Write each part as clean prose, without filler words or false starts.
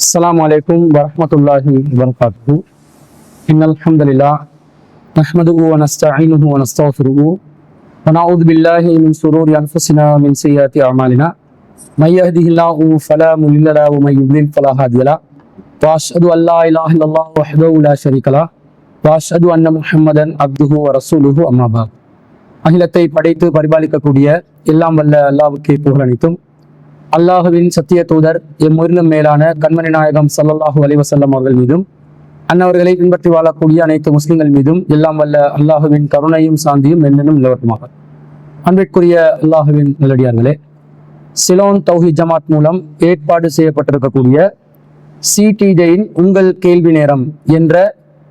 السلام عليكم ورحمة الله وبركاته. إن الحمد لله نحمده ونستعينه ونستغفره ونعوذ بالله من شرور أنفسنا ومن سيئات أعمالنا من يهده الله فلا مضل له ومن يضلل فلا هادي له وأشهد أن لا إله إلا الله وحده لا شريك له وأشهد أن محمدا عبده ورسوله أما بعد. அகிலத்தை படைத்து பரிபாலிக்கக்கூடிய எல்லாம் வல்ல அல்லாஹ்வுக்கே புகழ் அனைத்தும். அல்லாஹுவின் சத்திய தூதர் எம்முயிரிலும் மேலான கண்மணி நாயகம் ஸல்லல்லாஹு அலைஹி வஸல்லம் அவர்கள் மீதும் அன்னவர்களை பின்பற்றி வாழக்கூடிய அனைத்து முஸ்லிம்கள் மீதும் எல்லாம் வல்ல அல்லாஹுவின் கருணையும் சாந்தியும் என்னென்னும் நிலவட்டுமாக. அன்பிற்குரிய அல்லாஹுவின் நல்லடியார்களே, சிலோன் தௌஹீத் ஜமாத் மூலம் ஏற்பாடு செய்யப்பட்டிருக்கக்கூடிய சிடிஜையின் உங்கள் கேள்வி நேரம் என்ற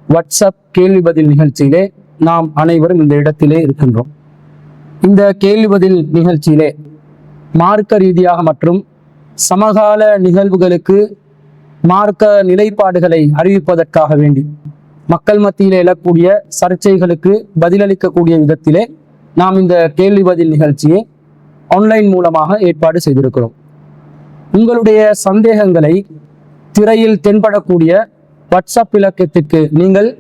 வாட்ஸ்அப் கேள்வி பதில் நிகழ்ச்சியிலே நாம் அனைவரும் இந்த இடத்திலே இருக்கின்றோம். இந்த கேள்வி பதில் நிகழ்ச்சியிலே மார்க்க ரீதியாக மற்றும் சமகால நிகழ்வுகளுக்கு மார்க்க நிலைப்பாடுகளை அறிவிப்பதற்காக வேண்டி மக்கள் மத்தியில் எழக்கூடிய சர்ச்சைகளுக்கு பதிலளிக்கக்கூடிய விதத்திலே நாம் இந்த கேள்வி பதில் நிகழ்ச்சியை ஆன்லைன் மூலமாக ஏற்பாடு செய்திருக்கிறோம். உங்களுடைய சந்தேகங்களை திரையில் தென்படக்கூடிய வாட்ஸ்அப் இலக்கத்திற்கு நீங்கள்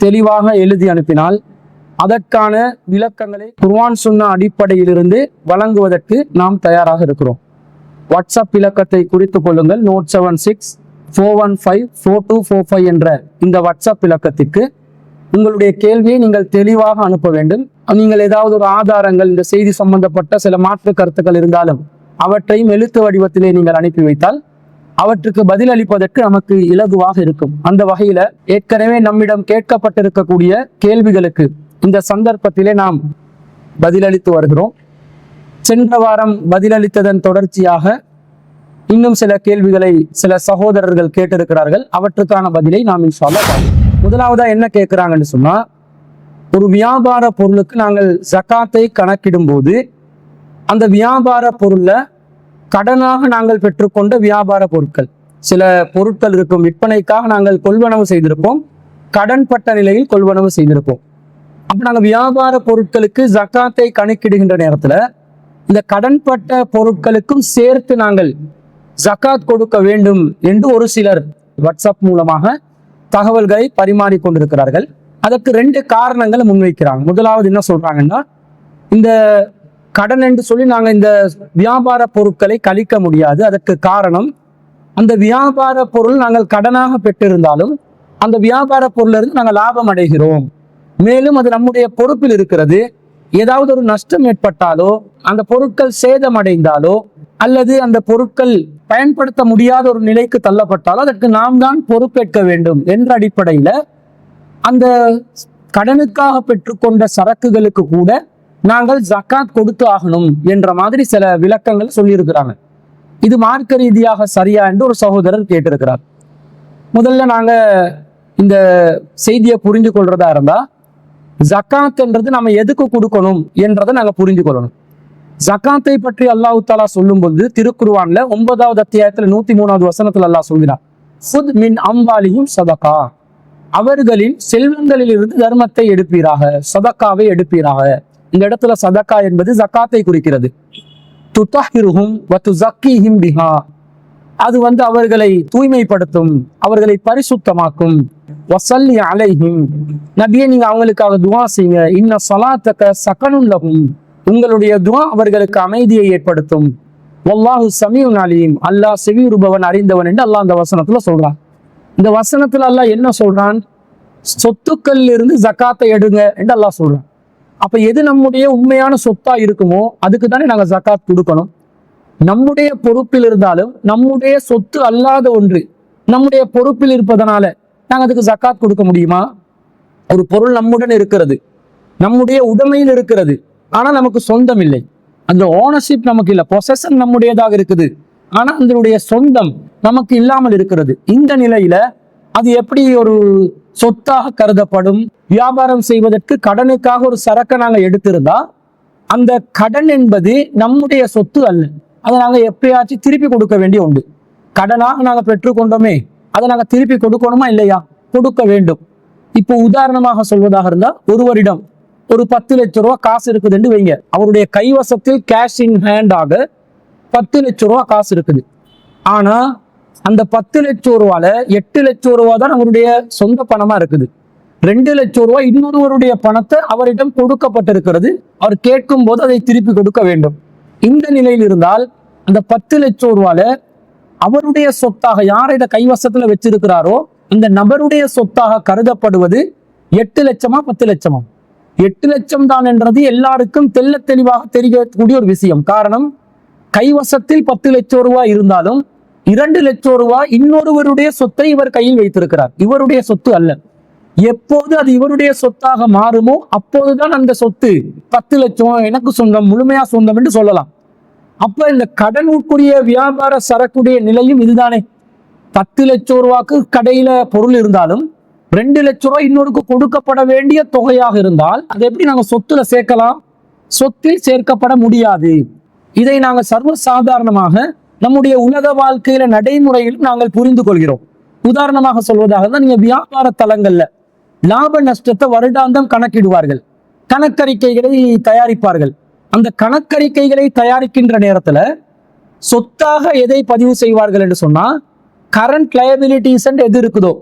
தெளிவாக எழுதி அனுப்பினால் அதற்கான விளக்கங்களை குர்ஆன் சுன்னா அடிப்படையிலிருந்து வழங்குவதற்கு நாம் தயாராக இருக்கிறோம். வாட்ஸ்அப் இலக்கத்தை குறித்து கொள்ளுங்கள். 07641542245 என்ற இந்த வாட்ஸ்அப் இலக்கத்திற்கு உங்களுடைய கேள்வியை நீங்கள் தெளிவாக அனுப்ப வேண்டும். நீங்கள் ஏதாவது ஒரு ஆதாரங்கள், இந்த செய்தி சம்பந்தப்பட்ட சில மாற்று கருத்துக்கள் இருந்தாலும் அவற்றையும் எழுத்து வடிவத்திலே நீங்கள் அனுப்பி வைத்தால் அவற்றுக்கு பதில் அளிப்பதற்கு நமக்கு இலகுவாக இருக்கும். அந்த வகையில ஏற்கனவே நம்மிடம் கேட்கப்பட்டிருக்கக்கூடிய கேள்விகளுக்கு இந்த சந்தர்ப்பத்திலே நாம் பதிலளித்து வருகிறோம். சென்ற வாரம் பதிலளித்ததன் தொடர்ச்சியாக இன்னும் சில கேள்விகளை சில சகோதரர்கள் கேட்டிருக்கிறார்கள். அவற்றுக்கான பதிலை நாம் இன்ஷா அல்லாஹ் பார்ப்போம். முதலாவதா என்ன கேட்கிறாங்கன்னு சொன்னா, ஒரு வியாபார பொருளுக்கு நாங்கள் ஜகாத்தை கணக்கிடும் போது அந்த வியாபார பொருள்ல கடனாக நாங்கள் பெற்றுக்கொண்ட வியாபார பொருட்கள், சில பொருட்கள் இருக்கும், விற்பனைக்காக நாங்கள் கொள்வனவு செய்திருப்போம், கடன்பட்ட நிலையில் கொள்வனவு செய்திருப்போம். அப்ப நாங்கள் வியாபார பொருட்களுக்கு ஜகாத்தை கணக்கிடுகின்ற நேரத்துல இந்த கடன்பட்ட பொருட்களுக்கும் சேர்த்து நாங்கள் ஜகாத் கொடுக்க வேண்டும் என்று ஒரு சிலர் வாட்ஸ்அப் மூலமாக தகவல்களை பரிமாறி கொண்டிருக்கிறார்கள். அதற்கு 2 காரணங்களை முன்வைக்கிறாங்க. முதலாவது என்ன சொல்றாங்கன்னா, இந்த கடன் என்று சொல்லி நாங்கள் இந்த வியாபார பொருட்களை கழிக்க முடியாது. அதற்கு காரணம், அந்த வியாபார பொருள் நாங்கள் கடனாக பெற்றிருந்தாலும் அந்த வியாபார பொருள்ல இருந்து நாங்கள் லாபம் அடைகிறோம். மேலும் அது நம்முடைய பொறுப்பில் இருக்கிறது. ஏதாவது ஒரு நஷ்டம் ஏற்பட்டாலோ, அந்த பொருட்கள் சேதமடைந்தாலோ, அல்லது அந்த பொருட்கள் பயன்படுத்த முடியாத ஒரு நிலைக்கு தள்ளப்பட்டாலோ அதற்கு நாம் தான் பொறுப்பேற்க வேண்டும் என்ற அடிப்படையில அந்த கடனுக்காக பெற்றுக்கொண்ட சரக்குகளுக்கு கூட நாங்கள் ஜகாத் கொடுத்து ஆகணும் என்ற மாதிரி சில விளக்கங்கள் சொல்லியிருக்கிறாங்க. இது மார்க்க ரீதியாக சரியா என்று ஒரு சகோதரர் கேட்டிருக்கிறார். முதல்ல நாங்க இந்த செய்தியை புரிஞ்சு கொள்றதா இருந்தா, ஜகாத் என்றது நம்ம எதுக்கு கொடுக்கணும் என்றதை நாங்க புரிஞ்சு கொள்ளணும். ஜகாத்தை பற்றி அல்லாஹ் தஆலா சொல்லும் பொழுது திருக்குர்ஆன்ல 9வது அத்தியாயத்துல 103வது வசனத்துல அல்லாஹ் சொல்கிறார், ஃபுத் மின் அம்வாலிஹிம் சதகா, அவர்களின் செல்வங்களில் இருந்து தர்மத்தை எடுப்பீராக, சதக்காவை எடுப்பீராக. இந்த இடத்துல சதக்கா என்பது ஜகாத்தை குறிக்கிறது. துதஹிருஹும் வ துஸக்கீஹிம் பிஹா, அது அவர்களை தூய்மைப்படுத்தும், அவர்களை பரிசுத்தமாக்கும். வஸல்லி அலைஹிம், நபியே நீங்க அவங்களுக்காக துஆ செய்யுங்க. இன்ன ஸலாத்தக ஸகனுன் லஹும், உங்களுடைய துஆ அவர்களுக்கு அமைதியை ஏற்படுத்தும். வல்லாஹு ஸமீஉன் அலீம், அல்லாஹ் செவியுறுபவன் அறிந்தவன் என்று அல்லாஹ் அந்த வசனத்துல சொல்றான். இந்த வசனத்துல அல்லாஹ் என்ன சொல்றான்? சொத்துக்களில் இருந்து ஜகாத்தை எடுங்க என்று அல்லாஹ் சொல்றான். அப்ப எது நம்முடைய உண்மையான சொத்தா இருக்குமோ அதுக்கு தானே நாங்க ஜகாத் கொடுக்கணும். நம்முடைய பொறுப்பில் இருந்தாலும் நம்முடைய சொத்து அல்லாத ஒன்று நம்முடைய பொறுப்பில் இருப்பதனால நாங்க அதுக்கு ஜகாத் கொடுக்க முடியுமா? ஒரு பொருள் நம்முடன் இருக்கிறது, நம்முடைய உடைமையில் இருக்கிறது, ஆனா நமக்கு சொந்தம் இல்லை, அந்த ஓனர்ஷிப் நமக்கு இல்லை, பொசஷன் நம்முடையதாக இருக்குது, ஆனா அதனுடைய சொந்தம் நமக்கு இல்லாமல் இருக்கிறது. இந்த நிலையில அது எப்படி ஒரு சொத்தாக கருதப்படும்? வியாபாரம் செய்வதற்கு கடனுக்காக ஒரு சரக்கை நாங்க எடுத்திருந்தா அந்த கடன் என்பது நம்முடைய சொத்து அல்ல, அதை நாங்க எப்பயாச்சும் திருப்பி கொடுக்க வேண்டிய உண்டு. கடனாக நாங்க பெற்றுக்கொண்டோமே, அதை நாங்க திருப்பி கொடுக்கணுமா இல்லையா? கொடுக்க வேண்டும். இப்போ உதாரணமாக சொல்வதாக இருந்தா, ஒருவரிடம் ஒரு 10 லட்சம் ரூபாய் காசு இருக்குதுன்னு வைங்க, அவருடைய கைவசத்தில் கேஷ் இன் ஹேண்ட் ஆக 10 லட்சம் ரூபாய் காசு இருக்குது. ஆனா அந்த 10 லட்சம் ரூபால 8 லட்சம் ரூபா தான் அவருடைய சொந்த பணமா இருக்குது. 2 லட்சம் ரூபாய் இன்னொருவருடைய பணத்தை அவரிடம் கொடுக்கப்பட்டிருக்கிறது. அவர் கேட்கும் போது அதை திருப்பி கொடுக்க வேண்டும். இந்த நிலையில் இருந்தால் அந்த 10 லட்சம் ரூபால அவருடைய சொத்தாக யார் இதை கைவசத்துல வச்சிருக்கிறாரோ அந்த நபருடைய சொத்தாக கருதப்படுவது 8 லட்சமா 10 லட்சமா? 8 லட்சம் தான் என்றது எல்லாருக்கும் தெள்ள தெளிவாக தெரியக்கூடிய ஒரு விஷயம். காரணம், கைவசத்தில் 10 லட்சம் ரூபாய் இருந்தாலும் 2 லட்சம் ரூபாய் இன்னொருவருடைய சொத்தை இவர் கையில் வைத்திருக்கிறார். இவருடைய சொத்து அல்ல. எப்போது அது இவருடைய சொத்தாக மாறுமோ அப்போதுதான் அந்த சொத்து 10 லட்சம் எனக்கு சொந்தம், முழுமையா சொந்தம் என்று சொல்லலாம். அப்ப இந்த கடனுக்குரிய வியாபார சரக்குடைய நிலையும் இதுதானே. 10 லட்சம் ரூபாய்க்கு கடையில பொருள் இருந்தாலும் 2 லட்சம் ரூபாய் இன்னொருக்கு கொடுக்கப்பட வேண்டிய தொகையாக இருந்தால் அதை எப்படி நாங்க சொத்துல சேர்க்கலாம்? சொத்தில் சேர்க்கப்பட முடியாது. இதை நாங்க சர்வசாதாரணமாக நம்முடைய உலக வாழ்க்கையில நடைமுறையில் நாங்கள் புரிந்து கொள்கிறோம். உதாரணமாக சொல்வதாக தான், நீங்க வியாபார தலங்கள்ல லாப நஷ்டத்தை வருடாந்தம் கணக்கிடுவார்கள், கணக்கறிக்கைகளை தயாரிப்பார்கள். அந்த கணக்கறிக்கைகளை தயாரிக்கின்ற நேரத்துல சொத்தாக எதை பதிவு செய்வார்கள் என்று சொன்னா, கரண்ட் லயபிலிட்டிஸ் எது இருக்குதோ,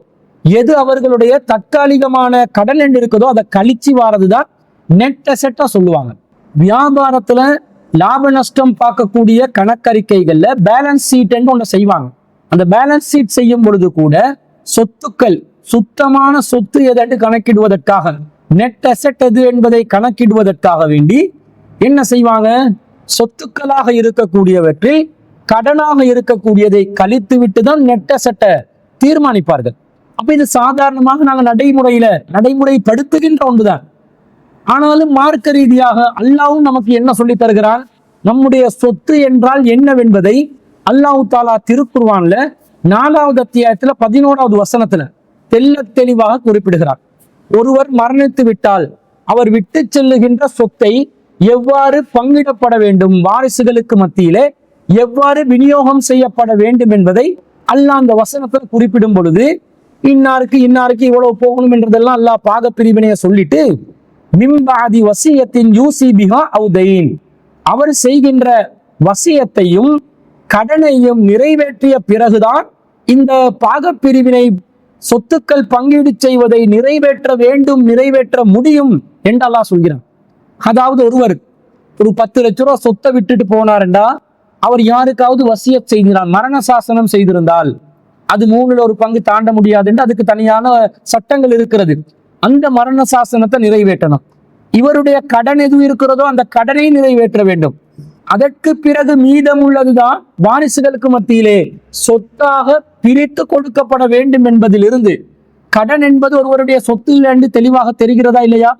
எது அவர்களுடைய தற்காலிகமான கடன் என்று இருக்குதோ அதை கழிச்சு வாரதுதான் நெட் அசெட்டா சொல்லுவாங்க. வியாபாரத்துல லாப நஷ்டம் பார்க்கக்கூடிய கணக்கறிக்கைகள்ல பேலன்ஸ் ஷீட் என்று ஒன்று செய்வாங்க. அந்த பேலன்ஸ் ஷீட் செய்யும் பொழுது கூட சொத்துக்கள், சுத்தமான சொத்து எதென்று கணக்கிடுவதற்காக, நெட் அசெட் எது என்பதை கணக்கிடுவதற்காக வேண்டி என்ன செய்வாங்க? சொத்துக்களாக இருக்கக்கூடியவற்றில் கடனாக இருக்கக்கூடியதை கழித்து விட்டுதான் நெட் அசெட்டை தீர்மானிப்பார்கள். அப்ப இது சாதாரணமாக நாங்கள் நடைமுறைப்படுத்துகின்ற ஒன்றுதான். ஆனாலும் மார்க்க ரீதியாக அல்லாஹ்வும் நமக்கு என்ன சொல்லி தருகிறான்? நம்முடைய சொத்து என்றால் என்னவென்பதை அல்லாஹ் தாலா திருக்குர்ஆன்ல 4வது அத்தியாயத்துல 11வது வசனத்துல தெள்ள தெளிவாக குறிப்பிடுகிறார். ஒருவர் மரணித்து விட்டால் அவர் விட்டு செல்லுகின்ற சொத்தை எவ்வாறு பங்கிடப்பட வேண்டும், வாரிசுகளுக்கு மத்தியிலே எவ்வாறு விநியோகம் செய்யப்பட வேண்டும் என்பதை அல்லாஹ் அந்த வசனத்தில் குறிப்பிடும் பொழுது, இன்னாருக்கு இவ்வளவு போகணும் என்றதெல்லாம் அல்லாஹ் பாக பிரிவினையை சொல்லிட்டு, மிம்பாதி வசியத்தின் யூசி பிஹா அவுதைன், அவர் செய்கின்ற வசியத்தையும் கடனையும் நிறைவேற்றிய பிறகுதான் இந்த பாக பிரிவினை சொத்துக்கள் பங்கீடு செய்வதை நிறைவேற்ற வேண்டும், நிறைவேற்ற முடியும் என்று அல்லாஹ் சொல்கிறான். அதாவது ஒருவர் ஒரு 10 லட்சம் ரூபாய் சொத்தை விட்டுட்டு போனார்டா, அவர் யாருக்காவது வசியத் செய்கிறார், மரண சாசனம் செய்திருந்தால் அது 3ல் 1 பங்கு தாண்ட முடியாது என்று அதுக்கு தனியான சட்டங்கள் இருக்கிறது. அந்த மரண சாசனத்தை நிறைவேற்றணும். இவருடைய கடன் எது இருக்கிறதோ அந்த கடனை நிறைவேற்ற வேண்டும். அதற்கு பிறகு மீதம் உள்ளதுதான் வாரிசுகளுக்கு மத்தியிலே சொத்தாக பிரித்து கொடுக்கப்பட வேண்டும் என்பதிலிருந்து, கடன் என்பது ஒருவருடைய சொத்து இல்லை என்று தெளிவாக தெரிகிறதா இல்லையா?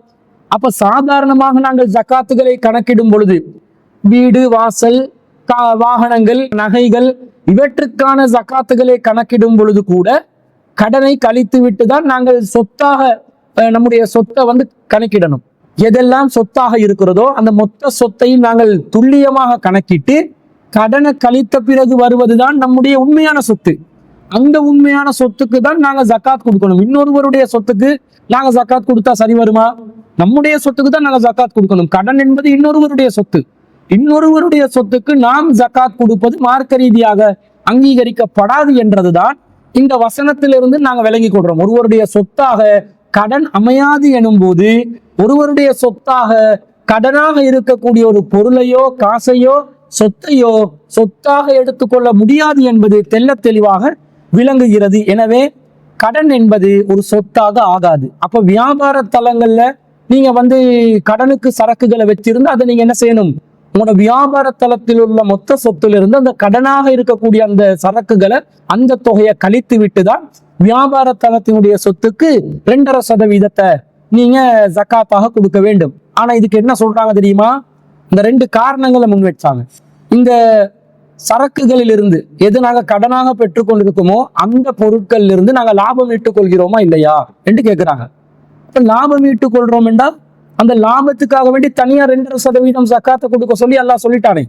அப்ப சாதாரணமாக நாங்கள் ஜக்காத்துகளை கணக்கிடும் பொழுது வீடு, வாசல், வாகனங்கள், நகைகள் இவற்றுக்கான ஜக்காத்துகளை கணக்கிடும் பொழுது கூட கடனை கழித்து விட்டு தான் நாங்கள் சொத்தாக நம்முடைய சொத்தை கணக்கிடணும். எதெல்லாம் சொத்தாக இருக்கிறதோ அந்த மொத்த சொத்தையும் நாங்கள் துல்லியமாக கணக்கிட்டு கடனை கழித்த பிறகு வருவதுதான் நம்முடைய உண்மையான சொத்து. அந்த உண்மையான சொத்துக்கு தான் நாங்க ஜக்காத் கொடுக்கணும். இன்னொருவருடைய சொத்துக்கு நாங்க ஜக்காத் கொடுத்தா சரி வருமா? நம்முடைய சொத்துக்கு தான் நாங்க ஜக்காத் கொடுக்கணும். கடன் என்பது இன்னொருவருடைய சொத்து. இன்னொருவருடைய சொத்துக்கு நாம் ஜக்காத் கொடுப்பது மார்க்க ரீதியாக அங்கீகரிக்கப்படாது என்றதுதான் இந்த வசனத்திலிருந்து நாங்க விளங்கி கொள்றோம். ஒருவருடைய சொத்தாக கடன் அமையாது எனும் போது, ஒருவருடைய சொத்தாக கடனாக இருக்கக்கூடிய ஒரு பொருளையோ காசையோ சொத்தையோ சொத்தாக எடுத்துக்கொள்ள முடியாது என்பது தெள்ள தெளிவாக விளங்குகிறது. எனவே கடன் என்பது ஒரு சொத்தாக ஆகாது. அப்ப வியாபார தலங்கள்ல நீங்க கடனுக்கு சரக்குகளை வச்சிருந்து அதை நீங்க என்ன செய்யணும்? உங்களோட வியாபார தளத்தில் உள்ள மொத்த சொத்திலிருந்து அந்த கடனாக இருக்கக்கூடிய அந்த சரக்குகளை, அந்த தொகையை கழித்து விட்டுதான் வியாபார தளத்தினுடைய சொத்துக்கு 2.5% நீங்க ஜக்காத்தாக கொடுக்க வேண்டும். ஆனா இதுக்கு என்ன சொல்றாங்க தெரியுமா? இந்த 2 காரணங்களை முன் வச்சாங்க. இந்த சரக்குகளில் இருந்து எது நாங்க கடனாக பெற்றுக்கொண்டிருக்கோமோ அந்த பொருட்கள் இருந்து நாங்க லாபம் ஈட்டுக் கொள்கிறோமா இல்லையா என்று கேட்கிறாங்க. அப்ப லாபம் ஈட்டுக் கொள்றோம் என்றால் அந்த லாபத்துக்காக வேண்டி தனியா 2.5% ஜக்காத்தை கொடுக்க சொல்லி அல்லாஹ் சொல்லிட்டானே.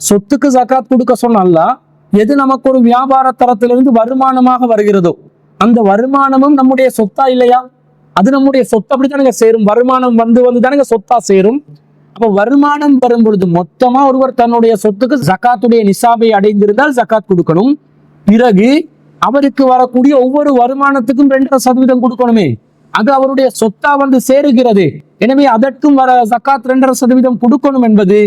சொத்துக்கு ஜக்காத் கொடுக்க சொன்ன அல்லாஹ் எது நமக்கு ஒரு வியாபார தரத்திலிருந்து வருமானமாக வருகிறதோ அந்த வருமானமும் நம்முடைய சொத்தா இல்லையா? அது நம்முடைய சொத்து அப்படித்தானங்க சேரும். வருமானம் வந்துதானுங்க சொத்தா சேரும். அப்ப வருமானம் வரும் பொழுது மொத்தமா ஒருவர் தன்னுடைய சொத்துக்கு ஜக்காத்துடைய நிசாபை அடைந்திருந்தால் ஜக்காத் கொடுக்கணும். பிறகு அவருக்கு வரக்கூடிய ஒவ்வொரு வருமானத்துக்கும் 2.5% கொடுக்கணுமே, அது அவருடைய சொத்தா வந்து சேருகிறது. எனவே அதற்கும் வர ஜக்காத் 2.5% கொடுக்கணும் என்பது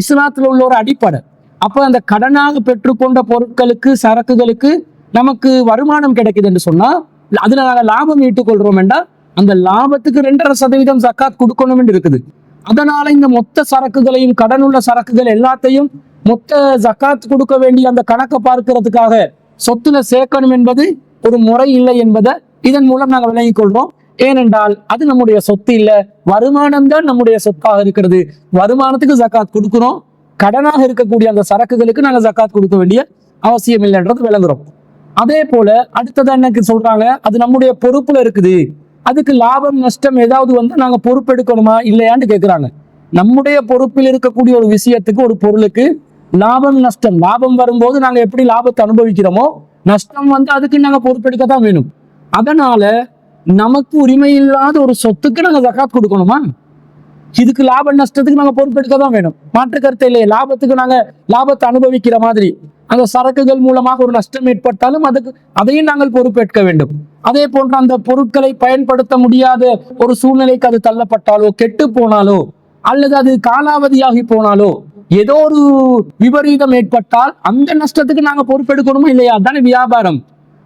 இஸ்லாத்துல உள்ள ஒரு அடிப்படை. அப்ப அந்த கடனாக பெற்றுக்கொண்ட பொருட்களுக்கு, சரக்குகளுக்கு நமக்கு வருமானம் கிடைக்குது என்று சொன்னா, அதுல நாங்க லாபம் ஈட்டுக் கொள்றோம் என்றால் அந்த லாபத்துக்கு 2.5% ஜக்காத் கொடுக்கணும் என்று இருக்குது. அதனால இந்த மொத்த சரக்குகளையும், கடன் உள்ள சரக்குகள் எல்லாத்தையும் மொத்த ஜக்காத் கொடுக்க வேண்டிய அந்த கணக்கை பார்க்கிறதுக்காக சொத்துல சேர்க்கணும் என்பது ஒரு முறை இல்லை என்பதை இதன் மூலம் நாங்கள் விளங்கிக் கொள்றோம். ஏனென்றால் அது நம்முடைய சொத்து இல்ல, வருமானம் தான் நம்முடைய சொத்தாக இருக்கிறது. வருமானத்துக்கு ஜக்காத் கொடுக்கிறோம், கடனாக இருக்கக்கூடிய அந்த சரக்குகளுக்கு நாங்க ஜக்காத் கொடுக்க வேண்டிய அவசியம் இல்லைன்றது விளங்குறோம். அதே போல அடுத்ததான் எனக்கு சொல்றாங்க, அது நம்முடைய பொறுப்புல இருக்குது, அதுக்கு லாபம் நஷ்டம் ஏதாவது வந்து நாங்க பொறுப்பெடுக்கணுமா இல்லையான்னு கேட்கிறாங்க. நம்முடைய பொறுப்பில் இருக்கக்கூடிய ஒரு விஷயத்துக்கு, ஒரு பொருளுக்கு லாபம் நஷ்டம், லாபம் வரும்போது நாங்க எப்படி லாபத்தை அனுபவிக்கிறோமோ, நஷ்டம் வந்து அதுக்கு நாங்க பொறுப்பெடுக்கத்தான் வேணும். அதனால நமக்கு உரிமை இல்லாத ஒரு சொத்துக்கு நாங்க ஜகாத் கொடுக்கணுமா? இதுக்கு லாப நஷ்டத்துக்கு நாங்க பொறுப்பெடுக்க தான் வேணும், மாற்று கருத்து இல்லையே. லாபத்துக்கு நாங்க லாபத்தை அனுபவிக்கிற மாதிரி அந்த சரக்குகள் மூலமாக ஒரு நஷ்டம் ஏற்பட்டாலும் அதையும் நாங்கள் பொறுப்பேற்க வேண்டும். அதே போன்று அந்த பொருட்களை பயன்படுத்த முடியாத ஒரு சூழ்நிலைக்கு அது தள்ளப்பட்டாலோ, கெட்டு போனாலோ, அல்லது அது காலாவதியாகி போனாலோ, ஏதோ ஒரு விபரீதம் ஏற்பட்டால் அந்த நஷ்டத்துக்கு நாங்க பொறுப்பெடுக்கணுமா இல்லையா? அதானே வியாபாரம்.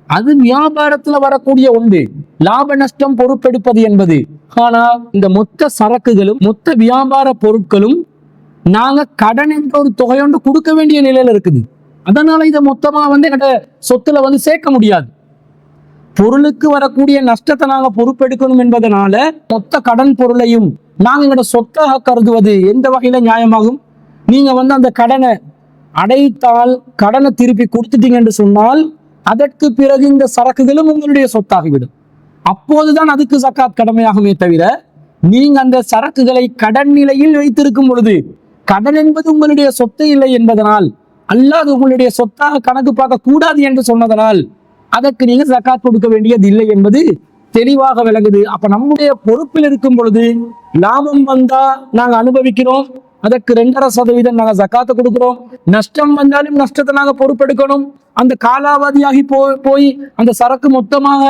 அது வியாபாரத்துல வரக்கூடிய ஒன்று, லாப நஷ்டம் பொறுப்பெடுப்பது என்பது. ஆனா இந்த மொத்த சரக்குகளும், மொத்த வியாபார பொருட்களும் நாங்க கடன் என்ற ஒரு தொகையொன்று கொடுக்க வேண்டிய நிலையில இருக்குது. அதனால இதை மொத்தமா வந்து எங்கிட்ட சொத்துல வந்து சேர்க்க முடியாது. பொருளுக்கு வரக்கூடிய நஷ்டத்தை நாங்க பொறுப்பெடுக்கணும் என்பதனால மொத்த கடன் பொருளையும் நாங்க எங்கட சொத்தாக கருதுவது எந்த வகையில நியாயமாகும்? நீங்க வந்து அந்த கடனை அடைத்தால், கடனை திருப்பி கொடுத்துட்டீங்க என்று சொன்னால், அதற்கு பிறகு இந்த சரக்குகளும் உங்களுடைய சொத்தாகிவிடும். அப்போதுதான் அதுக்கு ஜக்காத் கடமையாகுமே தவிர, நீங்க அந்த சரக்குகளை கடன் நிலையில் வைத்திருக்கும் பொழுது, கடன் என்பது உங்களுடைய சொத்து இல்லை என்பதனால், அல்லாது உங்களுடைய சொத்தாக கணக்கு பார்க்க கூடாது என்று சொன்னதனால் அதற்கு நீங்க ஜக்காத் கொடுக்க வேண்டியது இல்லை என்பது தெளிவாக விளங்குது. அப்ப நம்முடைய பொறுப்பில் இருக்கும் பொழுது லாபம் வந்தா நாங்க அனுபவிக்கிறோம், அதற்கு 2.5% நாங்க ஜக்காத்தை கொடுக்கிறோம். நஷ்டம் வந்தாலும் நஷ்டத்தை நாங்க பொறுப்பெடுக்கணும். அந்த காலாவதியாகி போய் அந்த சரக்கு மொத்தமாக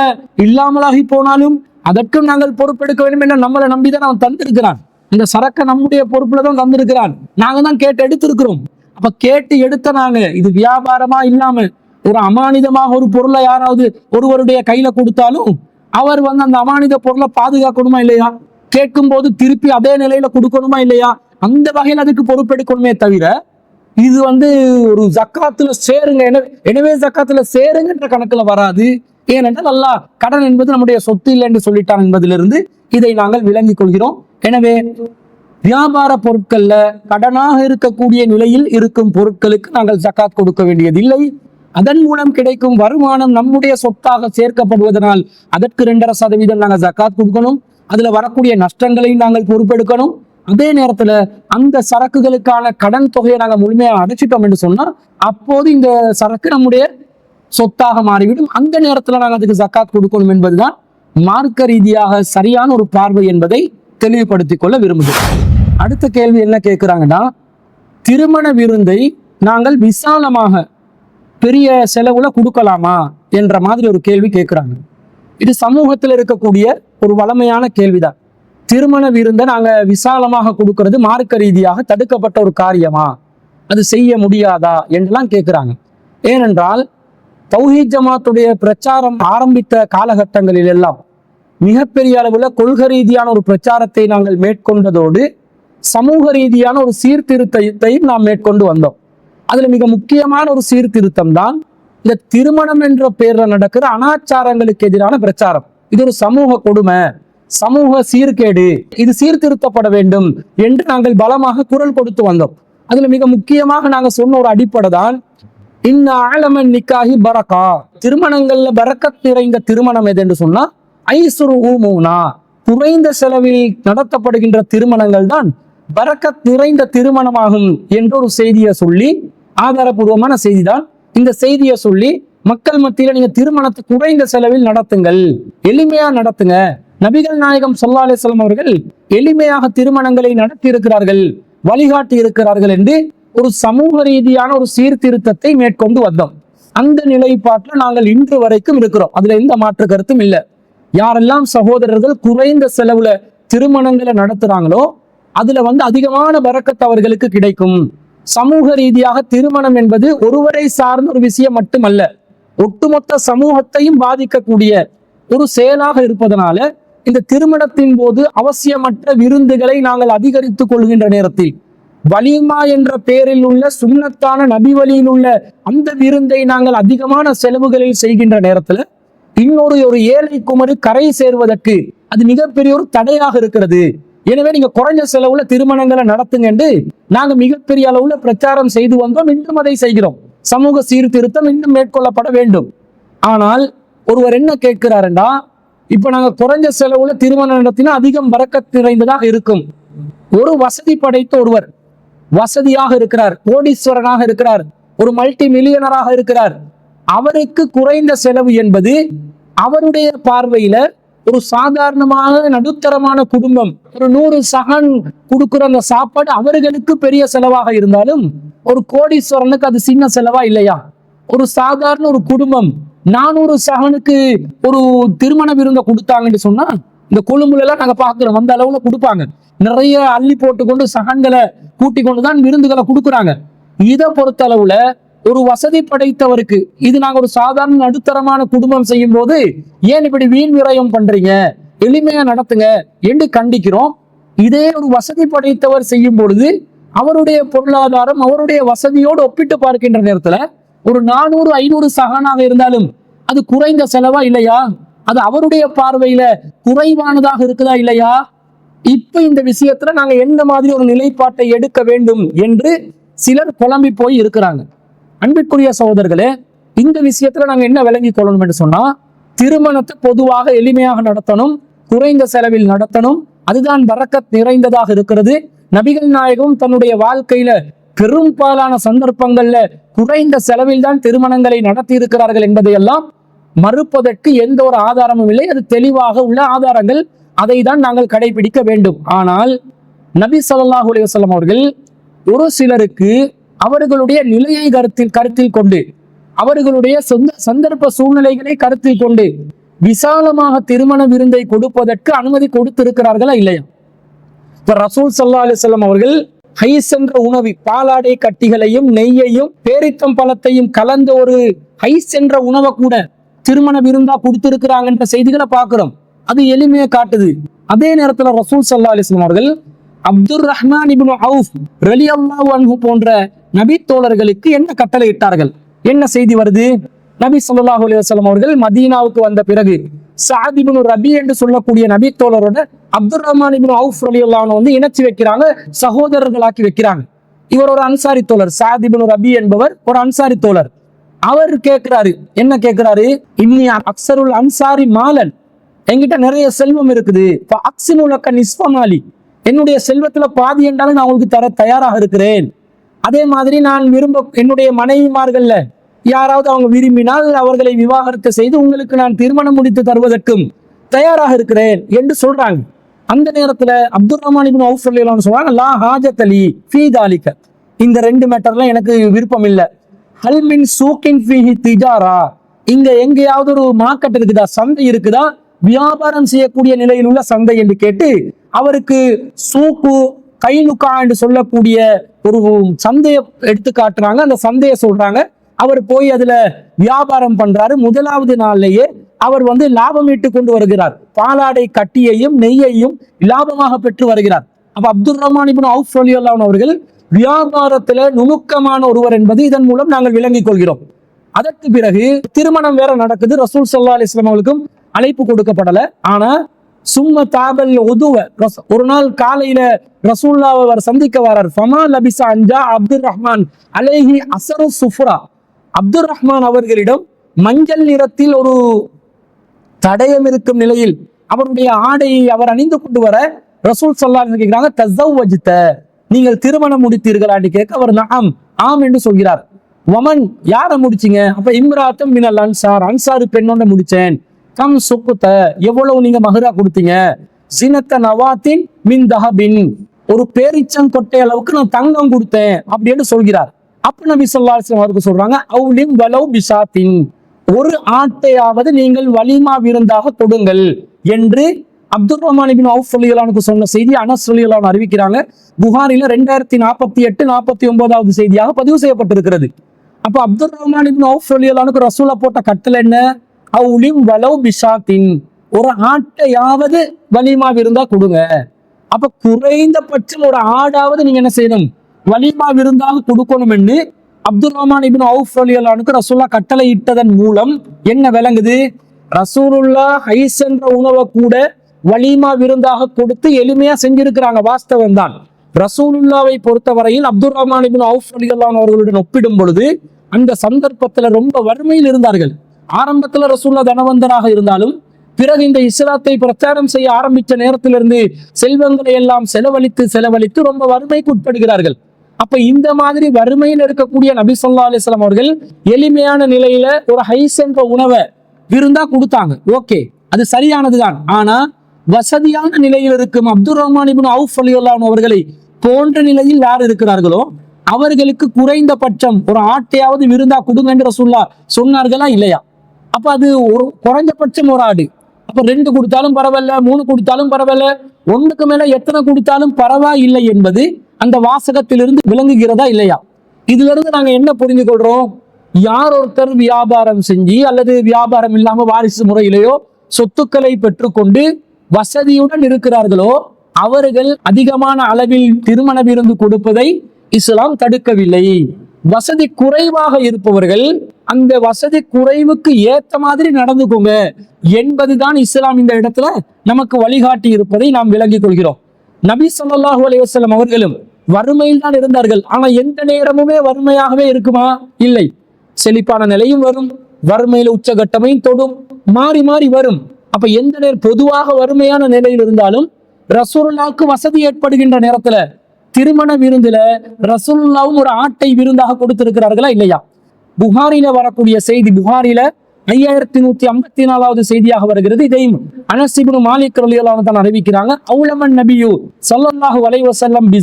இல்லாமலாகி போனாலும் அதற்கும் நாங்கள் பொறுப்பெடுக்க வேண்டும் என்ற நம்மளை நம்பிதான் அவன் தந்திருக்கிறான். இந்த சரக்கை நம்முடைய பொறுப்புல தான் தந்திருக்கிறான், நாங்க தான் கேட்டு எடுத்திருக்கிறோம். அப்ப கேட்டு எடுத்த நாங்க இது வியாபாரமா இல்லாம ஒரு அமானிதமாக ஒரு பொருளை யாராவது ஒருவருடைய கையில கொடுத்தாலும் அவர் வந்து அந்த அமானித பொருளை பாதுகாக்கணுமா இல்லையா? கேட்கும் போது திருப்பி அதே நிலையில கொடுக்கணுமா இல்லையா? அந்த வகையில் அதுக்கு பொறுப்பெடுக்கணுமே தவிர, இது வந்து ஒரு ஜக்காத்துல சேருங்க, எனவே ஜக்காத்துல சேருங்கன்ற கணக்குல வராது. ஏனென்றால் அல்லாஹ் கடன் என்பது நம்முடைய சொத்து இல்லை என்று சொல்லிட்டான் என்பதிலிருந்து இதை நாங்கள் விளங்கிக் கொள்கிறோம். எனவே வியாபார பொருட்கள்ல கடனாக இருக்கக்கூடிய நிலையில் இருக்கும் பொருட்களுக்கு நாங்கள் ஜக்காத் கொடுக்க வேண்டியதில்லை. அதன் மூலம் கிடைக்கும் வருமானம் நம்முடைய சொத்தாக சேர்க்கப்படுவதனால் அதற்கு 2.5% நாங்கள் ஜக்காத் கொடுக்கணும். அதுல வரக்கூடிய நஷ்டங்களையும் நாங்கள் பொறுப்பெடுக்கணும். அதே நேரத்துல அந்த சரக்குகளுக்கான கடன் தொகையை நாங்கள் முழுமையாக அடைச்சிட்டோம் என்று சொன்னா அப்போது இந்த சரக்கு நம்முடைய சொத்தாக மாறிவிடும். அந்த நேரத்துல நாங்கள் அதுக்கு ஜக்காத் கொடுக்கணும் என்பதுதான் மார்க்க ரீதியாக சரியான ஒரு பார்வை என்பதை தெளிவுபடுத்திக் கொள்ள விரும்புகிறோம். அடுத்த கேள்வி என்ன கேட்கிறாங்கன்னா, திருமண விருந்தை நாங்கள் விசாலமாக பெரிய செலவுல கொடுக்கலாமா என்ற மாதிரி ஒரு கேள்வி கேட்கிறாங்க. இது சமூகத்தில் இருக்கக்கூடிய ஒரு வளமையான கேள்விதான். திருமண விருந்தை நாங்க விசாலமாக கொடுக்கிறது மார்க்க ரீதியாக தடுக்கப்பட்ட ஒரு காரியமா, அது செய்ய முடியாதா என்றெல்லாம் கேட்கிறாங்க. ஏனென்றால் தௌஹீத் ஜமாத்துடைய பிரச்சாரம் ஆரம்பித்த காலகட்டங்களில் எல்லாம் மிகப்பெரிய அளவுல கொள்கை ரீதியான ஒரு பிரச்சாரத்தை நாங்கள் மேற்கொண்டதோடு சமூக ரீதியான ஒரு சீர்திருத்தத்தையும் நாம் மேற்கொண்டு வந்தோம். அதுல மிக முக்கியமான ஒரு சீர்திருத்தம் தான் இந்த திருமணம் என்ற பெயர்ல நடக்கிற அனாச்சாரங்களுக்கு எதிரான பிரச்சாரம். இது ஒரு சமூக கொடுமை, சமூக சீர்கேடு, இது சீர்திருத்தப்பட வேண்டும் என்று நாங்கள் பலமாக குரல் கொடுத்து வந்தோம். அதுல மிக முக்கியமாக நாங்க சொன்ன ஒரு அடிப்படை தான் இன்ன ஆலமன் நிக்காஹி பரக்கா, திருமணங்கள்ல பரக்கத் நிறைந்த திருமணம் எது என்று சொன்னா ஐசுரு ஊமூனா, குறைந்த செலவில் நடத்தப்படுகின்ற திருமணங்கள் தான் பரக்கத் நிறைந்த திருமணமாகும் என்ற ஒரு செய்தியை சொல்லி, ஆதாரபூர்வமான செய்தி தான் இந்த செய்தியை சொல்லி மக்கள் மத்தியில நீங்க திருமணத்தை குறைந்த செலவில் நடத்துங்கள், எளிமையா நடத்துங்க. நபிகள் நாயகம் ஸல்லல்லாஹு அலைஹி வஸல்லம் அவர்கள் எளிமையாக திருமணங்களை நடத்தி இருக்கிறார்கள், வழிகாட்டி இருக்கிறார்கள் என்று ஒரு சமூக ரீதியான ஒரு சீர்திருத்தத்தை மேற்கொண்டு வந்தோம். அந்த நிலைப்பாட்டில் நாங்கள் இன்று வரைக்கும் இருக்கிறோம். அதுல எந்த மாற்று கருத்தும் இல்லை. யாரெல்லாம் சகோதரர்கள் குறைந்த செலவுல திருமணங்களை நடத்துறாங்களோ அதுல அதிகமான பரக்கத் அவர்களுக்கு கிடைக்கும். சமூக ரீதியாக திருமணம் என்பது ஒருவரை சார்ந்த ஒரு விஷயம் மட்டுமல்ல, ஒட்டுமொத்த சமூகத்தையும் பாதிக்கக்கூடிய ஒரு செயலாக இருப்பதனால இந்த திருமணத்தின் போது அவசியமற்ற விருந்துகளை நாங்கள் அதிகரித்துக் கொள்கின்ற நேரத்தில் வலிமா என்ற பெயரில் உள்ள சுன்னத்தான நபி வழியில் உள்ள அந்த விருந்தை நாங்கள் அதிகமான செலவுகளில் செய்கின்ற நேரத்துல ஒரு ஏழை குமரி கரை சேர்வதற்கு அது மிகப்பெரிய ஒரு தடையாக இருக்கிறது. எனவே நீங்க குறைஞ்ச செலவுல திருமணங்களை நடத்துங்க என்று நாங்க மிகப்பெரிய அளவுல பிரச்சாரம் செய்து வந்தோம். இன்றும் அதை செய்கிறோம். சமூக சீர்திருத்தம் இன்னும் மேற்கொள்ளப்பட வேண்டும். ஆனால் ஒருவர் என்ன கேட்கிறாருன்னா, இப்ப நாங்க குறைஞ்ச செலவுல திருமணம் நடத்தினா அதிகம் பரக்கத் நிறைந்ததாக இருக்கும். ஒரு வசதி படைத்த ஒருவர் வசதியாக இருக்கிறார், கோடீஸ்வரனாக இருக்கிறார், ஒரு மல்டி மில்லியனராக இருக்கிறார். அவருக்கு குறைந்த செலவு என்பது அவருடைய பார்வையில ஒரு சாதாரணமான நடுத்தரமான குடும்பம் ஒரு 100 சகன் கொடுக்கிற அந்த சாப்பாடு அவர்களுக்கு பெரிய செலவாக இருந்தாலும் ஒரு கோடீஸ்வரனுக்கு அது சின்ன செலவா இல்லையா? ஒரு சாதாரண ஒரு குடும்பம் 400 சகனுக்கு ஒரு திருமண விருந்தை கொடுத்தாங்கன்னு சொன்னா இந்த கொழும்புல எல்லாம் நாங்க பாக்குறோம், அந்த அளவுல கொடுப்பாங்க. நிறைய அள்ளி போட்டுக்கொண்டு சகன்களை கூட்டி கொண்டுதான் விருந்துகளை கொடுக்குறாங்க. இதை பொறுத்த அளவுல ஒரு வசதி படைத்தவருக்கு இது நாங்க ஒரு சாதாரண நடுத்தரமான குடும்பம் செய்யும் போது ஏன் இப்படி வீண் விரயம் பண்றீங்க, எளிமையா நடத்துங்க என்று கண்டிக்கிறோம். இதே ஒரு வசதி படைத்தவர் செய்யும் பொழுது அவருடைய பொருளாதாரம் அவருடைய வசதியோடு ஒப்பிட்டு பார்க்கின்ற நேரத்துல ஒரு 400-500 சகனாக இருந்தாலும் அது குறைந்த செலவா இல்லையா? அது அவருடைய பார்வையில குறைவானதாக இருக்குதா இல்லையா? இப்ப இந்த விஷயத்துல நாங்க எந்த மாதிரி ஒரு நிலைப்பாட்டை எடுக்க வேண்டும் என்று சிலர் குழம்பி போய் இருக்கிறாங்க. அன்பிற்குரிய சகோதரர்களே, இந்த விஷயத்துல நாங்க என்ன விளங்கி கொள்ளணும் என்று சொன்னா, திருமணத்தை பொதுவாக எளிமையாக நடத்தணும், குறைந்த செலவில் நடத்தணும். அதுதான் பரக்கத் நிறைந்ததாக இருக்கிறது. நபிகள் நாயகம் தன்னுடைய வாழ்க்கையில பெரும்பாலான சந்தர்ப்பங்கள்ல குறைந்த செலவில் தான் திருமணங்களை நடத்தி இருக்கிறார்கள் என்பதையெல்லாம் மறுப்பதற்கு எந்த ஒரு ஆதாரமும் இல்லை. அது தெளிவாக உள்ள ஆதாரங்கள். அதை தான் நாங்கள் கடைபிடிக்க வேண்டும். ஆனால் நபி ஸல்லல்லாஹு அலைஹி வஸல்லம் அவர்கள் ஒரு சிலருக்கு அவர்களுடைய நிலையை கருத்தில் கொண்டு அவர்களுடைய சொந்த சந்தர்ப்ப சூழ்நிலைகளை கருத்தில் கொண்டு விசாலமாக திருமண விருந்தை கொடுப்பதற்கு அனுமதி கொடுத்திருக்கிறார்களா இல்லையா? இப்ப ரசூல் ஸல்லல்லாஹு அலைஹி வஸல்லம் அவர்கள் ஹைஸ் என்ற உணவு பாலாடை கட்டிகளையும் நெய்யையும் பேரித்தம் பழத்தையும் கலந்த ஒரு ஹைஸ் என்ற உணவை கூட திருமண விருந்தா கொடுத்திருக்கிறாங்கன்ற செய்திகளை பார்க்கிறோம். அது எளிமையை காட்டுது. அதே நேரத்துல ரசூல் ஸல்லல்லாஹு அலைஹி வஸல்லம் அவர்கள் அப்துர் ரஹ்மான் இப்னு அவுஃப் ரலியல்லாஹு அன்ஹு போன்ற நபி தோழர்களுக்கு என்ன கட்டளை இட்டார்கள்? என்ன செய்தி வருது? நபி ஸல்லல்லாஹு அலைஹி வஸல்லம் அவர்கள் மதீனாவுக்கு வந்த பிறகு சஅத் இப்னு ரபி என்று சொல்லக்கூடிய நபி தோழரோட அப்துர் ரஹ்மான் இப்னு அவுஃப் ரலியல்லாஹு அன்ஹு இணைச்சு வைக்கிறாங்க, சகோதரர்களாக்கி வைக்கிறாங்க. இவர் ஒரு அன்சாரி தோழர், சஅத் இப்னு ரபி என்பவர் ஒரு அன்சாரி தோழர். அவர் கேட்கிறாரு, என்ன கேட்கிறாரு? இன்னி அக்ஸருல் அன்சாரி மாலன், என்கிட்ட நிறைய செல்வம் இருக்குது, அக்ஸினுலக்க நிஸ்ஃபமாலி, என்னுடைய செல்வத்துல பாதி என்றாலும் நான் உங்களுக்கு தர தயாராக இருக்கிறேன். அதே மாதிரி நான் என்னுடைய மனைவிமார்கள்ல யாராவது அவங்க விரும்பினால் அவர்களை விவாகரத்து செய்து உங்களுக்கு நான் திருமணம் முடித்து தருவதற்கும் தயாராக இருக்கிறேன் என்று சொல்றாங்க. அந்த நேரத்துல அப்துர் ரஹ்மான் இப்னு அவுஃப் ரலியல்லாஹு அன்ஹு சொல்றாங்க, லா ஹாஜத் லி ஃபீ தாலிக, இந்த ரெண்டு மேட்டர்லாம் எனக்கு விருப்பம் இல்லை. ஹல் மின் சூக்கின் ஃபீஹி திஜாரா, இங்க எங்கேயாவது ஒரு மார்க்கெட் இருக்குதா, சந்தை இருக்குதா, வியாபாரம் செய்யக்கூடிய நிலையில் உள்ள சந்தை என்று கேட்டு அவருக்கு சூக்கு கைனுக்கா என்று சொல்லக்கூடிய ஒரு சந்தையை எடுத்து காட்டுறாங்க. அந்த சந்தையை சொல்றாங்க. அவர் போய் அதுல வியாபாரம் பண்றாரு. முதலாவது நாள்லயே அவர் லாபம் ஈட்டு கொண்டு வருகிறார். பாலாடை கட்டியையும் நெய்யையும் லாபமாக பெற்று வருகிறார். அப்ப அப்துர் ரஹ்மான் இப்னு அவுஃப் ரலியல்லாஹு அன்ஹு அவர்கள் வியாபாரத்துல நுணுக்கமான ஒருவர் என்பது இதன் மூலம் நாங்கள் விளங்கிக் கொள்கிறோம். அதற்கு பிறகு திருமணம் வேற நடக்குது. ரசூல் ஸல்லல்லாஹு அலைஹி வஸல்லம் அவர்களுக்கும் அழைப்பு கொடுக்கப்படல. ஆனா சும்ம தாபல் உதுவ, ஒரு நாள் காலையில ரசூலுல்லாஹ் அவர் சந்திக்க வரார். ஃபமா லபிஸ அன்ஜா அப்துர் ரஹ்மான் அலைஹி அஸரு சுஃப்ரா, அப்துர் ரஹ்மான் அவர்களிடம் மஞ்சள் நிறத்தில் ஒரு தடயம் இருக்கும் நிலையில் அவருடைய ஆடையை அவர் அணிந்து கொண்டு வர ரசூல் ஸல்லல்லாஹு அலைஹி வஸல்லம் கேட்கிறாங்க, தஸவ்வஜ்த, நீங்கள் திருமணம் முடித்தீர்களான்னு கேட்க அவர் நஅம், ஆம் என்று சொல்கிறார். வமன், யாரை முடிச்சீங்க? அப்ப இம்ராத்தம் மினல் அன்சார், அன்சாரு பெண்ணோட முடிச்சேன். கம் சுக்குத்த, எவ்வளவு நீங்க மஹரா கொடுத்தீங்க? சினத்த நவாத்தின் மின் தஹபின், ஒரு பேரிச்சம் கொட்டை அளவுக்கு நான் தங்கம் கொடுத்தேன் அப்படின்னு சொல்கிறார். அப்ப நபி ஸல்லல்லாஹு அலைஹி வஸல்லம் அவர்கள் சொல்றாங்க, அவுலிம் வலௌ பிசாத்தின், ஒரு ஆட்டையாவது நீங்கள் வலிமா விருந்தாக கொடுங்கள் என்று அப்துல் ரஹ்மான் இப்னு அவுஃப் ரலியல்லாஹு அன்ஹு சொன்ன செய்தி அனஸ் ரலியல்லாஹு அன்ஹு அறிவிக்கிறாங்க. புகாரில 2048 49வது செய்தியாக பதிவு செய்யப்பட்டிருக்கிறது. அப்ப அப்துல் ரஹ்மான் இப்னு அவுஃப் ரலியல்லாஹு அன்ஹு ரசூலா போட்ட கட்டளை என்ன? அவுலிம் வலௌ பிசாத்தின், ஒரு ஆட்டையாவது வலிமா விருந்தா கொடுங்க. அப்ப குறைந்தபட்சம் ஒரு ஆடாவது நீங்க என்ன செய்யணும்? வலிமா விருந்தாக கொடுக்கணும் என்று அப்துல் ரஹ்மான் இப்னு அவுஃப் ரலியல்லாஹு அன்ஹு ரசூலா கட்டளை இட்டதன் மூலம் என்ன விளங்குது? ரசூலுல்லாஹ் ஹைஸ் என்ற உணவை கூட வலிமா விருந்தாக கொடுத்து எளிமையா செஞ்சிருக்கிறாங்க. வாஸ்தவம் தான். ரசூலுல்லாவை பொறுத்தவரையில் அப்துல் ரஹ்மான் இப்னு அவுஃப் ரலியல்லாஹு அன்ஹு அவர்களுடன் ஒப்பிடும் பொழுது அந்த சந்தர்ப்பத்துல ரொம்ப வறுமையில் இருந்தார்கள். ஆரம்பத்துல ரசூலுல்லாஹ் தனவந்தராக இருந்தாலும் பிறகு இந்த இஸ்லாத்தை பிரச்சாரம் செய்ய ஆரம்பித்த நேரத்திலிருந்து செல்வங்களை எல்லாம் செலவழித்து ரொம்ப வறுமைக்கு உட்படுகிறார்கள். அப்ப இந்த மாதிரி வறுமையில் இருக்கக்கூடிய நபி ஸல்லல்லாஹு அலைஹி வஸல்லம் அவர்கள் எளிமையான நிலையில ஒரு ஹைஸ் என்ற உணவை விருந்தா கொடுத்தாங்க. ஓகே, அது சரியானதுதான். ஆனா வசதியான நிலையில் இருக்கும் அப்துல் ரஹ்மான் இப்னு அவுஃப் ரலியல்லாஹு அன்ஹு அவர்களை போன்ற நிலையில் யார் இருக்கிறார்களோ அவர்களுக்கு குறைந்தபட்சம் ஒரு ஆட்டையாவது விருந்தா கொடுங்க என்று ரசூலுல்லாஹ் சொன்னார்களா இல்லையா? அப்ப அது ஒரு குறைந்தபட்சம் ஒரு ஆடு. அப்ப 2 கொடுத்தாலும் பரவாயில்ல, 3 கொடுத்தாலும் பரவாயில்ல, 1க்கு மேல எத்தனை கொடுத்தாலும் பரவாயில்லை என்பது அந்த வாசகத்திலிருந்து விளங்குகிறதா இல்லையா? இதுல இருந்து நாங்க என்ன புரிந்து கொள்றோம்? யார் ஒருத்தர் வியாபாரம் செஞ்சு அல்லது வியாபாரம் இல்லாம வாரிசு முறையிலேயோ சொத்துக்களை பெற்றுக்கொண்டு வசதியுடன் இருக்கிறார்களோ அவர்கள் அதிகமான அளவில் திருமண விருந்து கொடுப்பதை இஸ்லாம் தடுக்கவில்லை. வசதி குறைவாக இருப்பவர்கள் அந்த வசதி குறைவுக்கு ஏத்த மாதிரி நடந்துக்கோங்க என்பதுதான் இஸ்லாம் இந்த இடத்துல நமக்கு வழிகாட்டி இருப்பதை நாம் விளங்கிக் கொள்கிறோம். நபி ஸல்லல்லாஹு அலைஹி வஸல்லம் அவர்களும் வறுமையில் தான் இருந்தார்கள். ஆனா எந்த நேரமுமே வறுமையாகவே இருக்குமா? இல்லை. செழிப்பான நிலையும் வரும், வறுமையில உச்சகட்டமையும் தொடும், மாறி மாறி வரும். அப்ப எந்த நேரம் பொதுவாக வறுமையான நிலையில் இருந்தாலும் ரசூலுல்லாஹ்வுக்கு வசதி ஏற்படுகின்ற நேரத்துல திருமண விருந்துல ரசூலுல்லாஹ்வும் ஒரு ஆட்டை விருந்தாக கொடுத்திருக்கிறார்களா இல்லையா? புகாரில வரக்கூடிய செய்தி, புகாரில 5154வது செய்தியாக வருகிறது. இதையும் அனஸ் இப்னு மாலிக் ரலியல்லாஹு அன்ஹு தான் அறிவிக்கிறாங்க. அவுலமன் நபியு ஸல்லல்லாஹு அலைஹி வஸல்லம் பி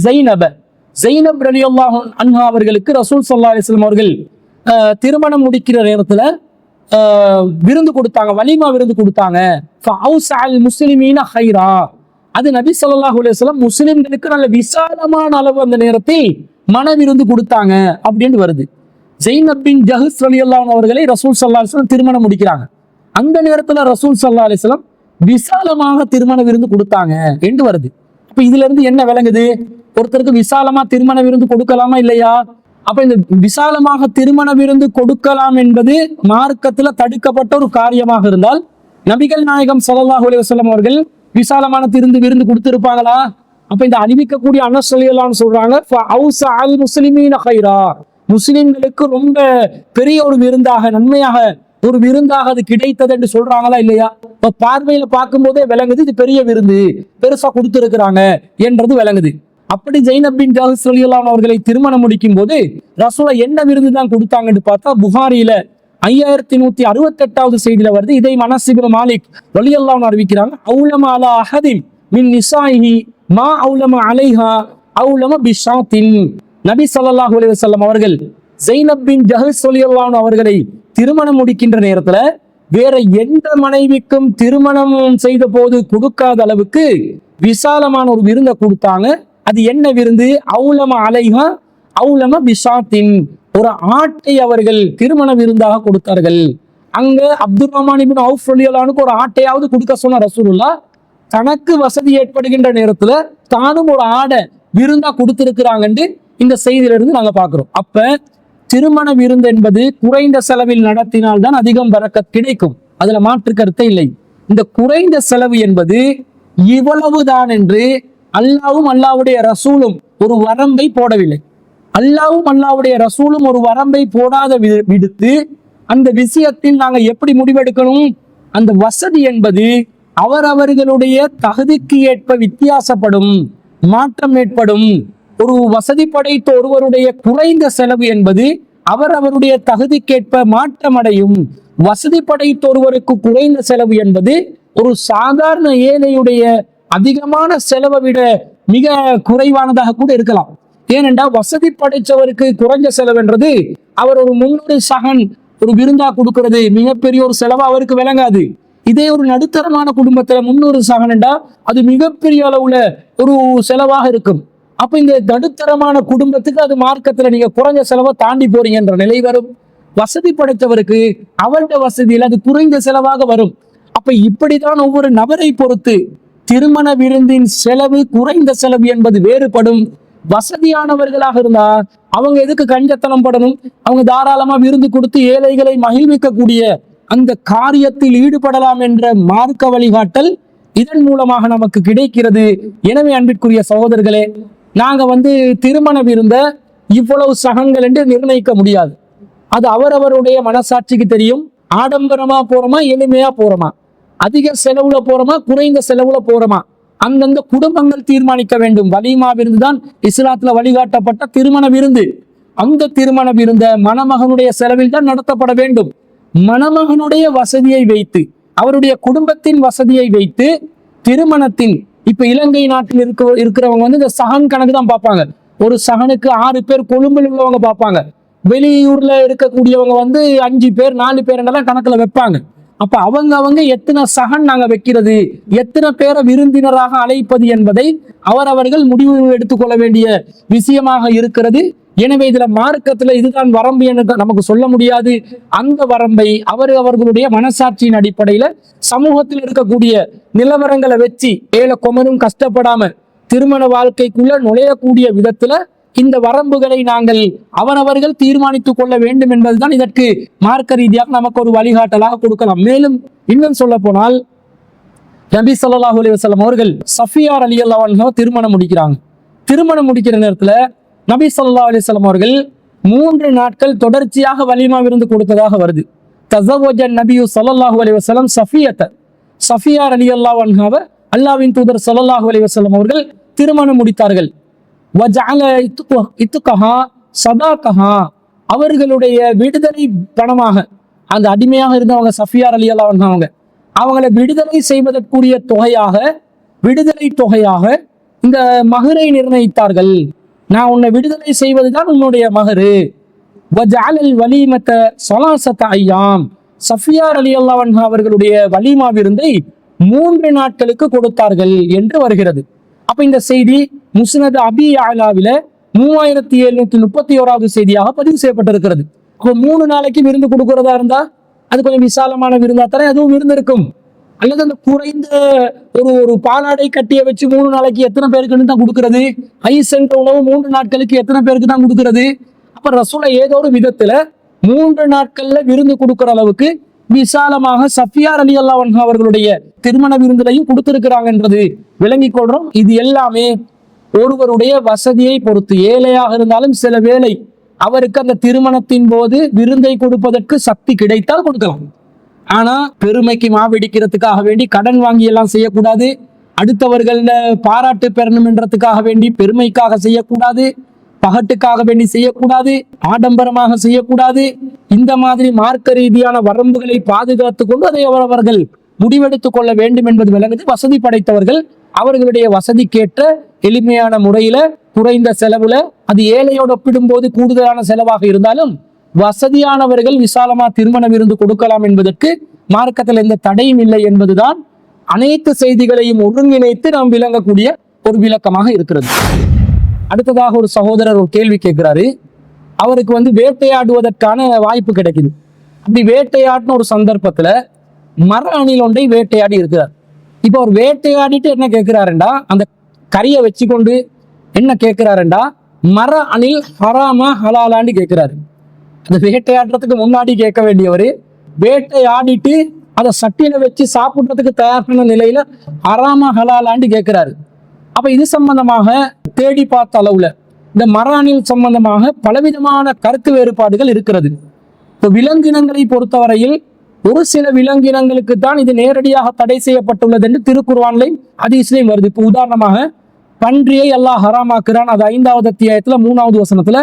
ஸைனப் ரலியல்லாஹு அன்ஹா அவர்களுக்கு ரசூல் ஸல்லல்லாஹு அலைஹி வஸல்லம் அவர்கள் திருமணம் முடிக்கிற நேரத்துல விருந்து கொடுத்தாங்க, வலிமா விருந்து கொடுத்தாங்க. ஃபஅவுஸஅல் முஸ்லிமீன கைரா, அது நபி ஸல்லல்லாஹு அலைஹி வஸல்லம் முஸ்லிம்களுக்கு நல்ல விசாலமான அளவு அந்த நேரத்தில் மன விருந்து கொடுத்தாங்க அப்படின்னு வருது. ஸைனப் பின் ஜஹஸ் ரலியல்லாஹு அன்ஹு அவர்களை ரசூல் ஸல்லல்லாஹு அலைஹி வஸல்லம் திருமணம் முடிக்கிறாங்க. அந்த நேரத்துல ரசூல் ஸல்லல்லாஹு அலைஹி வஸல்லம் விசாலமாக திருமண விருந்து கொடுத்தாங்க என்று வருது. அப்ப இதுல இருந்து என்ன விளங்குது? ஒருத்தருக்கு விசாலமா திருமண விருந்து கொடுக்கலாமா இல்லையா? அப்ப இந்த விசாலமாக திருமண விருந்து கொடுக்கலாம் என்பது மார்க்கத்துல தடுக்கப்பட்ட ஒரு காரியமாக இருந்தால் நபிகள் நாயகம் ஸல்லல்லாஹு அலைஹி வஸல்லம் அவர்கள் விசாலமான விருந்து கொடுத்திருப்பாங்களா? அப்ப இந்த அறிவிக்கக்கூடிய அனஸ் ரலியல்லாஹு அன்ஹு சொல்றாங்க, ஃபஅவுஸஅல் முஸ்லிமீன கைரா, முஸ்லிம்களுக்கு ரொம்ப பெரிய ஒரு விருந்தாக, நன்மையாக ஒரு விருந்தாக அது கிடைத்தது என்று சொல்றாங்களா இல்லையா? இப்ப பார்வையில பார்க்கும் போதே விளங்குது இது பெரிய விருந்து, பெருசா கொடுத்திருக்கிறாங்க என்றது விளங்குது. அப்படி ஸைனப் பின் ஜஹஸ் ரலியல்லாஹு அன்ஹு அவர்களை திருமணம் முடிக்கும் போது ரசூலுல்லாஹ் என்ன விருந்து தான் கொடுத்தாங்கன்னு பார்த்தா புகாரில 5168வது செய்தியில வருது. இதை அனஸ் இப்னு மாலிக் ரலியல்லாஹு அன்ஹு அறிவிக்கிறாங்க. அவுலம அலா அஹதின் மின் நிசாஇஹி மா அவுலம அலைஹா அவுலம பிஷாத்தின், நபி ஸல்லல்லாஹு அலைஹி வஸல்லம் அவர்கள் ஸைனப் பின் ஜஹஸ் ரலியல்லாஹு அன்ஹு அவர்களை திருமணம் முடிக்கின்ற நேரத்துல வேற எந்த மனைவிக்கும் திருமணம் செய்த போது கொடுக்காத அளவுக்கு விசாலமான ஒரு விருந்தை கொடுத்தாங்க. அது என்ன விருந்து? அவுலம அலைஹா அவுலம பிஷாத்தின், ஒரு ஆட்டை அவர்கள் திருமண விருந்தாக கொடுத்தார்கள். அங்க அப்துல் ரஹ்மான் இப்னு அவுஃப் ரலியல்லாஹு அன்ஹுக்கு ஒரு ஆட்டையாவது கொடுக்க சொன்ன ரசூலுல்லாஹ் தனக்கு வசதி ஏற்படுகின்ற நேரத்துல தானும் ஒரு ஆடை விருந்தா கொடுத்திருக்கிறாங்கன்னு இந்த செய்தியிலிருந்து நாங்க பாக்குறோம். அப்ப திருமண விருந்து என்பது குறைந்த செலவில் நடத்தினால்தான் அதிகம் பரக்கத் கிடைக்கும், அதுல மாற்று கருத்தே இல்லை. இந்த குறைந்த செலவு என்பது இவ்வளவுதான் என்று அல்லாஹ்வும் அல்லாஹ்வுடைய ரசூலும் ஒரு வரம்பை போடவில்லை. அல்லாஹ்வும் அல்லாஹ்வுடைய ரசூலும் ஒரு வரம்பை போடாத விடுத்து அந்த விஷயத்தில் நாங்க எப்படி முடிவெடுக்கணும்? அந்த வசதி என்பது அவரவர்களுடைய தகுதிக்கு ஏற்ப வித்தியாசப்படும், மாற்றம் ஏற்படும். ஒரு வசதி படைத்த ஒருவருடைய குறைந்த செலவு என்பது அவரவருடைய தகுதிக்கேற்ப மாற்றம் அடையும். வசதி படைத்த ஒருவருக்கு குறைந்த செலவு என்பது ஒரு சாதாரண ஏழையுடைய அதிகமான செலவை விட மிக குறைவானதாக கூட இருக்கலாம். ஏனென்றா வசதி படைச்சவருக்கு குறைஞ்ச செலவுன்றது அவர் ஒரு 300 சகன் ஒரு விருந்தா கொடுக்கிறது மிகப்பெரிய ஒரு செலவு அவருக்கு விளங்காது. இதே ஒரு நடுத்தரமான குடும்பத்துல 300 சகனண்டா அது மிகப்பெரிய அளவுல ஒரு செலவாக இருக்கும். அப்ப இந்த நடுத்தரமான குடும்பத்துக்கு அது மார்க்கத்துல நீங்க குறைஞ்ச செலவை தாண்டி போறீங்கன்ற நிலை வரும். வசதி படைத்தவருக்கு அவருடைய வசதியில் அது குறைந்த செலவாக வரும். அப்ப இப்படித்தான் ஒவ்வொரு நபரை பொறுத்து திருமண விருந்தின் செலவு குறைந்த செலவு என்பது வேறுபடும். வசதியானவர்களாக இருந்தா அவங்க எதுக்கு கஞ்சத்தனம் படணும்? அவங்க தாராளமா விருந்து கொடுத்து ஏழைகளை மகிழ்விக்கக்கூடிய அந்த காரியத்தில் ஈடுபடலாம் என்ற மார்க்க வழிகாட்டல் இதன் மூலமாக நமக்கு கிடைக்கிறது. எனவே அன்பிற்குரிய சகோதரர்களே, நாங்க திருமண விருந்த இவ்வளவு சகங்கள் என்று நிர்ணயிக்க முடியாது. அது அவரவருடைய மனசாட்சிக்கு தெரியும். ஆடம்பரமா போறோமா, எளிமையா போறோமா, அதிக செலவுல போறோமா, குறைந்த செலவுல போறோமா, அந்தந்த குடும்பங்கள் தீர்மானிக்க வேண்டும். வலிமா விருந்து தான் இஸ்லாத்துல வழிகாட்டப்பட்ட திருமண விருந்து. அந்த திருமண விருந்த மணமகனுடைய செலவில் தான் நடத்தப்பட வேண்டும். மணமகனுடைய வசதியை வைத்து, அவருடைய குடும்பத்தின் வசதியை வைத்து திருமணத்தின் இப்ப இலங்கை நாட்டில் இருக்கிறவங்க இந்த சகன் கணக்கு தான் பார்ப்பாங்க. ஒரு சகனுக்கு 6 பேர் கொழும்பில் உள்ளவங்க பார்ப்பாங்க. வெளியூர்ல இருக்கக்கூடியவங்க 5 பேர் 4 பேர் என்னெல்லாம் கணக்குல வைப்பாங்க. அப்ப அவங்க எத்தனை சகன் நாங்க வைக்கிறது, எத்தனை பேரை விருந்தினராக அழைப்பது என்பதை அவரவர்கள் முடிவு எடுத்துக்கொள்ள வேண்டிய விஷயமாக இருக்கிறது. எனவே இதுல மார்க்கத்துல இதுதான் வரம்பு என்று நமக்கு சொல்ல முடியாது. அந்த வரம்பை அவர்களுடைய மனசாட்சியின் அடிப்படையில சமூகத்தில் இருக்கக்கூடிய நிலவரங்களை வச்சு ஏழை கொமரும் கஷ்டப்படாம திருமண வாழ்க்கைக்குள்ள நுழையக்கூடிய விதத்துல இந்த வரம்புகளை நாங்கள் அவரவர்கள் தீர்மானித்துக் கொள்ள வேண்டும் என்பதுதான் இதற்கு மார்க்க ரீதியாக நமக்கு ஒரு வழிகாட்டலாக கொடுக்கலாம். மேலும் இன்னும் சொல்ல போனால் நபி ஸல்லல்லாஹு அலைஹி வஸல்லம் அவர்கள் சஃபியா ரலியல்லாஹு அன்ஹா திருமணம் முடிக்கிறாங்க. திருமணம் முடிக்கிற நேரத்துல நபி ஸல்லல்லாஹு அலைஹி வஸல்லம் அவர்கள் 3 நாட்கள் தொடர்ச்சியாக வலிமா விருந்து கொடுத்ததாக வருது. தஸவஜ நபியு ஸல்லல்லாஹு அலைஹி வஸல்லம் சஃபியா ரலியல்லாஹு அன்ஹாவை அல்லாஹ்வின் தூதர் ஸல்லல்லாஹு அலைஹி வஸல்லம் அவர்கள் திருமணம் முடித்தார்கள். அவர்களுடைய விடுதலை பணமாக, அந்த அடிமையாக இருந்தவங்க சஃபியா ரலியல்லாஹு அன்ஹா அவங்களை விடுதலை செய்வதற்குரிய விடுதலை தொகையாக இந்த மகரை நிர்ணயித்தார்கள். நான் உன்னை விடுதலை செய்வதுதான் உன்னுடைய மகரு. சஃபியா ரலியல்லாஹு அன்ஹா அவர்களுடைய வலிமா விருந்தை 3 நாட்களுக்கு கொடுத்தார்கள் என்று வருகிறது. அப்ப இந்த செய்தி முஸ்னத் அபி யஅலாவில 3731வது செய்தியாக பதிவு செய்யப்பட்டிருக்கிறது. அப்ப 3 நாளைக்கு விருந்து கொடுக்கிறதா இருந்தா அது கொஞ்சம் விசாலமான விருந்தா தர அதுவும் விருந்து இருக்கும். அல்லது அந்த குறைந்த ஒரு பாலாடை கட்டிய வச்சு 3 நாளைக்கு எத்தனை பேருக்கு தான் கொடுக்கிறது? ஐசென்ற உணவு 3 நாட்களுக்கு எத்தனை பேருக்கு தான் கொடுக்கிறது? அப்ப ரசூலை ஏதோ ஒரு விதத்துல 3 நாட்கள்ல விருந்து கொடுக்கிற அளவுக்கு விசாலமாக சஃபியா ரலியல்லாஹு அன்ஹா அவர்களுடைய திருமண விருந்திலையும் கொடுத்திருக்கிறாங்க என்றது விளங்கிக் கொள்றோம். இது எல்லாமே ஒருவருடைய வசதியை பொறுத்து. ஏழையாக இருந்தாலும் சில வேளை அவருக்கு அந்த திருமணத்தின் போது விருந்தை கொடுப்பதற்கு சக்தி கிடைத்தால் கொடுக்கலாம். ஆனா பெருமைக்கு மாவெடிக்கிறதுக்காக வேண்டி கடன் வாங்கி எல்லாம் செய்யக்கூடாது. அடுத்தவர்கள பாராட்டு பெறணும் என்றதுக்காக வேண்டி பெருமைக்காக செய்யக்கூடாது. பகட்டுக்காக வேண்டி செய்யக்கூடாது. ஆடம்பரமாக செய்யக்கூடாது. இந்த மாதிரி மார்க்க ரீதியான வரம்புகளை பாதுகாத்துக் கொண்டு அதை அவர்கள் முடிவெடுத்துக் கொள்ள வேண்டும் என்பது விளங்குது. வசதி படைத்தவர்கள் அவர்களுடைய வசதிக்கேற்ற எளிமையான முறையில குறைந்த செலவுல, அது ஏழையோடு ஒப்பிடும் போது கூடுதலான செலவாக இருந்தாலும் வசதியானவர்கள் விசாலமா திருமண விருந்து கொடுக்கலாம் என்பதற்கு மார்க்கத்தில் எந்த தடையும் இல்லை என்பதுதான் அனைத்து செய்திகளையும் ஒருங்கிணைத்து நாம் விளங்கக்கூடிய ஒரு விளக்கமாக இருக்கிறது. அடுத்ததாக ஒரு சகோதரர் ஒரு கேள்வி கேட்கிறாரு. அவருக்கு வேட்டையாடுவதற்கான வாய்ப்பு கிடைக்குது. அப்படி வேட்டையாடின ஒரு சந்தர்ப்பத்துல மர அணில் ஒன்றை வேட்டையாடி இருக்கிறார். இப்ப அவர் வேட்டையாடிட்டு என்ன கேட்கிறாருண்டா, அந்த கறியை வச்சுக்கொண்டு என்ன கேட்கிறாருண்டா, மர அணில் ஹராமா ஹலாலான்னு கேட்கிறாரு. அந்த வேட்டையாடுறதுக்கு முன்னாடி கேட்க வேண்டியவர் வேட்டையாடிட்டு அதை சட்டியில வச்சு சாப்பிடுறதுக்கு தயாரான நிலையில ஹராமா ஹலாலான்னு கேட்கிறாரு. அப்ப இது சம்பந்தமாக தேடி பார்த்த அளவுல இந்த மர அணில் சம்பந்தமாக பலவிதமான கருத்து வேறுபாடுகள் இருக்கிறது. இப்போ விலங்கினங்களை பொறுத்தவரையில் ஒரு சில விலங்கினங்களுக்கு தான் இது நேரடியாக தடை செய்யப்பட்டுள்ளது என்று திருக்குர்ஆன்லையும் ஹதீஸ்லையும் வருது. இப்போ உதாரணமாக பன்றியை அல்லாஹ் ஹராமாக்குறான். அது 5வது அத்தியாயத்துல 3வது வசனத்துல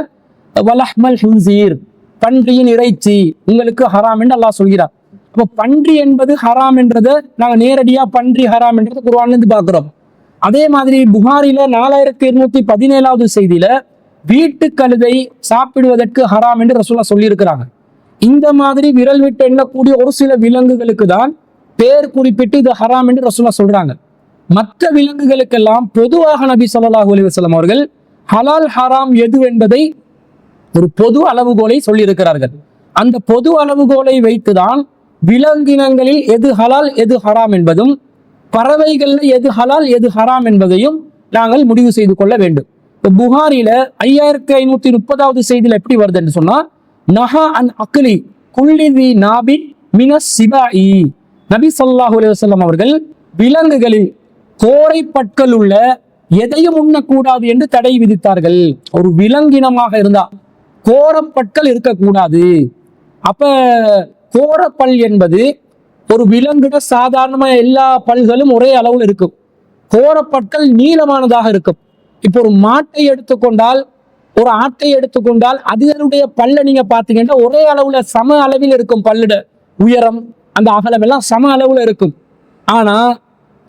வலஹ்மல் ஹின்சீர், பன்றியின் இறைச்சி உங்களுக்கு ஹராம் என்று அல்லாஹ் சொல்கிறார். அப்போ பன்றி என்பது ஹராம் என்றதை நாங்க நேரடியா பன்றி ஹராம் என்றதை குர்ஆன்ல இருந்து பார்க்கிறோம். அதே மாதிரி புகாரில 4217வது செய்தியில வீட்டு கழுதை சாப்பிடுவதற்கு ஹராம் என்று ரசூலுல்லாஹ் சொல்லி இருக்கிறாங்க. இந்த மாதிரி விரல் விட்டு எண்ணக்கூடிய ஒரு சில விலங்குகளுக்கு தான் பேர் குறிப்பிட்டு இது ஹராம் என்று ரசூலுல்லாஹ் சொல்றாங்க. மற்ற விலங்குகளுக்கெல்லாம் பொதுவாக நபி ஸல்லல்லாஹு அலைஹி வஸல்லம் அவர்கள் ஹலால் ஹராம் எது என்பதை ஒரு பொது அளவுகோலை சொல்லி இருக்கிறார்கள். அந்த பொது அளவுகோலை வைத்துதான் விலங்கினங்களில் எது ஹலால் எது ஹராம் என்பதும் பறவைகள்ல எது ஹலால் எது ஹராம் என்பதையும் நாங்கள் முடிவு செய்து கொள்ள வேண்டும். புகாரில 5530வது செய்தியில எப்படி வருது என்று சொன்னா, நஹா அன் அக்லி குல்லி தி நாபின் மினஸ் சிபாஇ, நபி ஸல்லல்லாஹு அலைஹி வஸல்லம் அவர்கள் விலங்குகளில் கோரை பற்கள் உள்ள எதையும் உண்ணக்கூடாது என்று தடை விதித்தார்கள். ஒரு விலங்கினமாக இருந்தா கோரப்பற்கள் இருக்கக்கூடாது. அப்ப கோரப்பல் என்பது ஒரு விலங்கிட சாதாரணமா எல்லா பல்களும் ஒரே அளவில் இருக்கும். கோரப்பற்கள் நீளமானதாக இருக்கும். இப்போ ஒரு மாட்டை எடுத்துக்கொண்டால் ஒரு ஆட்டை எடுத்துக்கொண்டால் அதனுடைய பல்ல நீங்க பாத்தீங்கன்னா ஒரே அளவுல சம அளவில் இருக்கும். பல்லுட உயரம் அந்த அகலம் எல்லாம் சம அளவுல இருக்கும். ஆனா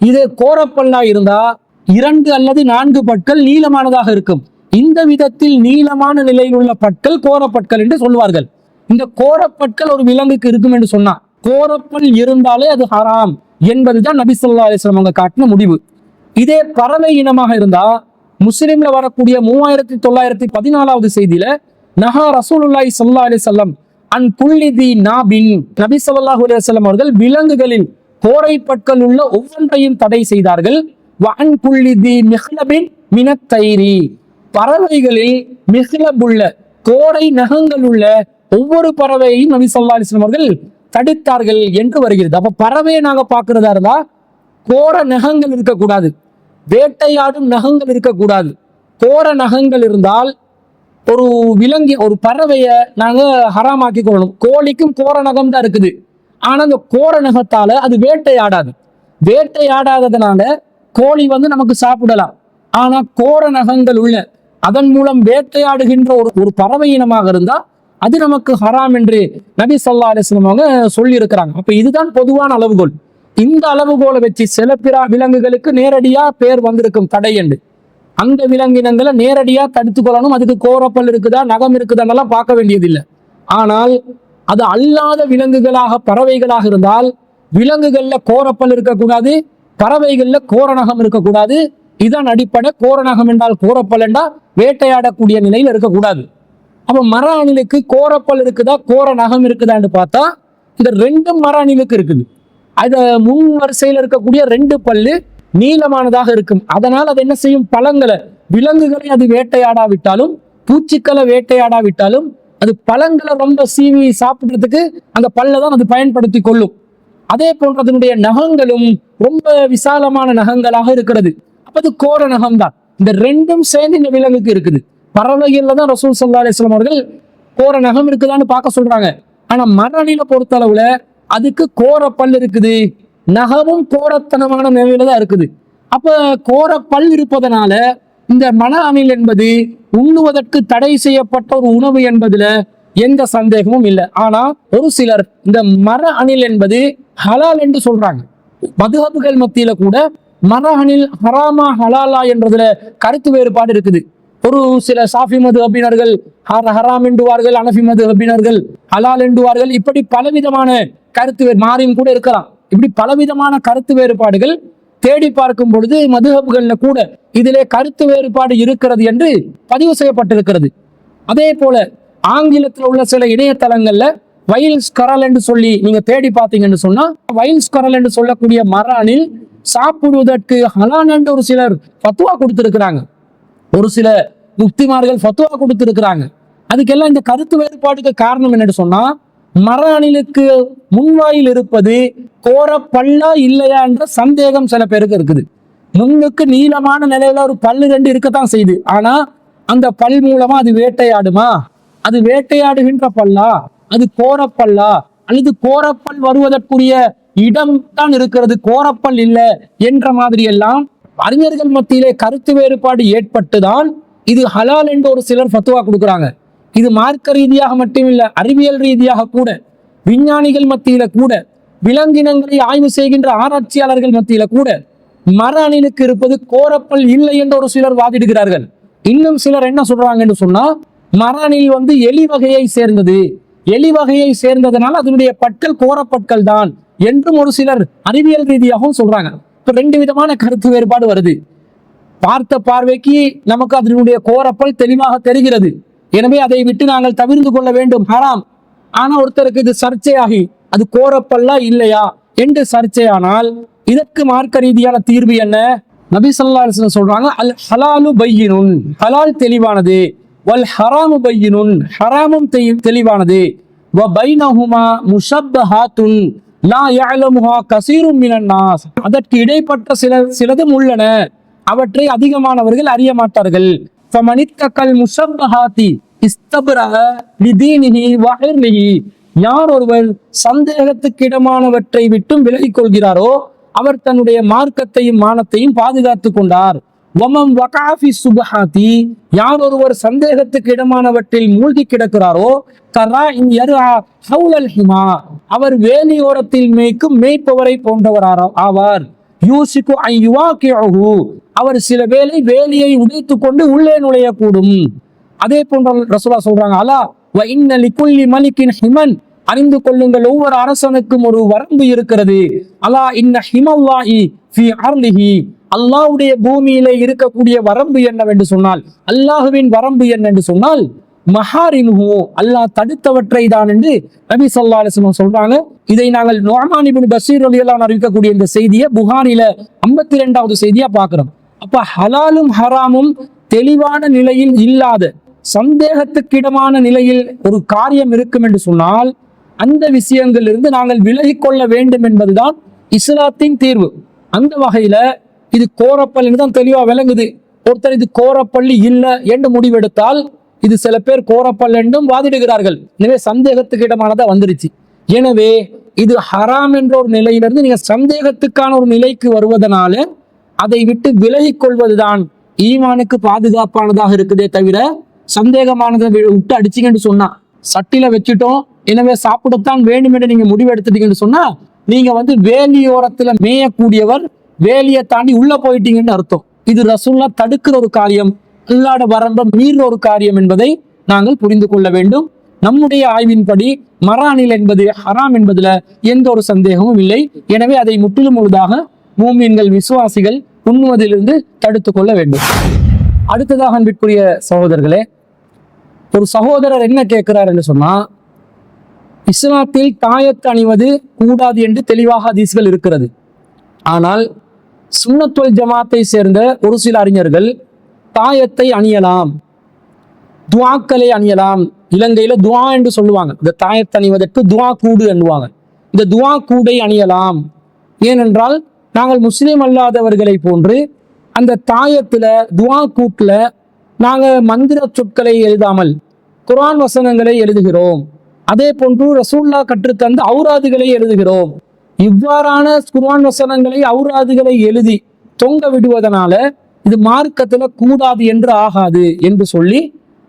இது கோரப்பல்லா இருந்தா 2 அல்லது 4 பற்கள் நீளமானதாக இருக்கும். இந்த விதத்தில் நீளமான நிலையில் உள்ள பற்கள் கோரப்பற்கள் என்று சொல்வார்கள். இந்த கோரப்பற்கள் ஒரு விலங்குக்கு இருக்கும் என்று சொன்னா கோரப்பல் இருந்தாலே அது ஹராம் என்பதுதான் நபி ஸல்லல்லாஹு அலைஹி வஸல்லம் அவங்க காட்டின முடிவு. இதே பறவை இனமாக இருந்தா முஸ்லிம்ல வரக்கூடிய 3914வது செய்தியில நஹா ரசூலுல்லாஹி ஸல்லல்லாஹு அலைஹி வஸல்லம் அன் குல்லி தி நாபின், நபி ஸல்லல்லாஹு அலைஹி வஸல்லம் அவர்கள் விலங்குகளில் கோரை பற்கள் உள்ள ஒவ்வொன்றையும் தடை செய்தார்கள். வஅன் குல்லி தி மிஹ்லபின் மினத் தைரி, பறவைகளில் மிஹ்லபுள்ள கோரை நகங்கள் உள்ள ஒவ்வொரு பறவையையும் நபி ஸல்லல்லாஹு அலைஹி வஸல்லம் அவர்கள் தடுத்தார்கள் என்று வருகிறது. அப்ப பறவையை நாங்க பார்க்கிறதா இருந்தா கோர நகங்கள் இருக்கக்கூடாது, வேட்டையாடும் நகங்கள் இருக்கக்கூடாது. கோர நகங்கள் இருந்தால் ஒரு விலங்கி ஒரு பறவையை நாங்க ஹராமாக்கி கொள்ளணும். கோழிக்கும் கோர நகம் தான் இருக்குது. ஆனா அந்த கோர நகத்தால அது வேட்டையாடாது. வேட்டையாடாததுனால கோழி நமக்கு சாப்பிடலாம். ஆனா கோர நகங்கள் உள்ள அதன் மூலம் வேட்டையாடுகின்ற ஒரு பறவை இனமாக இருந்தா அது நமக்கு ஹராம் என்று நபி ஸல்லல்லாஹு அலைஹி வஸல்லம் அவங்க சொல்லி இருக்கிறாங்க. அப்ப இதுதான் பொதுவான அளவுகோல். இந்த அளவுகோலை வச்சு சில பிற விலங்குகளுக்கு நேரடியா பேர் வந்திருக்கும் தடை என்று. அந்த விலங்கினங்களை நேரடியா தடுத்து கொள்ளணும். அதுக்கு கோரப்பல் இருக்குதா நகம் இருக்குதான்னெல்லாம் பார்க்க வேண்டியதில்லை. ஆனால் அது அல்லாத விலங்குகளாக பறவைகளாக இருந்தால் விலங்குகள்ல கோரப்பல் இருக்கக்கூடாது, பறவைகள்ல கோரநகம் இருக்கக்கூடாது. இதன் அடிப்படை. கோரநகம் என்றால் கோரப்பல் என்றால் வேட்டையாடக்கூடிய நிலையில் இருக்கக்கூடாது. அப்ப மர அணிலுக்கு கோரப்பல் இருக்குதா கோர நகம் இருக்குதான்னு பார்த்தா இந்த 2 மர அணிலுக்கு இருக்குது. அது முன் வரிசையில் இருக்கக்கூடிய 2 பல்லு நீளமானதாக இருக்கும். அதனால் அது என்ன செய்யும், பழங்களை விலங்குகளை அது வேட்டையாடாவிட்டாலும் பூச்சிக்களை வேட்டையாடாவிட்டாலும் அது பழங்களை ரொம்ப சீவி சாப்பிடுறதுக்கு அந்த பல்லை தான் அது பயன்படுத்தி கொள்ளும். அதே போன்று அதனுடைய நகங்களும் ரொம்ப விசாலமான நகங்களாக இருக்கிறது. அப்ப அது கோர நகம் தான். இந்த 2ம் சேர்ந்து இந்த விலங்குக்கு இருக்குது. பறவைகள்ல தான் ரசூல் ஸல்லல்லாஹு அலைஹி வஸல்லம் அவர்கள் கோர நகம் இருக்குதான்னு பார்க்க சொல்றாங்க. ஆனா மர அணில பொறுத்த அளவுல அதுக்கு கோர பல் இருக்குது, நகமும் கோரத்தனமான நிலையில தான் இருக்குது. அப்ப கோர பல் இருப்பதனால இந்த மன அணில் என்பது உண்ணுவதற்கு தடை செய்யப்பட்ட ஒரு உணவு என்பதுல எந்த சந்தேகமும் இல்லை. ஆனா ஒரு சிலர் இந்த மர அணில் என்பது ஹலால் என்று சொல்றாங்க. மதுஹபுகள் மத்தியில கூட மர அணில் ஹராமா ஹலாலா என்றதுல கருத்து வேறுபாடு இருக்குது. ஒரு சில சாஃபி மதுஹபினர்கள் ஹராம் என்றுவார்கள், அனஃபி மதுஹபினர்கள் ஹலால் என்றுவார்கள். இப்படி பலவிதமான கருத்து மாறியும் கூட இருக்கலாம். இப்படி பலவிதமான கருத்து வேறுபாடுகள் தேடி பார்க்கும் பொழுது மதுஹபுகள்ல கூட இதிலே கருத்து வேறுபாடு இருக்கிறது என்று பதிவு செய்யப்பட்டிருக்கிறது. அதே போல ஆங்கிலத்தில் உள்ள சில இணையதளங்கள்ல வைல்ட் ஸ்குரல் என்று சொல்லி நீங்க தேடி பார்த்தீங்கன்னு சொன்னா வைல்ட் ஸ்குரல் என்று சொல்லக்கூடிய மர அணில் சாப்பிடுவதற்கு ஹலால் என்று ஒரு சிலர் ஃபத்வா கொடுத்திருக்கிறாங்க. ஒரு சில முஃப்திமார்கள் ஃபத்வா கொடுத்திருக்கிறாங்க. அதுக்கெல்லாம் இந்த கருத்து வேறுபாடுக்கு காரணம் என்னன்னு சொன்னா மர அணிலுக்கு முன்வாயில் இருப்பது கோர பல்லா இல்லையா என்ற சந்தேகம் சில பேருக்கு இருக்குது. முன்னுக்கு நீளமான நிலையில ஒரு பல்லு 2 இருக்கத்தான் செய்யுது. ஆனா அந்த பல் மூலமா அது வேட்டையாடுமா, அது வேட்டையாடுகின்ற பல்லா, அது கோரப்பல்லா அல்லது கோரப்பல் வருவதற்குரிய இடம் தான் இருக்கிறது, கோரப்பல் இல்லை என்ற மாதிரி எல்லாம் அறிஞர்கள் மத்தியிலே கருத்து வேறுபாடு ஏற்பட்டுதான் இது ஹலால் என்று ஒரு சிலர் ஃபத்வா கொடுக்குறாங்க. இது மார்க்க ரீதியாக மட்டுமில்லை, அறிவியல் ரீதியாக கூட, விஞ்ஞானிகள் மத்தியில கூட, விலங்கினங்களை ஆய்வு செய்கின்ற ஆராய்ச்சியாளர்கள் மத்தியில கூட மர அணிலுக்கு இருப்பது கோரப்பல் இல்லை என்று ஒரு சிலர் வாதிடுகிறார்கள். இன்னும் சிலர் என்ன சொல்றாங்கன்னு சொன்னா மரணில் எலி வகையை சேர்ந்தது, எலி வகையை சேர்ந்ததுனால அதனுடைய பற்கள் கோரப்பற்கள் தான் என்றும் ஒரு சிலர் அறிவியல் ரீதியாகவும் சொல்றாங்க. இப்ப ரெண்டு விதமான கருத்து வேறுபாடு வருது. பார்த்த பார்வைக்கு நமக்கு அதனுடைய கோரப்பல் தெளிவாக தெரிகிறது, எனவே அதை விட்டு நாங்கள் தவிர்த்து கொள்ள வேண்டும், ஹராம். ஆனா ஒருத்தருக்கு இது சர்ச்சையாகி அது கோரப்பல்லா இல்லையா என்று சர்ச்சையானால் இதற்கு மார்க்க ரீதியான தீர்வு என்ன? நபி ஸல்லல்லாஹு அலைஹி வஸல்லம் சொல்றாங்க, அல் ஹலாலு பையினுன், ஹலால் தெளிவானது, வல் ஹராமு பையினுன், ஹராமும் தெளிவானது, வ பைனஹுமா முஷப்பஹாத்துன் லா யஅலமுஹா கஸீரும் மினன் நாஸ், அதற்கு இடைப்பட்ட சிலதும் உள்ளன, அவற்றை அதிகமானவர்கள் அறிய மாட்டார்கள். ஃபமனித்தகல் முஷப்பஹாத்தி இஸ்தப்ரஹ லிதீனிஹி வ இர்லிஹி, யார் ஒருவர் சந்தேகத்துக்கு இடமானவற்றை விட்டும் விலகிக் கொள்கிறாரோ அவர் தன்னுடைய மார்க்கத்தையும் மானத்தையும் பாதுகாத்துக் கொண்டார். வமம் வகாஃபி சுபஹாத்தி, யார் ஒருவர் சந்தேகத்துக்கு இடமானவற்றில் மூழ்கி கிடக்கிறாரோ கரா இன் யர்ஆ ஹவுலல் ஹிமா, அவர் வேலியோரத்தில் மேய்க்கும் மேய்ப்பவரை போன்றவர் ஆவார். யூசிகு அன் யுவாகிஉஹு, அவர் சில வேளை வேலியை உடைத்துக் கொண்டு உள்ளே நுழையக்கூடும். அதே போன்ற ரசூலுல்லாஹ் சொல்றாங்க, அலா வ இன்ன லிகுல்லி மலிகின் ஹிமன், அறிந்து கொள்ளுங்கள் ஒவ்வொரு அரசனுக்கும் ஒரு வரம்பு இருக்கிறது. அலா இன்ன ஹிமல்லாஹி ஃபீ அர்லிஹி, அல்லாஹ்வுடைய பூமியிலே இருக்கக்கூடிய வரம்பு என்னவென்று சொன்னால், அல்லாஹுவின் வரம்பு என்னென்று சொன்னால் மஹாரிமுஹு, அல்லாஹ் தடுத்தவற்றை தான் என்று நபி ஸல்லல்லாஹு அலைஹி வஸல்லம் சொல்றாங்க. இதை நாங்கள் நுஅமான் இப்னு பஷீர் ரலியல்லாஹு அன்ஹு அறிவிக்கக்கூடிய இந்த செய்தியை புகாரில 52வது செய்தியா பார்க்கிறோம். அப்ப ஹலாலும் ஹராமும் தெளிவான நிலையில் இல்லாத சந்தேகத்துக்கிடமான நிலையில் ஒரு காரியம் இருக்கும் என்று சொன்னால் அந்த விஷயங்களிலிருந்து நாங்கள் விலகிக் கொள்ள வேண்டும் என்பதுதான் இஸ்லாத்தின் தீர்வு. அந்த வகையில இது கோரப்பல் தான் தெளிவா விளங்குது. ஒருத்தர் இது கோரப்பள்ளி இல்லை என்று முடிவெடுத்தால் இது சில பேர் கோரப்பல் என்றும் வாதிடுகிறார்கள். எனவே சந்தேகத்துக்கு இடமானதா வந்துருச்சு. எனவே இது ஹராம் என்ற ஒரு நிலையிலிருந்து நீங்க சந்தேகத்துக்கான ஒரு நிலைக்கு வருவதனால அதை விட்டு விலகிக் கொள்வதுதான் ஈமானுக்கு பாதுகாப்பானதாக இருக்குதே தவிர சந்தேகமானதை விட்டு அடிச்சிங்கன்னு சொன்னா சட்டில வச்சுட்டோம் எனவே சாப்பிடத்தான் வேண்டும் என்று நீங்க முடிவு எடுத்துட்டீங்கன்னு சொன்னா நீங்க வேலியோரத்துல மேயக்கூடியவர் வேலியை தாண்டி உள்ள போயிட்டீங்கன்னு அர்த்தம். இது ரசூலுல்லாஹ் தடுக்கிற ஒரு காரியம், அல்லாஹ்வுடைய வரம்பை மீறுற ஒரு காரியம் என்பதை நாங்கள் புரிந்து கொள்ள வேண்டும். நம்முடைய ஆய்வின்படி மரானில் என்பது ஹராம் என்பதுல எந்த ஒரு சந்தேகமும் இல்லை. எனவே அதை முற்றிலும் முழுதாக மூமின்கள் விசுவாசிகள் உண்ணுவதிலிருந்து தடுத்து கொள்ள வேண்டும். அடுத்ததாக அன்பிற்குரிய சகோதரர்களே, ஒரு சகோதரர் என்ன கேட்கிறார் என்று சொன்னா, இஸ்லாத்தில் தாயத்து அணிவது கூடாது என்று தெளிவாக ஹதீஸ்கள் இருக்கிறது. ஆனால் சுன்னத்துல் ஜமாத்தை சேர்ந்த ஒரு சில அறிஞர்கள் தாயத்தை அணியலாம், துவாக்களை அணியலாம். இலங்கையில துவா என்று சொல்லுவாங்க, இந்த தாயத்தை அணிவதற்கு துவா கூடு எண்ணுவாங்க. இந்த துவா கூடை அணியலாம். ஏனென்றால் நாங்கள் முஸ்லிம் அல்லாதவர்களை போன்று அந்த தாயத்துல துவா கூட்டுல நாங்க மந்திர சொற்களை எழுதாமல் குர்ஆன் வசனங்களை எழுதுகிறோம். அதே போன்று ரசூலுல்லாஹ் கற்றுத்தந்த ஔராதுகளை எழுதுகிறோம். இவ்வாறான குர்ஆன் வசனங்களை ஔராதுகளை எழுதி தொங்க விடுவதனால இது மார்க்கத்துல கூடாது என்று ஆகாது என்று சொல்லி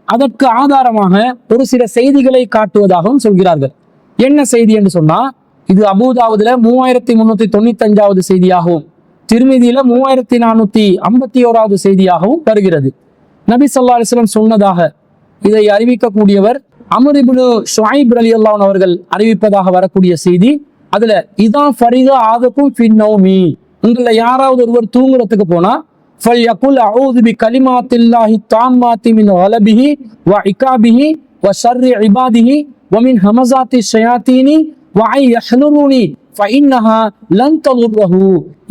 அதற்கு ஆதாரமாக ஒரு சில செய்திகளை காட்டுவதாகவும் சொல்கிறார்கள். என்ன செய்தி என்று சொன்னா, இது அபூதாவுதுல 3395வது செய்தியாகவும் திர்மிதியில 3451வது செய்தியாகவும் வருகிறது. நபி ஸல்லல்லாஹு அலைஹி வஸல்லம் சொன்னதாக இதை அறிவிக்கக்கூடியவர் அம்ர் இப்னு ஷுஐப் ரலியல்லாஹு அன்ஹு அவர்கள் அறிவிப்பதாக வரக்கூடிய செய்தி. அதுல இதா ஃபரிகா ஆதகும் ஃபின் நௌமி, உங்கள யாராவது ஒருவர் தூங்குறதுக்கு போனா ஃபல்யகுல் அஊது பி கலிமாத்தில்லாஹி தாம்மாத்தி மின் கலபிஹி வ இகாபிஹி வ ஷர்ரி இபாதிஹி வ மின் ஹமஸாத்தி ஷயாத்தீனி வ ஐ யஹ்லுருனி ஃபஇன்னஹா லன் ததுர்ரஹு.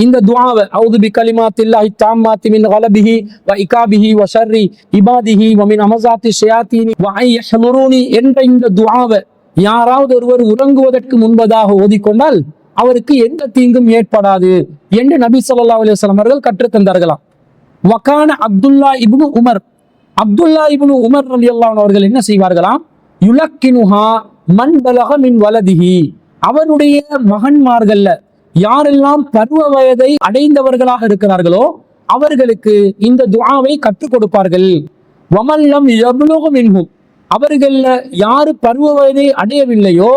இந்த துஆவை அஊது பி கலிமாத்தில்லாஹி தாம்மாத்தி மின் கலபிஹி வ இகாபிஹி வ ஷர்ரி இபாதிஹி வ மின் ஹமஸாத்தி ஷயாத்தீனி வ ஐ யஹ்லுருனி என்ற இந்த துஆவை யாராவது ஒருவர் உறங்குவதற்கு முன்பதாக ஓதிக்கொண்டால் அவருக்கு எந்த தீங்கும் ஏற்படாது என்று நபி ஸல்லல்லாஹு அலைஹி வஸல்லம் அவர்கள் கற்றுத்தந்தார்களாம். வகான அப்துல்லா இப்னு உமர், அப்துல்லா இப்னு உமர் ரலியல்லாஹு அன்ஹு அவர்கள் என்ன செய்வார்களாம், யுலக்கினுஹா மன் பலக மின் வலதிஹி, அவருடைய மகன்மார்கள்ல யாரெல்லாம் பருவ வயதை அடைந்தவர்களாக இருக்கிறார்களோ அவர்களுக்கு இந்த துஆவை கற்றுக் கொடுப்பார்கள். வமல்லம் யப்லுகு மின்ஹும், அவர்கள யாரு பருவ வயதை அடையவில்லையோ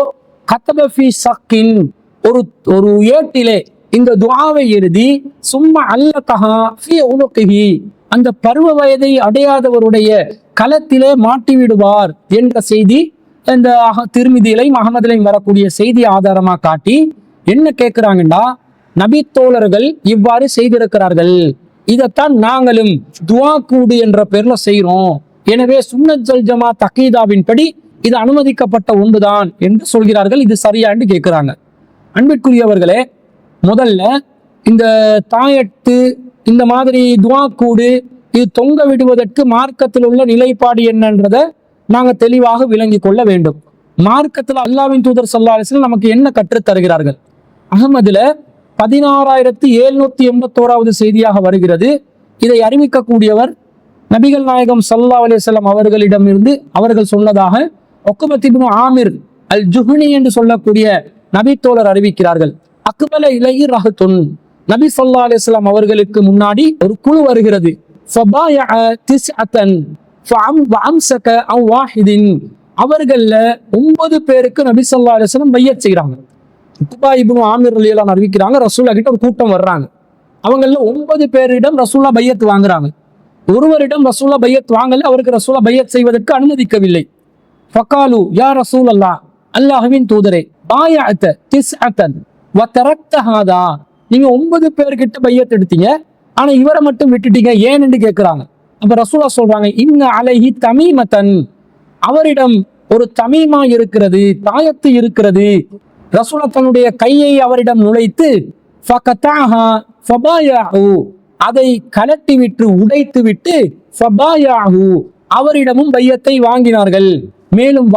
கதபஃபி சக்கின், ஒரு ஏட்டிலே இந்த துஆவை எழுதி சும்மா அல்லகஹா ஃபீ உனுகிஹி, அந்த பருவ வயதை அடையாதவருடைய களத்திலே மாட்டிவிடுவார் என்ற செய்தி இந்த திருமிதியிலையும் அகமதிலையும் வரக்கூடிய செய்தி ஆதாரமா காட்டி என்ன கேட்கிறாங்கன்னா, நபி தோழர்கள் இவ்வாறு செய்திருக்கிறார்கள், இதைத்தான் நாங்களும் துவா கூடு என்ற பேர்ல செய்யறோம். எனவே சுன்னத் வல் ஜமாத் அகீதாவின் படி இது அனுமதிக்கப்பட்ட ஒன்றுதான் என்று சொல்கிறார்கள். இது சரியா என்று கேட்கிறாங்க. அன்பிற்குரியவர்களே, முதல்ல இந்த தாயத்து இந்த மாதிரி துவா கூடு இது தொங்க விடுவதற்கு மார்க்கத்தில் உள்ள நிலைப்பாடு என்னன்றதை நாங்க தெளிவாக விளங்கி கொள்ள வேண்டும். மார்க்கத்தில் அல்லாஹ்வின் தூதர் ஸல்லல்லாஹு அலைஹி வஸல்லம் நமக்கு என்ன கற்றுத் தருகிறார்கள்? அகமதுல 16781வது செய்தியாக வருகிறது. இதை அறிவிக்கக்கூடியவர் நபிகள் நாயகம் ஸல்லல்லாஹு அலைஹி வஸல்லம் அவர்களிடமிருந்து அவர்கள் சொன்னதாக உக்பத் இப்னு ஆமிர் அல் ஜுஹ்னி என்று சொல்லக்கூடிய நபி தோழர் அறிவிக்கிறார்கள். அக்பல இலைஹி ரஹ்துன், நபி ஸல்லல்லாஹு அலைஹி வஸல்லம் அவர்களுக்கு முன்னாடி ஒரு குழு வருகிறது. ஃபபாயஅ திஸ்அத்தன் ஃபஅம்ஸக அவ் வாஹிதின், அவர்கள்ல 9 பேருக்கு நபி ஸல்லல்லாஹு அலைஹி வஸல்லம் பையத் செய்றாங்க. உக்பா இப்னு ஆமிர் ரலியல்லாஹு அன்ஹு அறிவிக்கிறாங்க, ரசூலுல்லாஹ் கிட்ட ஒரு கூட்டம் வர்றாங்க. அவங்கள 9 பேரிடம் ரசூலுல்லாஹ் பையத் வாங்குறாங்க. ஒருவரிடம் ரசூலுல்லாஹ் பையத் வாங்கல, அவருக்கு ரசூலுல்லாஹ் பையத் செய்வதற்கு அனுமதிக்கவில்லை. ஃபகாலு யா ரசூலல்லாஹ், அல்லாஹ்வின் தூதரே, பாயஅத திஸ்அத்தன் வ தரக்த ஹாதா, நீங்க 9 பேர்கிட்ட பையத் எடுத்தீங்க, ஆனா இவரை மட்டும் விட்டுட்டீங்க ஏன் என்று கேட்கிறாங்க. அப்ப ரசூலுல்லாஹ் சொல்றாங்க, இன்ன அலைஹி தமீமத்தன், அவரிடம் ஒரு தமீமா இருக்கிறது, தாயத்து இருக்கிறது. ரசூலுல்லாஹ் தன்னுடைய கையை அவரிடம் நுழைத்து ஃபகதாஹா ஃபபாயஹு, அதை கலட்டி விட்டு உடைத்து விட்டு ஃபபாயஹு, அவரிடமும் பையத்தை வாங்கினார்கள். மேலும்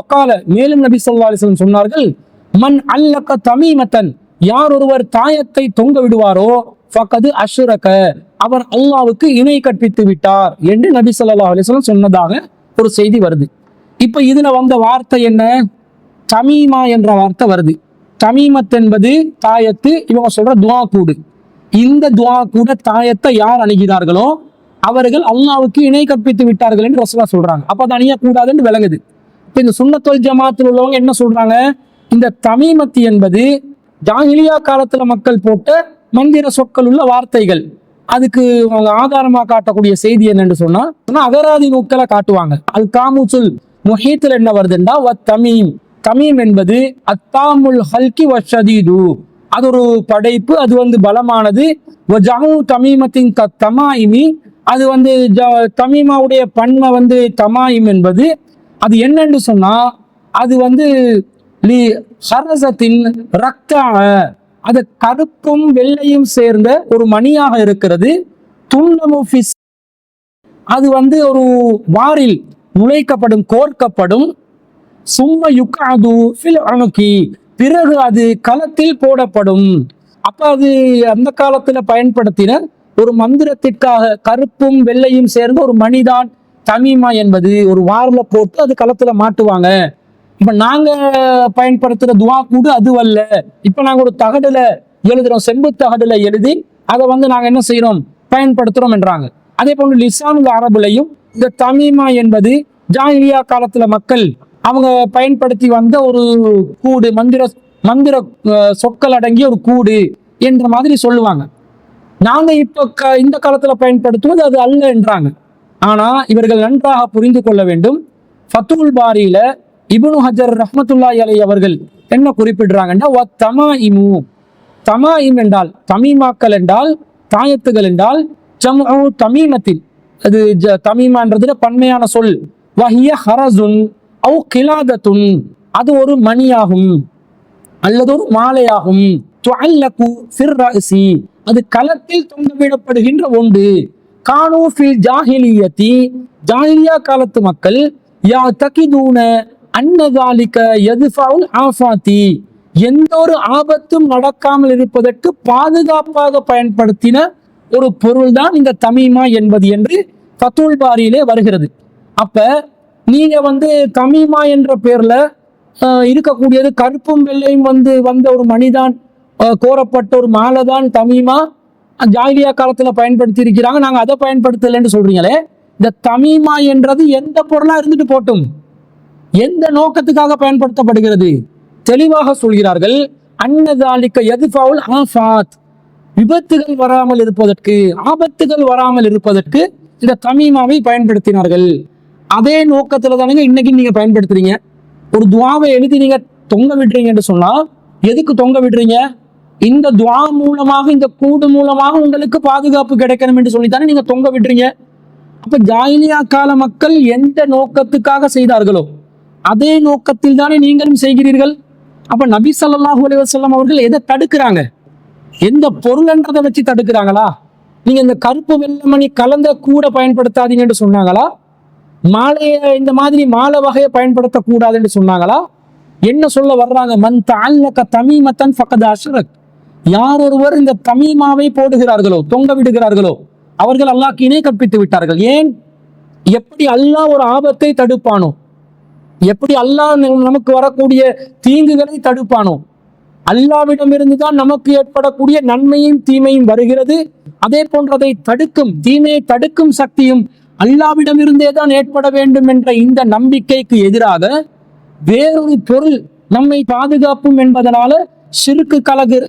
மேலும் நபி ஸல்லல்லாஹு அலைஹி வஸல்லம் சொன்னார்கள், மன் அல்லக தமீமத்தன், யார் ஒருவர் தாயத்தை தொங்க விடுவாரோ ஃபகது அஷ்ரக, அவர் அல்லாஹ்வுக்கு இணை கற்பித்து விட்டார் என்று நபி ஸல்லல்லாஹு அலைஹி வஸல்லம் சொன்னதாக ஒரு செய்தி வருது. இப்ப இதுல வந்த வார்த்தை என்ன? தமீமா என்ற வார்த்தை வருது. தமீமத் என்பது தாயத்து, இவங்க சொல்ற துவா கூடு. இந்த துவா கூட தாயத்தை யார் அணுகிறார்களோ அவர்கள் அல்லாஹ்வுக்கு இணை கற்பித்து விட்டார்கள் என்று ரசூலுல்லாஹ் சொல்றாங்க. அப்ப அது அணியக்கூடாதுன்னு விளங்குது. இப்ப இந்த சுன்னத் வல் ஜமாத்தில் உள்ளவங்க என்ன சொல்றாங்க? இந்த தமீமத் என்பது ஜாஹிலியா காலத்துல மக்கள் போட்ட மந்திர சொற்கள் உள்ள வார்த்தைகள். அதுக்கு அவங்க ஆதாரமா காட்டக்கூடிய செய்தி என்னன்னு சொன்னா அகராதி நூக்களை காட்டுவாங்க. அல் காமுசுல் முஹீத்தில் என்ன வருதுண்டா தமீம், தமீம் என்பது அத்தாமுல் ஹல்கி வஷதீது, அது ஒரு படைப்பு, அது பலமானது. தமீமத்தின் தமாயிமி, அது தமீமாவுடைய பன்மை தமாயிம் என்பது அது என்னன்னு சொன்னா அது லி ஹரசத்தின் ரக்தா, அது கருப்பும் வெள்ளையும் சேர்ந்த ஒரு மணியாக இருக்கிறது. துன்னமுஃபிஸ், அது ஒரு வாரில் நுழைக்கப்படும், கோர்க்கப்படும். சும்ம யுகாது ஃபில் அணுகி, பிறகு அது களத்தில் போடப்படும். அப்ப அது அந்த காலத்துல பயன்படுத்தின ஒரு மந்திரத்திற்காக கருப்பும் வெள்ளையும் சேர்ந்த ஒரு மணிதான் தமீமா என்பது. ஒரு வாரில போட்டு அது களத்துல மாட்டுவாங்க. இப்ப நாங்க பயன்படுத்துற துவா கூடு அதுவல்ல. இப்ப நாங்க ஒரு தகடுல எழுதுறோம், செம்பு தகடுல எழுதி அதை நாங்க என்ன செய்யறோம், பயன்படுத்துறோம் என்றாங்க. அதே போன்று லிசானுல் அரபுலையும் இந்த தமீமா என்பது ஜாஹிலியா காலத்துல மக்கள் அவங்க பயன்படுத்தி வந்த ஒரு கூடு, மந்திர சொற்கள் அடங்கிய ஒரு கூடு என்ற மாதிரி சொல்லுவாங்க. நாங்க இப்ப இந்த காலத்துல பயன்படுத்துவது அது அல்ல என்றாங்க. ஆனா இவர்கள் நன்றாக புரிந்து கொள்ள வேண்டும். ஃபத்துல் பாரியில இப்னு ஹஜர் ரஹ்மத்துல்லாஹி அலைஹி அவர்கள் என்ன குறிப்பிடுறாங்கன்னா, தமாயிமு, தமாயிம் என்றால் தமீமாக்கள் என்றால் தாயத்துகள் என்றால் ஜம்உ தமீமத்தின், அது தமீமான்றதுல பன்மையான சொல். வஹிய ஹரசுன் அவு கிலாதத்துன், அது ஒரு மணியாகும் அல்லது ஒரு மாலையாகும். துஅல்லகு ஃபிர் ரஅஸி, அது களத்தில் தொங்கவிடப்படுகின்ற ஒன்று. கானூ ஃபில் ஜாஹிலியத்தி, ஜாஹிலியா காலத்து மக்கள் யஅதகிதுன அன்ன ஸாலிக யத்ஃபஉல் ஆஃபாத்தி, எந்த ஒரு ஆபத்தும் நடக்காமல் இருப்பதற்கு பாதுகாப்பாக பயன்படுத்தின ஒரு பொருள் தான் இந்த தமீமா என்பது என்று ஃபத்துல் பாரியிலே வருகிறது. அப்ப நீங்க தமீமா என்ற பேர்ல இருக்கக்கூடியது கருப்பும் வெள்ளையும் வந்த ஒரு மணிதான், கோரப்பட்ட ஒரு மாலை தான் தமீமா, ஜாஹிலியா காலத்துல பயன்படுத்தி இருக்கிறாங்க, நாங்க அதை பயன்படுத்தலைன்னு சொல்றீங்களே. இந்த தமீமா என்றது எந்த பொருளா இருந்துட்டு போட்டும், எந்த நோக்கத்துக்காக பயன்படுத்தப்படுகிறது தெளிவாக சொல்கிறார்கள். அன்னதாலிக்க யத்ஃபஉல் ஆஃபாத், விபத்துகள் வராமல் இருப்பதற்கு, ஆபத்துகள் வராமல் இருப்பதற்கு இந்த தமீமாவை பயன்படுத்தினார்கள். அதே நோக்கத்துல தானுங்க இன்னைக்கு நீங்க பயன்படுத்துறீங்க. ஒரு துவாவை எழுதி நீங்க தொங்க விடுறீங்கன்னு சொன்னா எதுக்கு தொங்க விடுறீங்க? இந்த துவா மூலமாக, இந்த கூடு மூலமாக உங்களுக்கு பாதுகாப்பு கிடைக்கணும் என்று சொல்லித்தானே நீங்க தொங்க விடுறீங்க. அப்ப ஜாயிலியா கால மக்கள் எந்த நோக்கத்துக்காக செய்தார்களோ அதே நோக்கத்தில் தானே நீங்களும் செய்கிறீர்கள். அப்ப நபி ஸல்லல்லாஹு அலைஹி வஸல்லம் அவர்கள் எதை தடுக்கிறாங்க? எந்த பொருள்ன்றதை வச்சு தடுக்கிறாங்களா? நீங்க இந்த கருப்பு வெள்ளமணி கலந்த கூட பயன்படுத்தாதீங்கன்னு சொன்னாங்களா? மாலையை இந்த மாதிரி மாலை வகையை பயன்படுத்தக்கூடாதுன்னு சொன்னாங்களா? என்ன சொல்ல வர்றாங்க? மன் தஅல்லக தமீமத்தன் ஃபக்கத் அஷ்ரக். யார் ஒருவர் இந்த தமீமாவை போடுகிறார்களோ, தொங்க விடுகிறார்களோ, அவர்கள் அல்லாஹ்க்கு இணை கற்பித்து விட்டார்கள். ஏன்? எப்படி அல்லாஹ் ஒரு ஆபத்தை தடுப்பானோ, எப்படி அல்லாஹ் நமக்கு வரக்கூடிய தீங்குகளை தடுப்பானோ, அல்லாஹ்விடமிருந்து தான் நமக்கு ஏற்படக்கூடிய நன்மையும் தீமையும் வருகிறது. அதே போன்றதை தடுக்கும், தீமையை தடுக்கும் சக்தியும் அல்லாஹ்விடமிருந்தே தான் ஏற்பட வேண்டும் என்ற இந்த நம்பிக்கைக்கு எதிராக வேறொரு பொருள் நம்மை பாதுகாப்பும் என்பதனால ஷிர்க்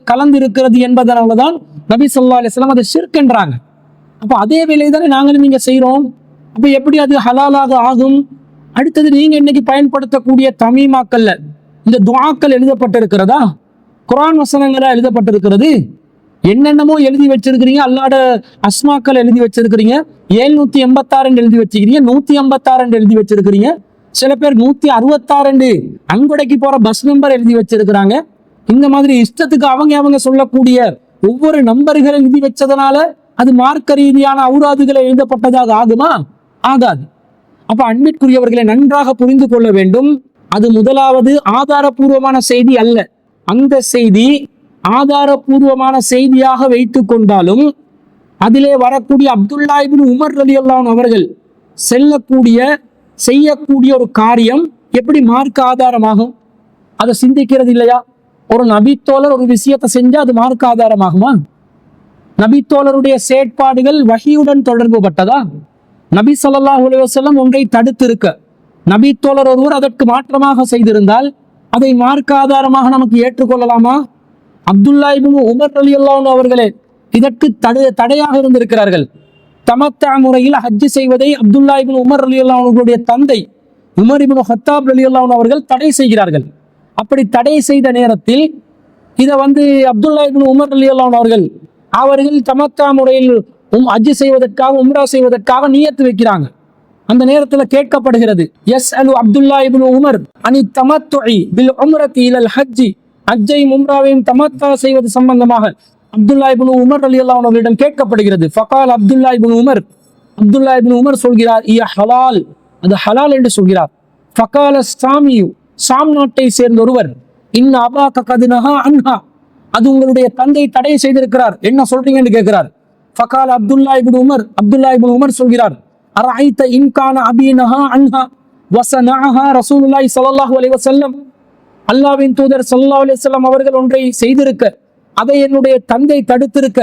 கலந்திருக்கிறது என்பதனாலதான் நபி ஸல்லல்லாஹு அலைஹி வஸல்லம் அதை ஷிர்க் என்றாங்க. அப்ப அதே வேலையை தானே நாங்களும் நீங்க செய்யறோம். அப்ப எப்படி அது ஹலாலாக ஆகும்? அடுத்தது, நீங்க இன்னைக்கு பயன்படுத்தக்கூடிய தமீமாக்கள்ல இந்த துஆக்கள் எழுதப்பட்டிருக்கிறதா? குர்ஆன் வசனங்களா எழுதப்பட்டிருக்கிறது? என்னென்னமோ எழுதி வச்சிருக்கிறீங்க. அல்லாஹ்வோட அஸ்மாக்கள் எழுதி வச்சிருக்கிறீங்க. 786 எழுதி வச்சிருக்கிறீங்க, 156 எழுதி வச்சிருக்கிறீங்க. சில பேர் 166 அங்கொடைக்கு போற பஸ் நம்பர் எழுதி வச்சிருக்கிறாங்க. இந்த மாதிரி இஷ்டத்துக்கு அவங்க சொல்லக்கூடிய ஒவ்வொரு நம்பர்களை எழுதி வச்சதனால அது மார்க்க ரீதியான அவுராதுகளை எழுதப்பட்டதாக ஆகுமா? ஆகாது. அப்ப அன்பிற்குரியவர்களை நன்றாக புரிந்து கொள்ள வேண்டும். அது முதலாவது ஆதாரபூர்வமான செய்தி அல்ல. அந்த செய்தி ஆதாரபூர்வமான செய்தியாக வைத்துக் கொண்டாலும் அதிலே வரக்கூடிய அப்துல்லா இப்னு உமர் ரலியல்லாஹு அன்ஹு அவர்கள் செய்யக்கூடிய ஒரு காரியம் எப்படி மார்க்க ஆதாரமாகும்? அதை சிந்திக்கிறது இல்லையா? ஒரு நபித்தோழர் ஒரு விஷயத்தை செஞ்சா அது மார்க்க ஆதாரமாகுமா? நபித்தோழருடைய செயற்பாடுகள் வஹியுடன் தொடர்பு பட்டதா? நபி ஸல்லல்லாஹு அலைஹி வஸல்லம் ஒன்றை தடுத்திருக்க நபித்தோழர் ஒருவர் அதற்கு மாற்றமாக செய்திருந்தால் அதை மார்க்க ஆதாரமாக நமக்கு ஏற்றுக்கொள்ளலாமா? அப்துல்லா இப்னு உமர் ரலியல்லாஹு அன்ஹு அவர்களே இதற்கு தடையாக இருந்திருக்கிறார்கள். தமத்தா முறையில் ஹஜ் செய்வதை அப்துல்லா இப்னு உமர் ரலியல்லாஹு அன்ஹுடைய தந்தை உமர் இப்னு ஹத்தாப் ரலியல்லாஹு அன்ஹு அவர்கள் தடை செய்கிறார்கள். அப்படி தடை செய்த நேரத்தில் இதை அப்துல்லா இப்னு உமர் ரலியல்லாஹு அன்ஹு அவர்கள் தமத்தா முறையில் ஹஜ் செய்வதற்காக, உம்ரா செய்வதற்காக நியத்து வைக்கிறாங்க. அந்த நேரத்தில் கேட்கப்படுகிறது, யஸ்அலு அப்துல்லா இப்னு உமர் அனி தமத்துஇ பில் உம்ரதி இலல் ஹஜ். ஹஜ்ஜையும் உம்ராவையும் தமத்தா செய்வது சம்பந்தமாக அப்துல்லா இப்னு உமர் ரலியல்லாஹு அன்ஹு அவர்களிடம் கேட்கப்படுகிறது. ஃபகால் அப்துல்லா இப்னு உமர் சொல்கிறார், இய ஹலால், அது ஹலால் என்று சொல்கிறார். ஃபகால சாமியு, சாம் நாட்டை சேர்ந்த ஒருவர், இன்ன அபாக கத் நஹா அன்ஹா, அது உங்களுடைய தந்தை தடை செய்திருக்கிறார், என்ன சொல்றீங்கன்னு கேட்கிறார். ஃபகால அப்துல்லா இப்னு உமர் சொல்கிறார், அரஐத இன் கான அபி நஹா அன்ஹா வஸனஅஹா ரசூலுல்லாஹி ஸல்லல்லாஹு அலைஹி வஸல்லம். அல்லாஹ்வின் தூதர் ஸல்லல்லாஹு அலைஹி வஸல்லம் அவர்கள் ஒன்றை செய்திருக்க அதை என்னுடைய தந்தை தடுத்திருக்க,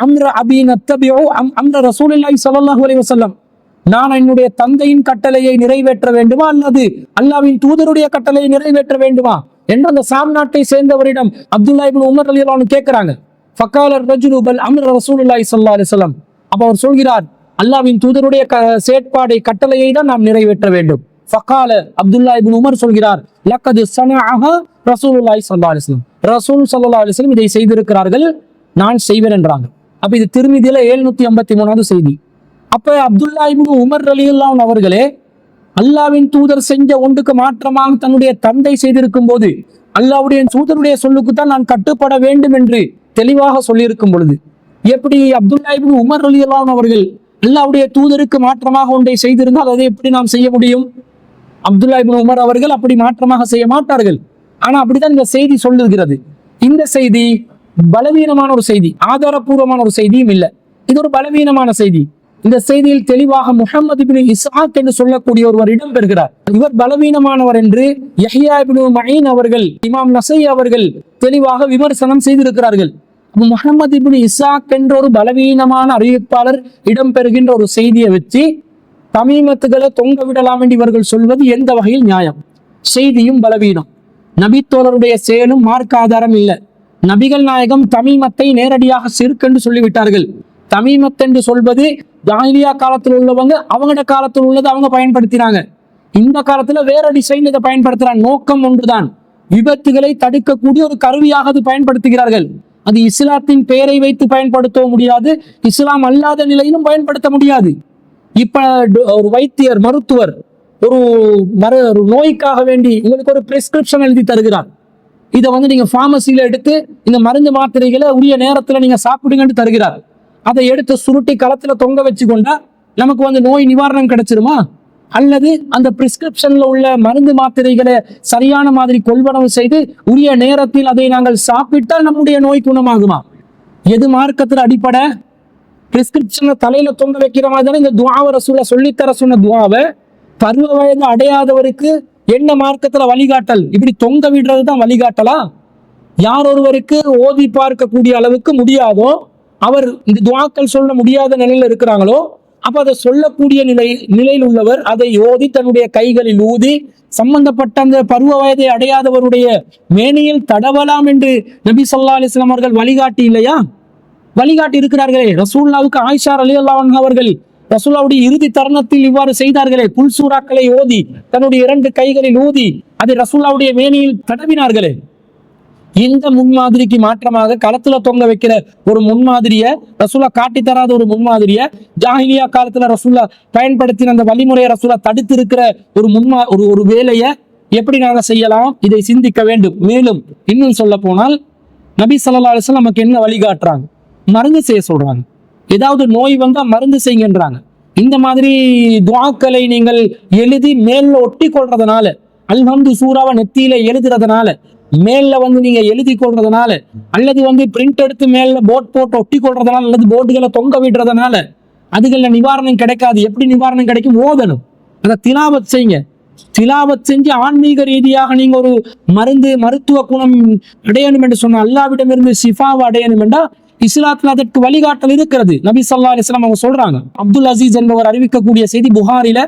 அம்ர அபி நத்தபிஉ அம்ர ரசூலுல்லாஹி ஸல்லல்லாஹு அலைஹி வஸல்லம், நான் என்னுடைய தந்தையின் கட்டளையை நிறைவேற்ற வேண்டுமா அல்லது அல்லாஹ்வின் தூதருடைய கட்டளையை நிறைவேற்ற வேண்டுமா என்று அந்த சாம் நாட்டை சேர்ந்தவரிடம் அப்துல்லா இப்னு உமர் ரலியல்லாஹு அன்ஹு கேட்கிறாங்க. ஃபகால ரஜுலு பல் அம்ர ரசூலுல்லாஹி ஸல்லல்லாஹு அலைஹி வஸல்லம், அப்ப அவர் சொல்கிறார், அல்லாஹ்வின் தூதருடைய செயற்பாடை கட்டளையை தான் நாம் நிறைவேற்ற வேண்டும். ஃபகால அப்துல்லா இப்னு உமர் சொல்கிறார், லக்கத் ஸனஅஹா ரசூலுல்லாஹி ஸல்லல்லாஹு அலைஹி வஸல்லம், ரசூல் ஸல்லல்லாஹு அலைஹி வஸல்லம் இதை செய்திருக்கிறார்கள், நான் செய்வேன் என்றாங்க. அப்ப இது திருமிதியில 753வது செய்தி. அப்ப அப்துல்லா இப்னு உமர் ரலியல்லாஹு அன்ஹு அவர்களே அல்லாஹ்வின் தூதர் செஞ்ச ஒன்றுக்கு மாற்றமாக தன்னுடைய தந்தை செய்திருக்கும் போது அல்லாஹ்வுடைய தூதருடைய சொல்லுக்கு தான் நான் கட்டுப்பட வேண்டும் என்று தெளிவாக சொல்லியிருக்கும் பொழுது எப்படி அப்துல்லா இப்னு உமர் ரலியல்லாஹு அன்ஹு அவர்கள் அல்லாஹ்வுடைய தூதருக்கு மாற்றமாக ஒன்றை செய்திருந்தால் அதை எப்படி நாம் செய்ய முடியும்? அப்துல்லா இப்னு உமர் அவர்கள் அப்படி மாற்றமாக செய்ய மாட்டார்கள். ஆனா அப்படித்தான் இந்த செய்தி சொல்லுகிறது. இந்த செய்தி பலவீனமான ஒரு செய்தி, ஆதாரபூர்வமான ஒரு செய்தியும் இல்லை. இது ஒரு பலவீனமான செய்தி. இந்த செய்தியில் தெளிவாக முஹம்மது இப்னு இஸ்ஹாக் என்று சொல்லக்கூடிய ஒருவர் இடம்பெறுகிறார். இவர் பலவீனமானவர் என்று யஹ்யா இப்னு மஈன் அவர்கள், இமாம் நஸை அவர்கள் தெளிவாக விமர்சனம் செய்திருக்கிறார்கள். முஹம்மது இப்னு இஸ்ஹாக் என்ற ஒரு பலவீனமான அறிவிப்பாளர் இடம்பெறுகின்ற ஒரு செய்தியை வச்சு தமீமத்துகளை தொங்க விடலாம் என்று இவர்கள் சொல்வது எந்த வகையில் நியாயம்? செய்தியும் பலவீனம், நபித்தோழருடைய செயலும் மார்க்க ஆதாரம் இல்லை. நபிகள் நாயகம் தமீமத்தை நேரடியாக ஷிர்க் என்று சொல்லிவிட்டார்கள். தமீமத் என்று சொல்வது ஜாஹிலியா காலத்தில் உள்ளவங்க அவங்களோட காலத்தில் உள்ளதை அவங்க பயன்படுத்தினாங்க. இந்த காலத்துல வேற டிசைன் இதை பயன்படுத்துறாங்க. நோக்கம் ஒன்றுதான், விபத்துகளை தடுக்கக்கூடிய ஒரு கருவியாக அது பயன்படுத்துகிறார்கள். அது இஸ்லாத்தின் பெயரை வைத்து பயன்படுத்த முடியாது, இஸ்லாம் அல்லாத நிலையிலும் பயன்படுத்த முடியாது. இப்ப ஒரு வைத்தியர், மருத்துவர் ஒரு நோய்க்காக வேண்டி உங்களுக்கு ஒரு பிரிஸ்கிரிப்ஷன் எழுதி தருகிறார். இதை நீங்க பார்மசியில எடுத்து இந்த மருந்து மாத்திரைகளை உரிய நேரத்துல நீங்க சாப்பிடுங்கன்னு தருகிறார். அதை எடுத்து சுருட்டி களத்துல தொங்க வச்சு கொண்டா நமக்கு நோய் நிவாரணம் கிடைச்சிருமா? அல்லது அந்த பிரிஸ்கிரிப்ஷன்ல உள்ள மருந்து மாத்திரைகளை சரியான மாதிரி கொள்வனவு செய்து உரிய நேரத்தில் அதை நாங்கள் சாப்பிட்டால் நம்முடைய நோய் குணமாகுமா? எது மார்க்கத்துல அடிப்படை? பிரிஸ்கிரிப்ஷன்ல தலையில தொங்க வைக்கிற மாதிரி தானே இந்த துஆவை ரசூலுல்லாஹ் சொல்லித்தர சொன்ன துஆவை பருவ வயது அடையாதவருக்கு என்ன மார்க்கத்துல வழிகாட்டல்? இப்படி தொங்க விடுறதுதான் வழிகாட்டலா? யார் ஒருவருக்கு ஓதி பார்க்கக்கூடிய அளவுக்கு முடியாதோ, அவர் இந்த துஆக்கள் சொல்ல முடியாத நிலையில இருக்கிறாங்களோ, அப்ப அதை சொல்லக்கூடிய நிலையில் உள்ளவர் அதை ஓதி தன்னுடைய கைகளில் ஊதி சம்பந்தப்பட்ட அந்த பருவ வயதை அடையாதவருடைய மேனியில் தடவலாம் என்று நபி ஸல்லல்லாஹு அலைஹி வஸல்லம் அவர்கள் வழிகாட்டி இல்லையா? வழிகாட்டி இருக்கிறார்களே. ரசூலுல்லாஹ்வுக்கு ஆயிஷா ரலியல்லாஹு அன்ஹா அவர்கள் ரசூலுல்லாஹ்வுடைய இறுதி தருணத்தில் இவ்வாறு செய்தார்களே. குல் சூராக்களை ஓதி தன்னுடைய 2 கைகளில் ஊதி அதை ரசூலுல்லாஹ்வுடைய மேனியில் தடவினார்களே. இந்த முன்மாதிரிக்கு மாற்றமாக களத்துல தொங்க வைக்கிற ஒரு முன்மாதிரிய ரசூலுல்லாஹ் காட்டி தராத ஒரு முன்மாதிரிய ஜாஹிலியா காலத்துல ரசூலுல்லாஹ் பயன்படுத்தின அந்த வழிமுறையை ரசூலுல்லாஹ் தடுத்து இருக்கிற ஒரு வேலையை எப்படி நாங்க செய்யலாம்? இதை சிந்திக்க வேண்டும். மேலும் இன்னும் சொல்ல போனால் நபி ஸல்லல்லாஹு அலைஹி வஸல்லம் நமக்கு என்ன வழிகாட்டுறாங்க? மருந்து செய்ய சொல்றாங்க. ஏதாவது நோய் வந்தா மருந்து செய்யுங்கன்றாங்க. இந்த மாதிரி துஆக்களை நீங்கள் எழுதி மேல ஒட்டி கொள்றதுனால, அல்ஹம்து சூராவை நெத்தியில எழுதுறதுனால, மேல நீங்க எழுதி கொள்றதுனால, அல்லது பிரிண்ட் எடுத்து மேல போர்ட் போட்டு ஒட்டி கொள்றதுனால, அல்லது போர்டுகளை தொங்க விடுறதுனால அதுகள்ல நிவாரணம் கிடைக்காது. எப்படி நிவாரணம் கிடைக்கும்? ஓதணும். அதை திலாவத் செய்யுங்க. திலாவத் செஞ்சு ஆன்மீக ரீதியாக நீங்க ஒரு மருத்துவ குணம் அடையணும் என்று சொன்ன, அல்லாஹ்விடமிருந்து ஷிஃபாவை அடையணும் என்றா இஸ்லாத்தில் அதற்கு வழிகாட்டல் இருக்கிறது. நபி ஸல்லல்லாஹு அலைஹி வஸல்லம் அவங்க சொல்றாங்க. அப்துல் அசீஸ் என்பவர் அறிவிக்கக்கூடிய செய்தி புகாரில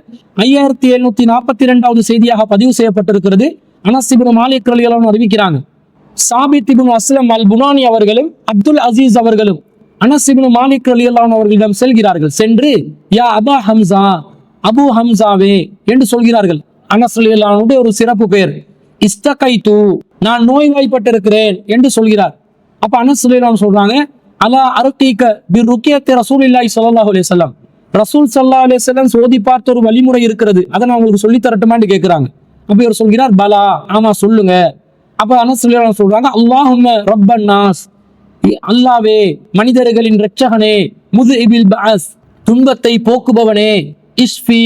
5742வது செய்தியாக பதிவு செய்யப்பட்டிருக்கிறது. அனஸ் இப்னு மாலிக் ரலியல்லாஹு அன்ஹு அறிவிக்கிறாங்க. சாபித் இப்னு அஸ்லம் அல் புனானி அவர்களும் அப்துல் அசீஸ் அவர்களும் அனஸ் இப்னு மாலிக் ரலியல்லாஹு அன்ஹு அவர்களிடம் செல்கிறார்கள். சென்று யா அபா ஹம்சா, அபு ஹம்சாவே என்று சொல்கிறார்கள். அனஸ் ரலியல்லாஹு அன்ஹுடைய ஒரு சிறப்பு பெயர் இஸ்தகைது, நான் நோய்வாய்ப்பட்டிருக்கிறேன் என்று சொல்கிறார். அப்ப அனஸ் ரலியல்லாஹு அன்ஹு சொல்றாங்க, அலா அருகீக பி ருக்கியத்தி ரசூலில்லாஹி ஸல்லல்லாஹு அலைஹி வஸல்லம், ரசூல் ஸல்லல்லாஹு அலைஹி வஸல்லம் ஓதி பார்த்த ஒரு வழிமுறை இருக்கிறது, அதை நான் உங்களுக்கு சொல்லி தரட்டுமான்னு கேட்கிறாங்க. அப்ப இவர் சொல்கிறார், பலா, ஆமா சொல்லுங்க. அப்ப அனஸ் ரலியல்லாஹு அன்ஹு சொல்றாங்க, அல்லாஹும்ம ரப்பன் நாஸ், அல்லாவே மனிதர்களின் இரட்சகனே, முத்இபில் பஅஸ், துன்பத்தை போக்குபவனே, இஷ்ஃபி,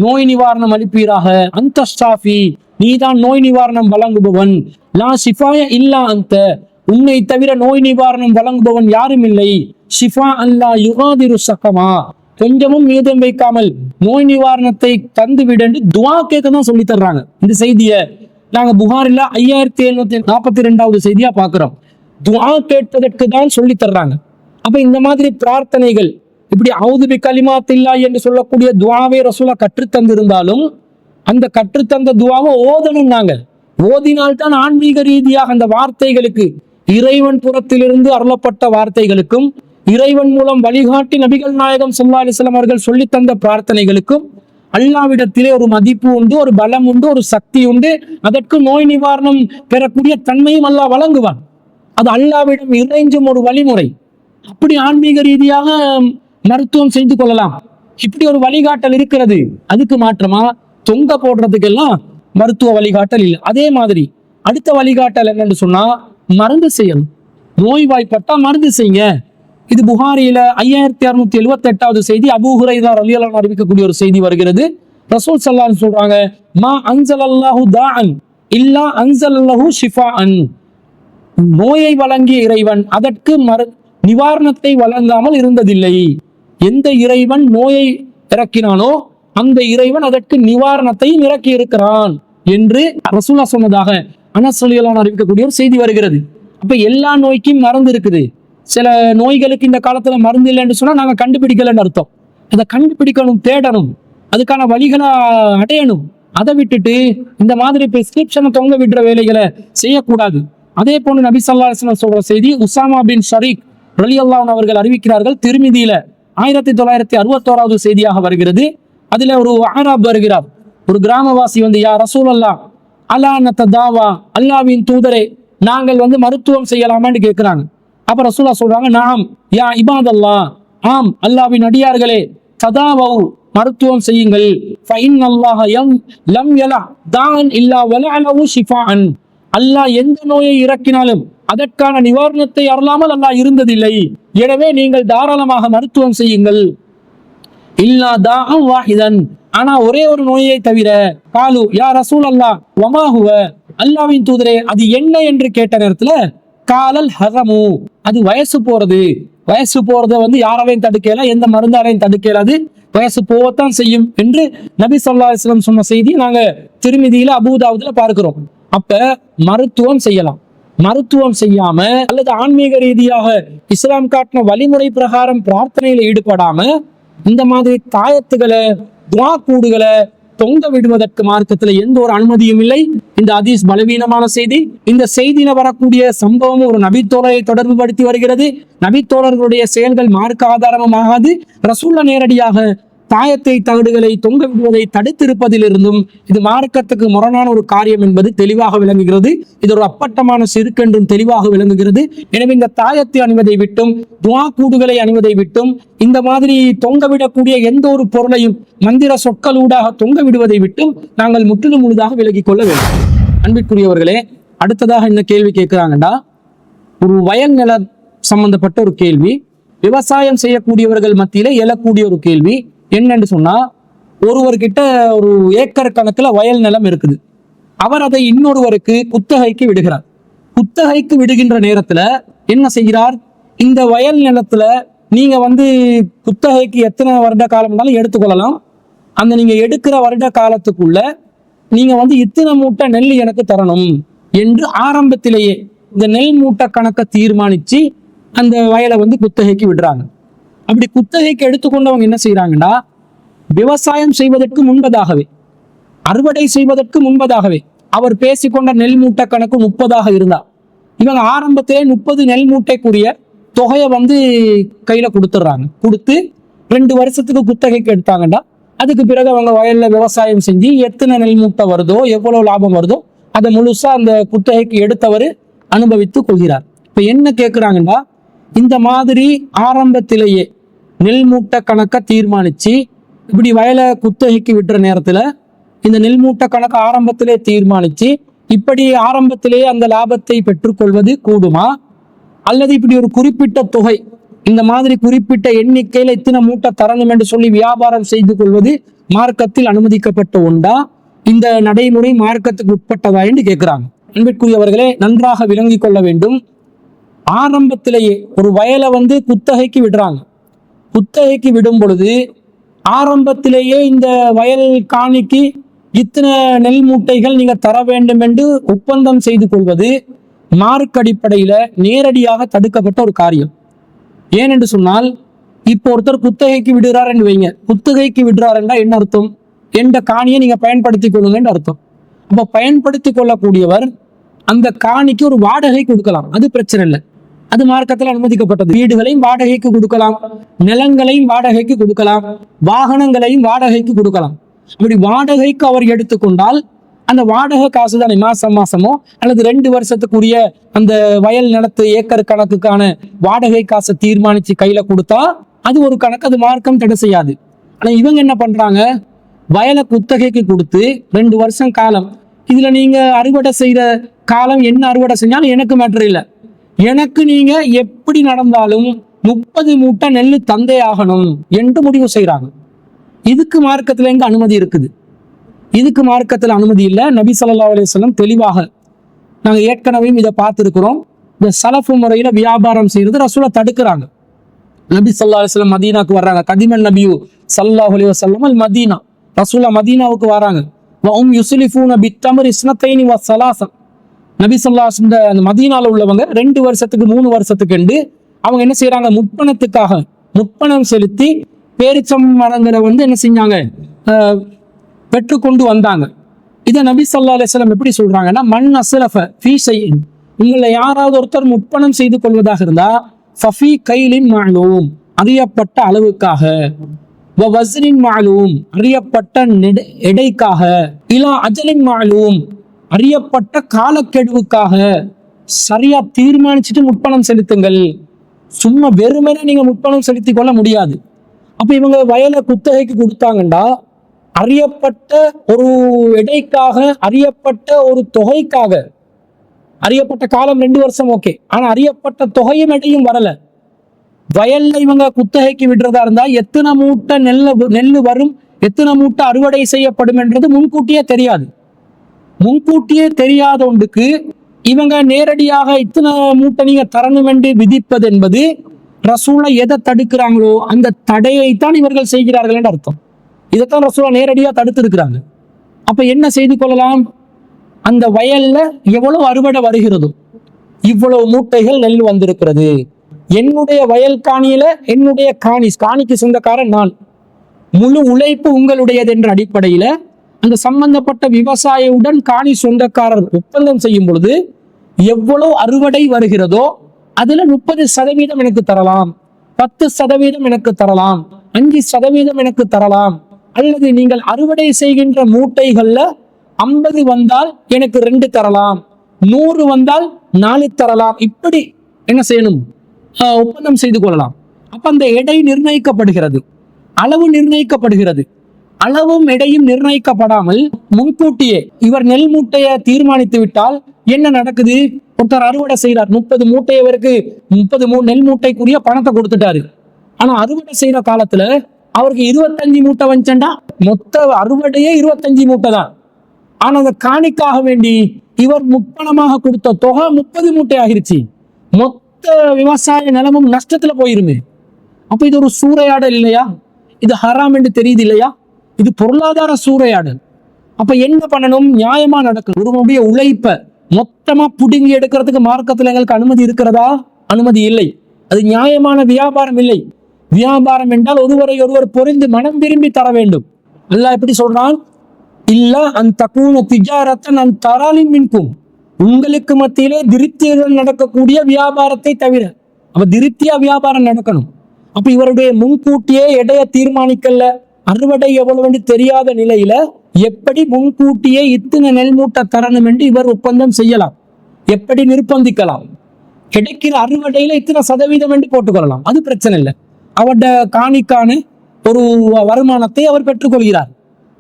நோய் நிவாரணம் அளிப்பீராக, அந்த ஷாஃபி, நீதான் நோய் நிவாரணம் வழங்குபவன், லா ஷிஃபாய இல்லா அந்த, உன்னை தவிர நோய் நிவாரணம் வழங்குபவன் யாரும் இல்லை, ஷிஃபா அல்லா யுகாதிரு சகமா, கொஞ்சமும் மீதம் வைக்காமல் நோய் நிவாரணத்தை தந்து விடு துஆ கேட்க தான் சொல்லி தர்றாங்க. இந்த செய்தியை நாங்க புகாரில 5742வது செய்தியா பாக்குறோம். துஆ கேட்பதற்கு தான் சொல்லி தர்றாங்க. அப்ப இந்த மாதிரி பிரார்த்தனைகள், இப்படி அவுது பி கலிமாத்தில்லாஹ் என்று சொல்லக்கூடிய துஆவை ரசூலுல்லாஹ் கற்றுத்தந்திருந்தாலும் அந்த கற்றுத்தந்த துஆவை ஓதணும். நாங்க ஓதினால்தான் ஆன்மீக ரீதியாக அந்த வார்த்தைகளுக்கு, இறைவன் புறத்திலிருந்து அருளப்பட்ட வார்த்தைகளுக்கும், இறைவன் மூலம் வழிகாட்டி நபிகள் நாயகம் ஸல்லல்லாஹு அலைஹி வஸல்லம் அவர்கள் சொல்லி தந்த பிரார்த்தனைகளுக்கும் அல்லாஹ்விடத்திலே ஒரு மதிப்பு உண்டு, ஒரு பலம் உண்டு, ஒரு சக்தி உண்டு. அதற்கு நோய் நிவாரணம் பெறக்கூடிய தன்மையும் அல்லாஹ் வழங்குவான். அது அல்லாஹ்விடம் இறைஞ்சும் ஒரு வழிமுறை. அப்படி ஆன்மீக ரீதியாக மருத்துவம் செய்து கொள்ளலாம். இப்படி ஒரு வழிகாட்டல் இருக்கிறது. அதுக்கு மாற்றமா தொங்க போடுறதுக்கெல்லாம் மருத்துவ வழிகாட்டல் இல்லை. அதே மாதிரி அடுத்த வழிகாட்டல் என்னன்னு சொன்னா, மருந்து செய்யணும். நோய்வாய்ப்பட்டா மருந்து செய்யுங்க. இது புகாரியில 5678வது செய்தி, அபூ ஹுரைரா ரலியல்லாஹு அன்ஹு அறிவிக்கக்கூடிய ஒரு செய்தி வருகிறது. ரசூல் ஸல்லல்லாஹு அலைஹி வஸல்லம் சொல்றாங்க, மா அன்ஸலல்லாஹு தாஅன் இல்லா அன்ஸலல்லாஹு ஷிஃபாஅன், நோயை வழங்கிய இறைவன் அதற்கு நிவாரணத்தை வழங்காமல் இருந்ததில்லை. எந்த இறைவன் நோயை இறக்கினானோ அந்த இறைவன் அதற்கு நிவாரணத்தையும் இறக்கி இருக்கிறான் என்று ரசூலுல்லாஹ் சொன்னதாக அனஸ் ரலியல்லாஹு அன்ஹு அறிவிக்கக்கூடிய ஒரு செய்தி வருகிறது. அப்ப எல்லா நோய்க்கும் மருந்து இருக்குது. சில நோய்களுக்கு இந்த காலத்துல மருந்து இல்லைன்னு சொன்னா நாங்க கண்டுபிடிக்கலன்னு அர்த்தம். அதை கண்டுபிடிக்கணும், தேடணும், அதுக்கான வழிகளை அடையணும். அதை விட்டுட்டு இந்த மாதிரி பிரிஸ்கிரிப்ஷனை தொங்க விடுற வேலைகளை செய்யக்கூடாது. அதே போன்று நபி ஸல்லல்லாஹு அலைஹி வஸல்லம் சொல்ற செய்தி, உசாமா பின் ஷரீக் ரலியல்லாஹு அன்ஹு அவர்கள் அறிவிக்கிறார்கள். திர்மிதியில 1961வது செய்தியாக வருகிறது. அதுல ஒரு ஆராப் வருகிறார், ஒரு கிராமவாசி வந்து, யா ரசூலல்லாஹ் அலா நத்ததாவா, அல்லாஹ்வின் தூதரே நாங்கள் வந்து மருத்துவம் செய்யலாமான்னு கேட்கிறாங்க. அப்ப ரசூலுல்லாஹ் சொல்றாங்க, நாம் யா இபாதல்லாஹ், ஆம் அல்லாஹ்வின் அடியார்களே, ததாவவு மருத்துவம் செய்யுங்கள். ஃபஇன்னல்லாஹ லம் யலா தான் இல்லா வலஅலஹு ஷிஃபாஅன், அல்லாஹ் எந்த நோயை இறக்கினாலும் அதற்கான நிவாரணத்தை அருளாமல் அல்லாஹ் இருந்ததில்லை. எனவே நீங்கள் தாராளமாக மருத்துவம் செய்யுங்கள். இல்லா தாஅன் வாஹிதன், ஆனா ஒரே ஒரு நோயை தவிர. காலு யா ரசூலல்லாஹ் வமா ஹுவ, அல்லாஹ்வின் தூதரே அது என்ன என்று கேட்ட நேரத்துல, காலல் ஹரமு, அது வயசு போறது. வயசு போறத வந்து யாராலையும் தடுக்கல, எந்த மருந்தாலையும் தடுக்கலாது, வயசு போகத்தான் செய்யும் என்று நபி ஸல்லல்லாஹு அலைஹி வஸல்லம் சொன்ன செய்தி நாங்க திருமிதியில அபூதாவுதுல பார்க்கிறோம். அப்ப மருத்துவம் செய்யலாம். மருத்துவம் செய்யாம அல்லது ஆன்மீக ரீதியாக இஸ்லாம் காட்டின வழிமுறை பிரகாரம் பிரார்த்தனையில ஈடுபடாம இந்த மாதிரி தாயத்துகளை, துஆ கூடுகளை தொங்க விடுவதற்கு மார்க்கத்துல எந்த ஒரு அனுமதியும் இல்லை. இந்த ஹதீஸ் பலவீனமான செய்தி. இந்த செய்தியில வரக்கூடிய சம்பவம் ஒரு நபித்தோழரை தொடர்பு படுத்தி வருகிறது. நபித்தோழர்களுடைய செயல்கள் மார்க்க ஆதாரமாகாது. ரசூலுல்லாஹ் நேரடியாக தாயத்தை, தகடுகளை தொங்க விடுவதை தடுத்திருப்பதிலிருந்தும் இது மார்க்கத்துக்கு முரணான ஒரு காரியம் என்பது தெளிவாக விளங்குகிறது. இது ஒரு அப்பட்டமான சிறுக்கு என்றும் தெளிவாக விளங்குகிறது. எனவே இந்த தாயத்தை அணிவதை விட்டும், துஆ கூடுகளை அணிவதை விட்டும், இந்த மாதிரி தொங்கவிடக்கூடிய எந்த ஒரு பொருளையும் மந்திர சொற்களூடாக தொங்க விடுவதை விட்டும் நாங்கள் முற்றிலும் முழுதாக விலகிக் கொள்ள வேண்டும். அன்பிற்குரியவர்களே, அடுத்ததாக என்ன கேள்வி கேட்கிறாங்கடா, ஒரு வயல் நில சம்பந்தப்பட்ட ஒரு கேள்வி, விவசாயம் செய்யக்கூடியவர்கள் மத்தியில எழக்கூடிய ஒரு கேள்வி. என்னன்னு சொன்னா, ஒருவர்கிட்ட ஒரு ஏக்கர் கணக்குல வயல் நிலம் இருக்குது. அவர் அதை இன்னொருவருக்கு குத்தகைக்கு விடுகிறார். குத்தகைக்கு விடுகின்ற நேரத்துல என்ன செய்கிறார், இந்த வயல் நிலத்துல நீங்க வந்து குத்தகைக்கு எத்தனை வருட காலம் இருந்தாலும் எடுத்துக்கொள்ளலாம். அந்த நீங்க எடுக்கிற வருட காலத்துக்குள்ள நீங்க வந்து இத்தனை மூட்டை நெல் எனக்கு தரணும் என்று ஆரம்பத்திலேயே இந்த நெல் மூட்டை கணக்கை தீர்மானிச்சு அந்த வயலை வந்து குத்தகைக்கு விடுறாங்க. அப்படி குத்தகைக்கு எடுத்துக்கொண்டவங்க என்ன செய்யறாங்கன்னா, விவசாயம் செய்வதற்கு முன்பதாகவே, அறுவடை செய்வதற்கு முன்பதாகவே அவர் பேசிக்கொண்ட நெல் மூட்டை கணக்கு 30 இருந்தா, இவங்க ஆரம்பத்திலே 30 நெல் மூட்டைக்குரிய தொகையை வந்து கையில கொடுத்துட்றாங்க. கொடுத்து 2 வருஷத்துக்கு குத்தகைக்கு எடுத்தாங்கன்னா, அதுக்கு பிறகு அவங்க வயல்ல விவசாயம் செஞ்சு எத்தனை நெல் மூட்டை வருதோ, எவ்வளவு லாபம் வருதோ அதை முழுசா அந்த குத்தகைக்கு எடுத்தவர் அனுபவித்து கொள்கிறார். இப்ப என்ன கேட்கிறாங்கன்னா, இந்த மாதிரி ஆரம்பத்திலேயே நெல் மூட்டை கணக்கை தீர்மானிச்சு இப்படி வயலை குத்தகைக்கு விடுற நேரத்துல இந்த நெல் மூட்டை கணக்கு ஆரம்பத்திலே தீர்மானிச்சு இப்படி ஆரம்பத்திலேயே அந்த லாபத்தை பெற்றுக்கொள்வது கூடுமா, அல்லது இப்படி ஒரு குறிப்பிட்ட தொகை, இந்த மாதிரி குறிப்பிட்ட எண்ணிக்கையில இத்தனை மூட்டை தரணும் என்று சொல்லி வியாபாரம் செய்து கொள்வது மார்க்கத்தில் அனுமதிக்கப்பட்ட உண்டா, இந்த நடைமுறை மார்க்கத்துக்கு உட்பட்டதா என்று கேட்கிறாங்க. அன்பிற்குரியவர்களே, நன்றாக விளங்கி கொள்ள வேண்டும். ஆரம்பத்திலேயே ஒரு வயலை வந்து குத்தகைக்கு விடுறாங்க. குத்தகைக்கு விடும் பொழுது ஆரம்பத்திலேயே இந்த வயல் காணிக்கு இத்தனை நெல் மூட்டைகள் நீங்க தர வேண்டும் என்று ஒப்பந்தம் செய்து கொள்வது மார்க்க அடிப்படையில நேரடியாக தடுக்கப்பட்ட ஒரு காரியம். ஏனென்று சொன்னால், இப்போ ஒருத்தர் குத்தகைக்கு விடுறார் என்று வைங்க. குத்தகைக்கு விடுறாருன்னா என்ன அர்த்தம், எந்த காணியை நீங்க பயன்படுத்திக் கொள்ளுங்கன்னு அர்த்தம். அப்போ பயன்படுத்தி கொள்ளக்கூடியவர் அந்த காணிக்கு ஒரு வாடகை கொடுக்கலாம், அது பிரச்சனை இல்லை, அது மார்க்கத்தில் அனுமதிக்கப்பட்டது. வீடுகளையும் வாடகைக்கு கொடுக்கலாம், நிலங்களையும் வாடகைக்கு கொடுக்கலாம், வாகனங்களையும் வாடகைக்கு கொடுக்கலாம். அப்படி வாடகைக்கு அவர் எடுத்துக்கொண்டால் அந்த வாடகை காசு தானே மாசமோ அல்லது 2 வருஷத்துக்குரிய அந்த வயல் நிலத்து ஏக்கர் கணக்குக்கான வாடகை காசை தீர்மானிச்சு கையில கொடுத்தா அது ஒரு கணக்கு, அது மார்க்கம் தடை செய்யாது. ஆனா இவங்க என்ன பண்றாங்க, வயலை குத்தகைக்கு கொடுத்து 2 வருஷம் காலம், இதுல நீங்க அறுவடை செய்யற காலம் என்ன அறுவடை செஞ்சாலும் எனக்கு மேட்டர் இல்லை, எனக்கு நீங்க எப்படி நடந்தாலும் 30 மூட்டை நெல் தந்தே ஆகணும் என்று முடிவு செய்யறாங்க. இதுக்கு மார்க்கத்துல எங்க அனுமதி இருக்குது? இதுக்கு மார்க்கத்துல அனுமதி இல்லை. நபி ஸல்லல்லாஹு அலைஹி வஸல்லம் தெளிவாக, நாங்க ஏற்கனவே இதை பார்த்திருக்கிறோம், இந்த சலஃபு முறையில வியாபாரம் செய்யறது ரசூலை தடுக்கிறாங்க. நபி ஸல்லல்லாஹு அலைஹி வஸல்லம் மதீனாக்கு வர்றாங்க. கதிமன் நபியு ஸல்லல்லாஹு அலைஹி வஸல்லம் அல் மதீனா, ரசூலா மதீனாவுக்கு வராங்க. வஹும் யுஸ்லிஃபூன பித்தம்ரி இஸ்னத்தைனி வஸலாஸ, நபி ஸல்லல்லாஹு அலைஹி வஸல்லம் அந்த மதீனால உள்ளவங்க 2 வருஷத்துக்கு 3 வருஷத்துக்கு என்று அவங்க என்ன செய்யறாங்க, முற்பணத்துக்காக முற்பணம் செலுத்தி பேரிச்சம் மரங்களை வந்து என்ன செஞ்சாங்க, பெற்றுக்கொண்டு வந்தாங்க. இதை நபி ஸல்லல்லாஹு அலைஹி வஸல்லம் எப்படி சொல்றாங்கன்னா, மன் அஸ்லஃப ஃபீ ஷைஇன், உங்களை யாராவது ஒருத்தர் முற்பணம் செய்து கொள்வதாக இருந்தா ஃபஃபீ கைலின் மஅலூம், அறியப்பட்ட அளவுக்காக, வஸ்னின் மாலூம் அறியப்பட்ட எடைக்காக, இலா அஜலின் மாலூம் அறியப்பட்ட காலக்கெடுவுக்காக சரியா தீர்மானிச்சுட்டு முற்பணம் செலுத்துங்கள். சும்மா வெறுமனே நீங்க முற்பணம் செலுத்தி கொள்ள முடியாது. அப்ப இவங்க வயலை குத்தகைக்கு கொடுத்தாங்கண்டா அறியப்பட்ட ஒரு எடைக்காக, அறியப்பட்ட ஒரு தொகைக்காக, அறியப்பட்ட காலம் 2 வருஷம் ஓகே, ஆனா அறியப்பட்ட தொகையும் எடையும் வரல. வயல்ல இவங்க குத்தகைக்கு விடுறதா இருந்தா எத்தனை மூட்டை நெல்லு வரும், எத்தனை மூட்டை அறுவடை செய்யப்படும் என்றது முன்கூட்டியே தெரியாது. முன்கூட்டியே தெரியாத ஒன்றுக்கு இவங்க நேரடியாக இத்தனை மூட்டை நீங்க தரணும் என்று விதிப்பது என்பது ரசூலை எதை தடுக்கிறாங்களோ அந்த தடையைத்தான் இவர்கள் செய்கிறார்கள் என்று அர்த்தம். இதைத்தான் ரசூலா நேரடியாக தடுத்து இருக்கிறாங்க. அப்ப என்ன செய்து கொள்ளலாம்? அந்த வயல்ல எவ்வளவு அறுவடை வருகிறதோ இவ்வளவு மூட்டைகள் நெல் வந்திருக்கிறது, என்னுடைய வயல் காணியில என்னுடைய காணிக்கு சொந்தக்காரன் நான், முழு உழைப்பு உங்களுடையது என்ற அடிப்படையில அந்த சம்பந்தப்பட்ட விவசாயியுடன் காணி சொந்தக்காரர் ஒப்பந்தம் செய்யும் பொழுது எவ்வளவு அறுவடை வருகிறதோ அதுல 30% எனக்கு தரலாம், 10% எனக்கு தரலாம், 5% எனக்கு தரலாம், அல்லது நீங்கள் அறுவடை செய்கின்ற மூட்டைகள்ல 50 வந்தால் எனக்கு 2 தரலாம், 100 வந்தால் 4 தரலாம். இப்படி என்ன செய்யணும்? ஒப்பந்தம் செய்து கொள்ளலாம். அப்ப அந்த எடை நிர்ணயிக்கப்படுகிறது, அளவு நிர்ணயிக்கப்படுகிறது. அளவும் எடையும் நிர்ணயிக்கப்படாமல் முன்கூட்டியே இவர் நெல் மூட்டையை தீர்மானித்து விட்டால் என்ன நடக்குது? ஒருத்தர் அறுவடை செய்யறார், 30 மூட்டையவருக்கு 30 நெல் மூட்டைக்குரிய பணத்தை கொடுத்துட்டாரு. ஆனா அறுவடை செய்யற காலத்துல அவருக்கு 25 மூட்டை வந்துச்சா, மொத்த அறுவடையே 25 மூட்டை தான். ஆனா அந்த காணிக்காக வேண்டி இவர் முப்பணமாக கொடுத்த தொகை 30 மூட்டை ஆகிருச்சு. மொத்த விவசாய நிலமும் நஷ்டத்துல போயிருமே. அப்ப இது ஒரு சூறையாடல் இல்லையா? இது ஹராம் என்று தெரியுது இல்லையா? இது பொருளாதார சூறையாடல். அப்ப என்ன பண்ணணும்? நியாயமா நடக்கணும். ஒருவனுடைய உழைப்ப மொத்தமா புடுங்கி எடுக்கிறதுக்கு மார்க்கத்துல எங்களுக்கு அனுமதி இருக்கிறதா? அனுமதி இல்லை. அது நியாயமான வியாபாரம் இல்லை. வியாபாரம் என்றால் ஒருவரை ஒருவர் பொறிந்து மனம் விரும்பி தர வேண்டும். அல்லாஹ் எப்படி சொல்றான்? இல்ல அந்த தக்கூன திஜாரத்தன் அந்த தராலின் மின்கும், உங்களுக்கு மத்தியிலே திருப்திகள் நடக்கக்கூடிய வியாபாரத்தை தவிர. அப்ப திருப்தியா வியாபாரம் நடக்கணும். அப்ப இவருடைய முன்கூட்டியே எடைய தீர்மானிக்கல, அறுவடை எவ்வளவு தெரியாத நிலையில எப்படி முன்கூட்டியே இத்தனை நெல் மூட்டை தரணும் என்று இவர் ஒப்பந்தம் செய்யலாம்? எப்படி நிர்பந்திக்கலாம்? கிடைக்கிற அறுவடையில இத்தனை சதவீதம் என்று போட்டுக்கொள்ளலாம், அது பிரச்சனை இல்லை. அவருடைய காணிக்கான ஒரு வருமானத்தை அவர் பெற்றுக்கொள்கிறார்,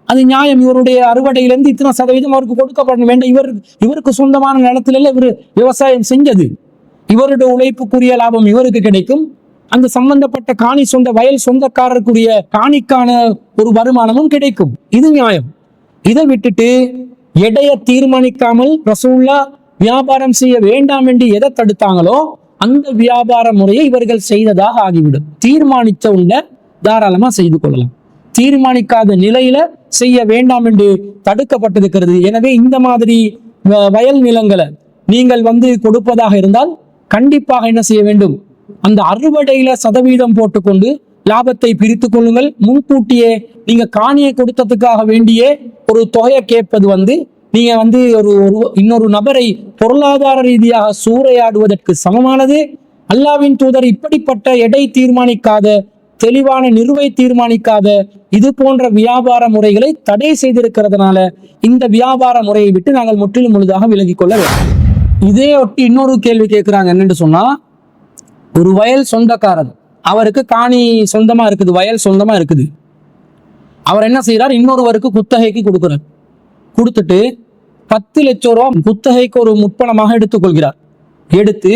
அது நியாயம். இவருடைய அறுவடையிலிருந்து இத்தனை சதவீதம் அவருக்கு கொடுக்கப்பட வேண்டும். இவருக்கு சொந்தமான நிலத்தில இவர் விவசாயம் செஞ்சது, இவருடைய உழைப்புக்குரிய லாபம் இவருக்கு கிடைக்கும். அந்த சம்பந்தப்பட்ட காணி வயல் சொந்தக்காரருக்குரிய காணிக்கான ஒரு வருமானமும் கிடைக்கும். இது நியாயம். இதை விட்டுட்டு எடைய தீர்மானிக்காமல் ரசூலுல்லாஹ் வியாபாரம் செய்ய வேண்டாம் என்று எதை தடுத்தாங்களோ அந்த வியாபார முறையை இவர்கள் செய்ததாக ஆகிவிடும். தீர்மானித்த உள்ள தாராளமா செய்து கொள்ளலாம், தீர்மானிக்காத நிலையில செய்ய வேண்டாம் என்று தடுக்கப்பட்டிருக்கிறது. எனவே இந்த மாதிரி வயல் நிலங்களை நீங்கள் கொடுப்பதாக இருந்தால் கண்டிப்பாக என்ன செய்ய வேண்டும்? அந்த அறுவடையில சதவீதம் போட்டுக்கொண்டு லாபத்தை பிரித்து கொள்ளுங்கள். முன்கூட்டியே நீங்க காணியை கொடுத்ததுக்காக வேண்டிய ஒரு தொகையை கேட்பது நீங்க ஒரு இன்னொரு நபரை பொருளாதார ரீதியாக சூறையாடுவதற்கு சமமானது. அல்லாஹ்வின் தூதர் இப்படிப்பட்ட எடை தீர்மானிக்காத, தெளிவான நிறுவை தீர்மானிக்காத இது போன்ற வியாபார முறைகளை தடை செய்திருக்கிறதுனால இந்த வியாபார முறையை விட்டு நாங்கள் முற்றிலும் முழுதாக விலகிக் கொள்ள வேண்டும். இதே ஒட்டி இன்னொரு கேள்வி கேட்கிறாங்க. என்னன்னு சொன்னா, ஒரு வயல் சொந்தக்காரர், அவருக்கு காணி சொந்தமா இருக்குது, வயல் சொந்தமா இருக்குது. அவர் என்ன செய்யறார்? இன்னொருவருக்கு குத்தகைக்கு கொடுக்கிறார். கொடுத்துட்டு 10 லட்சம் ரூபா குத்தகைக்கு ஒரு முற்பணமாக எடுத்துக்கொள்கிறார். எடுத்து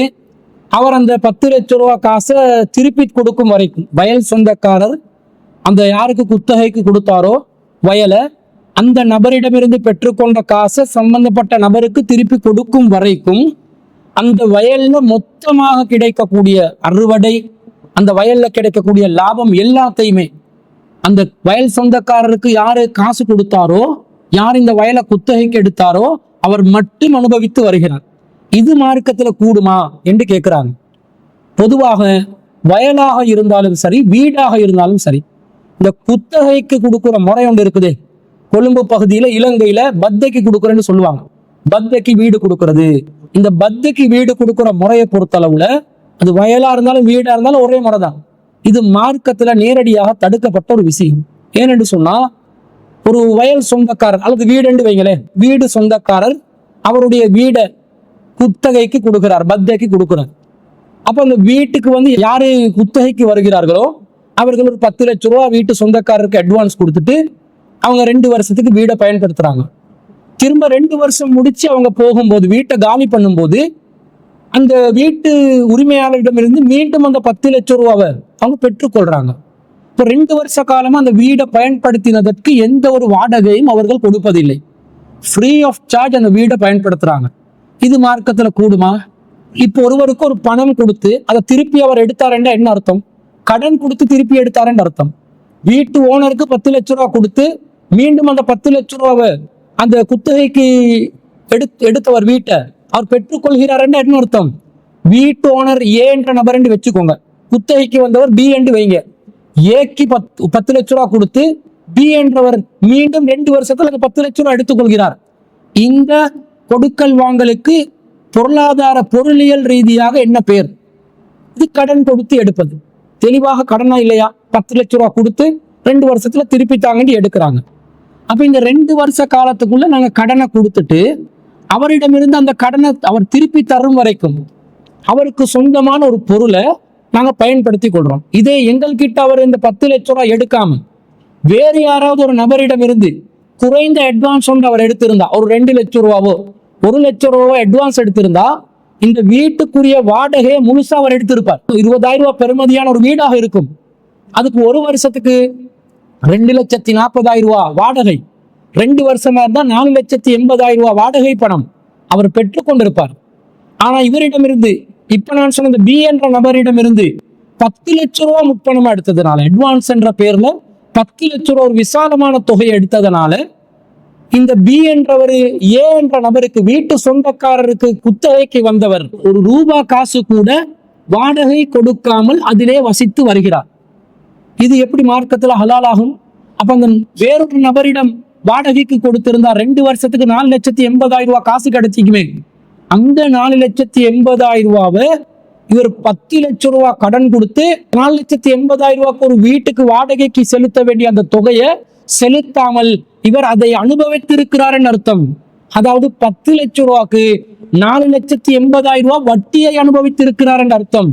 அவர் அந்த 10 லட்சம் ரூபா காசை திருப்பி கொடுக்கும் வரைக்கும், வயல் சொந்தக்காரர் அந்த யாருக்கு குத்தகைக்கு கொடுத்தாரோ வயலை, அந்த நபரிடமிருந்து பெற்றுக்கொண்ட காசை சம்பந்தப்பட்ட நபருக்கு திருப்பி கொடுக்கும் வரைக்கும் அந்த வயல்ல மொத்தமாக கிடைக்கக்கூடிய அறுவடை, அந்த வயல்ல கிடைக்கக்கூடிய லாபம் எல்லாத்தையுமே அந்த வயல் சொந்தக்காரருக்கு யாரு காசு கொடுத்தாரோ, யார் இந்த வயலை குத்தகைக்கு எடுத்தாரோ அவர் மட்டும் அனுபவித்து வருகிறார். இது மார்க்கத்துல கூடுமா என்று கேட்கிறாங்க. பொதுவாக வயலாக இருந்தாலும் சரி, வீடாக இருந்தாலும் சரி, இந்த குத்தகைக்கு கொடுக்குற முறை ஒன்று இருக்குது. கொழும்பு பகுதியில, இலங்கையில பத்தைக்கு கொடுக்குறேன்னு சொல்லுவாங்க. பத்தைக்கு வீடு கொடுக்கறது. இந்த பத்தைக்கு வீடு கொடுக்குற முறையை பொறுத்தளவுல அது வயலா இருந்தாலும் வீடா இருந்தாலும் ஒரே முறை தான். இது மார்க்கத்துல நேரடியாக தடுக்கப்பட்ட ஒரு விஷயம். ஏனென்று சொன்னா, ஒரு வயல் சொந்தக்காரர் அல்லது வீடு வைங்களேன், வீடு சொந்தக்காரர் அவருடைய வீடை குத்தகைக்கு கொடுக்கிறார், பத்தைக்கு கொடுக்கிறார். அப்ப அந்த வீட்டுக்கு வந்து யாரு குத்தகைக்கு வருகிறார்களோ அவர்கள் ஒரு 10 லட்சம் ரூபாய் வீட்டு சொந்தக்காரருக்கு அட்வான்ஸ் கொடுத்துட்டு அவங்க 2 வருஷத்துக்கு வீடை பயன்படுத்துறாங்க. திரும்ப 2 வருஷம் முடிச்சு அவங்க போகும்போது, வீட்டை காலி பண்ணும்போது, அந்த வீட்டு உரிமையாளரிடமிருந்து மீண்டும் அந்த 10 லட்சம் ரூபாவை அவங்க பெற்றுக்கொள்றாங்க. இப்போ 2 வருஷ காலமா அந்த வீடை பயன்படுத்தினதற்கு எந்த ஒரு வாடகையும் அவர்கள் கொடுப்பதில்லை. ஃப்ரீ ஆஃப் சார்ஜ் அந்த வீடை பயன்படுத்துறாங்க. இது மார்க்கத்துல கூடுமா? இப்போ ஒருவருக்கு ஒரு பணம் கொடுத்து அதை திருப்பி அவர் எடுத்தாருன்னா என்ன அர்த்தம்? கடன் கொடுத்து திருப்பி எடுத்தாருன்னு அர்த்தம். வீட்டு ஓனருக்கு 10 லட்சம் ரூபாய் கொடுத்து மீண்டும் அந்த 10 லட்சம் ரூபாவை அந்த குத்தகைக்கு எடுத்தவர் வீட்டை அவர் பெற்றுக்கொள்கிறாருன்னு என்ன அர்த்தம்? வீட்டு ஓனர் ஏ என்ற நபர் என்று வச்சுக்கோங்க, குத்தகைக்கு வந்தவர் பி என்று வைங்க. ஏக்கு 10 லட்சம் ரூபாய் கொடுத்து பி என்றவர் மீண்டும் 2 வருஷத்துல அந்த 10 லட்சம் ரூபாய் எடுத்துக்கொள்கிறார். இந்த கொடுக்கல் வாங்கலுக்கு பொருளாதார பொருளியல் ரீதியாக என்ன பெயர்? இது கடன் கொடுத்து எடுப்பது. தெளிவாக கடனா இல்லையா? 10 லட்சம் ரூபாய் கொடுத்து 2 வருஷத்துல திருப்பி தாங்கன்னு எடுக்கிறாங்க. அப்ப இந்த 2 வருஷ காலத்துக்குள்ள நாங்க கடனை கொடுத்துட்டு அவரிடமிருந்து அந்த கடனை அவர் திருப்பி தரும் வரைக்கும் அவருக்கு சொந்தமான ஒரு பொருளை நாங்க பயன்படுத்தி கொள்றோம். இதே எங்கள்கிட்ட அவர் இந்த 10 லட்சம் ரூபாய் எடுக்காம வேறு யாராவது ஒரு நபரிடமிருந்து குறைந்த அட்வான்ஸ் ஒன்று அவர் எடுத்திருந்தா, ஒரு 2 லட்சம் ரூபாவோ 1 லட்சம் ரூபாவோ அட்வான்ஸ் எடுத்திருந்தா, இந்த வீட்டுக்குரிய வாடகையை முழுசா அவர் எடுத்திருப்பார். 20,000 ரூபாய் பெறுமதியான ஒரு வீடாக இருக்கும். அதுக்கு ஒரு வருஷத்துக்கு 2,40,000 ரூபாய் வாடகை, 2 வருஷமா இருந்தா 4,80,000 ரூபாய் வாடகை பணம் அவர் பெற்றுக்கொண்டிருப்பார். ஆனா இவரிடமிருந்து இப்ப நான் சொன்ன இந்த பி என்ற நபரிடமிருந்து 10 லட்சம் ரூபாய் முற்பணமா எடுத்ததுனால, அட்வான்ஸ் என்ற பேர்ல 10 லட்சம் ரூபாய் ஒரு விசாலமான தொகையை எடுத்ததுனால, இந்த பி என்றவர் ஏ என்ற நபருக்கு, வீட்டு சொந்தக்காரருக்கு குத்தகைக்கு வந்தவர், ஒரு ரூபாய் காசு கூட வாடகை கொடுக்காமல் அதிலே வசித்து வருகிறார். இது எப்படி மார்க்கத்துல ஹலால் ஆகும்? அப்ப அந்த வேறொரு நபரிடம் வாடகைக்கு கொடுத்திருந்தா 2 வருஷத்துக்கு 4,80,000 ரூபாய் காசு கிடைச்சிக்குமே. அந்த 4,80,000 ரூபாவை இவர் 10 லட்சம் ரூபாய் கடன் கொடுத்து 4,80,000 ரூபாய்க்கு ஒரு வீட்டுக்கு வாடகைக்கு செலுத்த வேண்டிய அந்த தொகையை செலுத்தாமல் இவர் அதை அனுபவித்திருக்கிறார் அர்த்தம். அதாவது 10 லட்சம் ரூபாய்க்கு 4,80,000 ரூபாய் வட்டியை அனுபவித்திருக்கிறார் என்ற அர்த்தம்.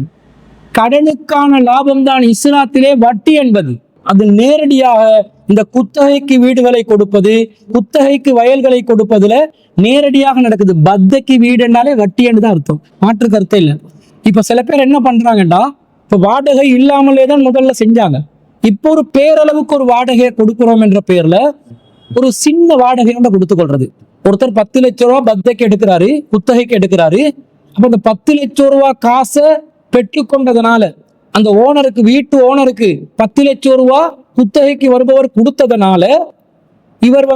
கடனுக்கான லாபம் தான் இஸ்லாத்திலே வட்டி என்பது. அது நேரடியாக இந்த குத்தகைக்கு வீடுகளை கொடுப்பது, குத்தகைக்கு வயல்களை கொடுப்பதுல நேரடியாக நடக்குது. பத்தைக்கு வீடு என்றாலே வட்டி என்று தான் அர்த்தம், மாற்று கருத்தே இல்லை. இப்ப சில பேர் என்ன பண்றாங்கடா, இப்ப வாடகை இல்லாமலே தான் முதல்ல செஞ்சாங்க. இப்போ ஒரு பேரளவுக்கு ஒரு வாடகையை கொடுக்கிறோம் என்ற பேர்ல ஒரு சின்ன வாடகையோட கொடுத்துக் கொள்றது. ஒருத்தர் 10 லட்சம் ரூபாய் பத்தைக்கு எடுக்கிறாரு, குத்தகைக்கு எடுக்கிறாரு. அப்ப அந்த 10 லட்சம் ரூபாய் காசை பெற்றுக்கொண்டதுனால, அந்த ஓனருக்கு, வீட்டு ஓனருக்கு 10 லட்சம் ரூபாய் குத்தகைக்கு வருபவர் கொடுத்ததுனால, இவர்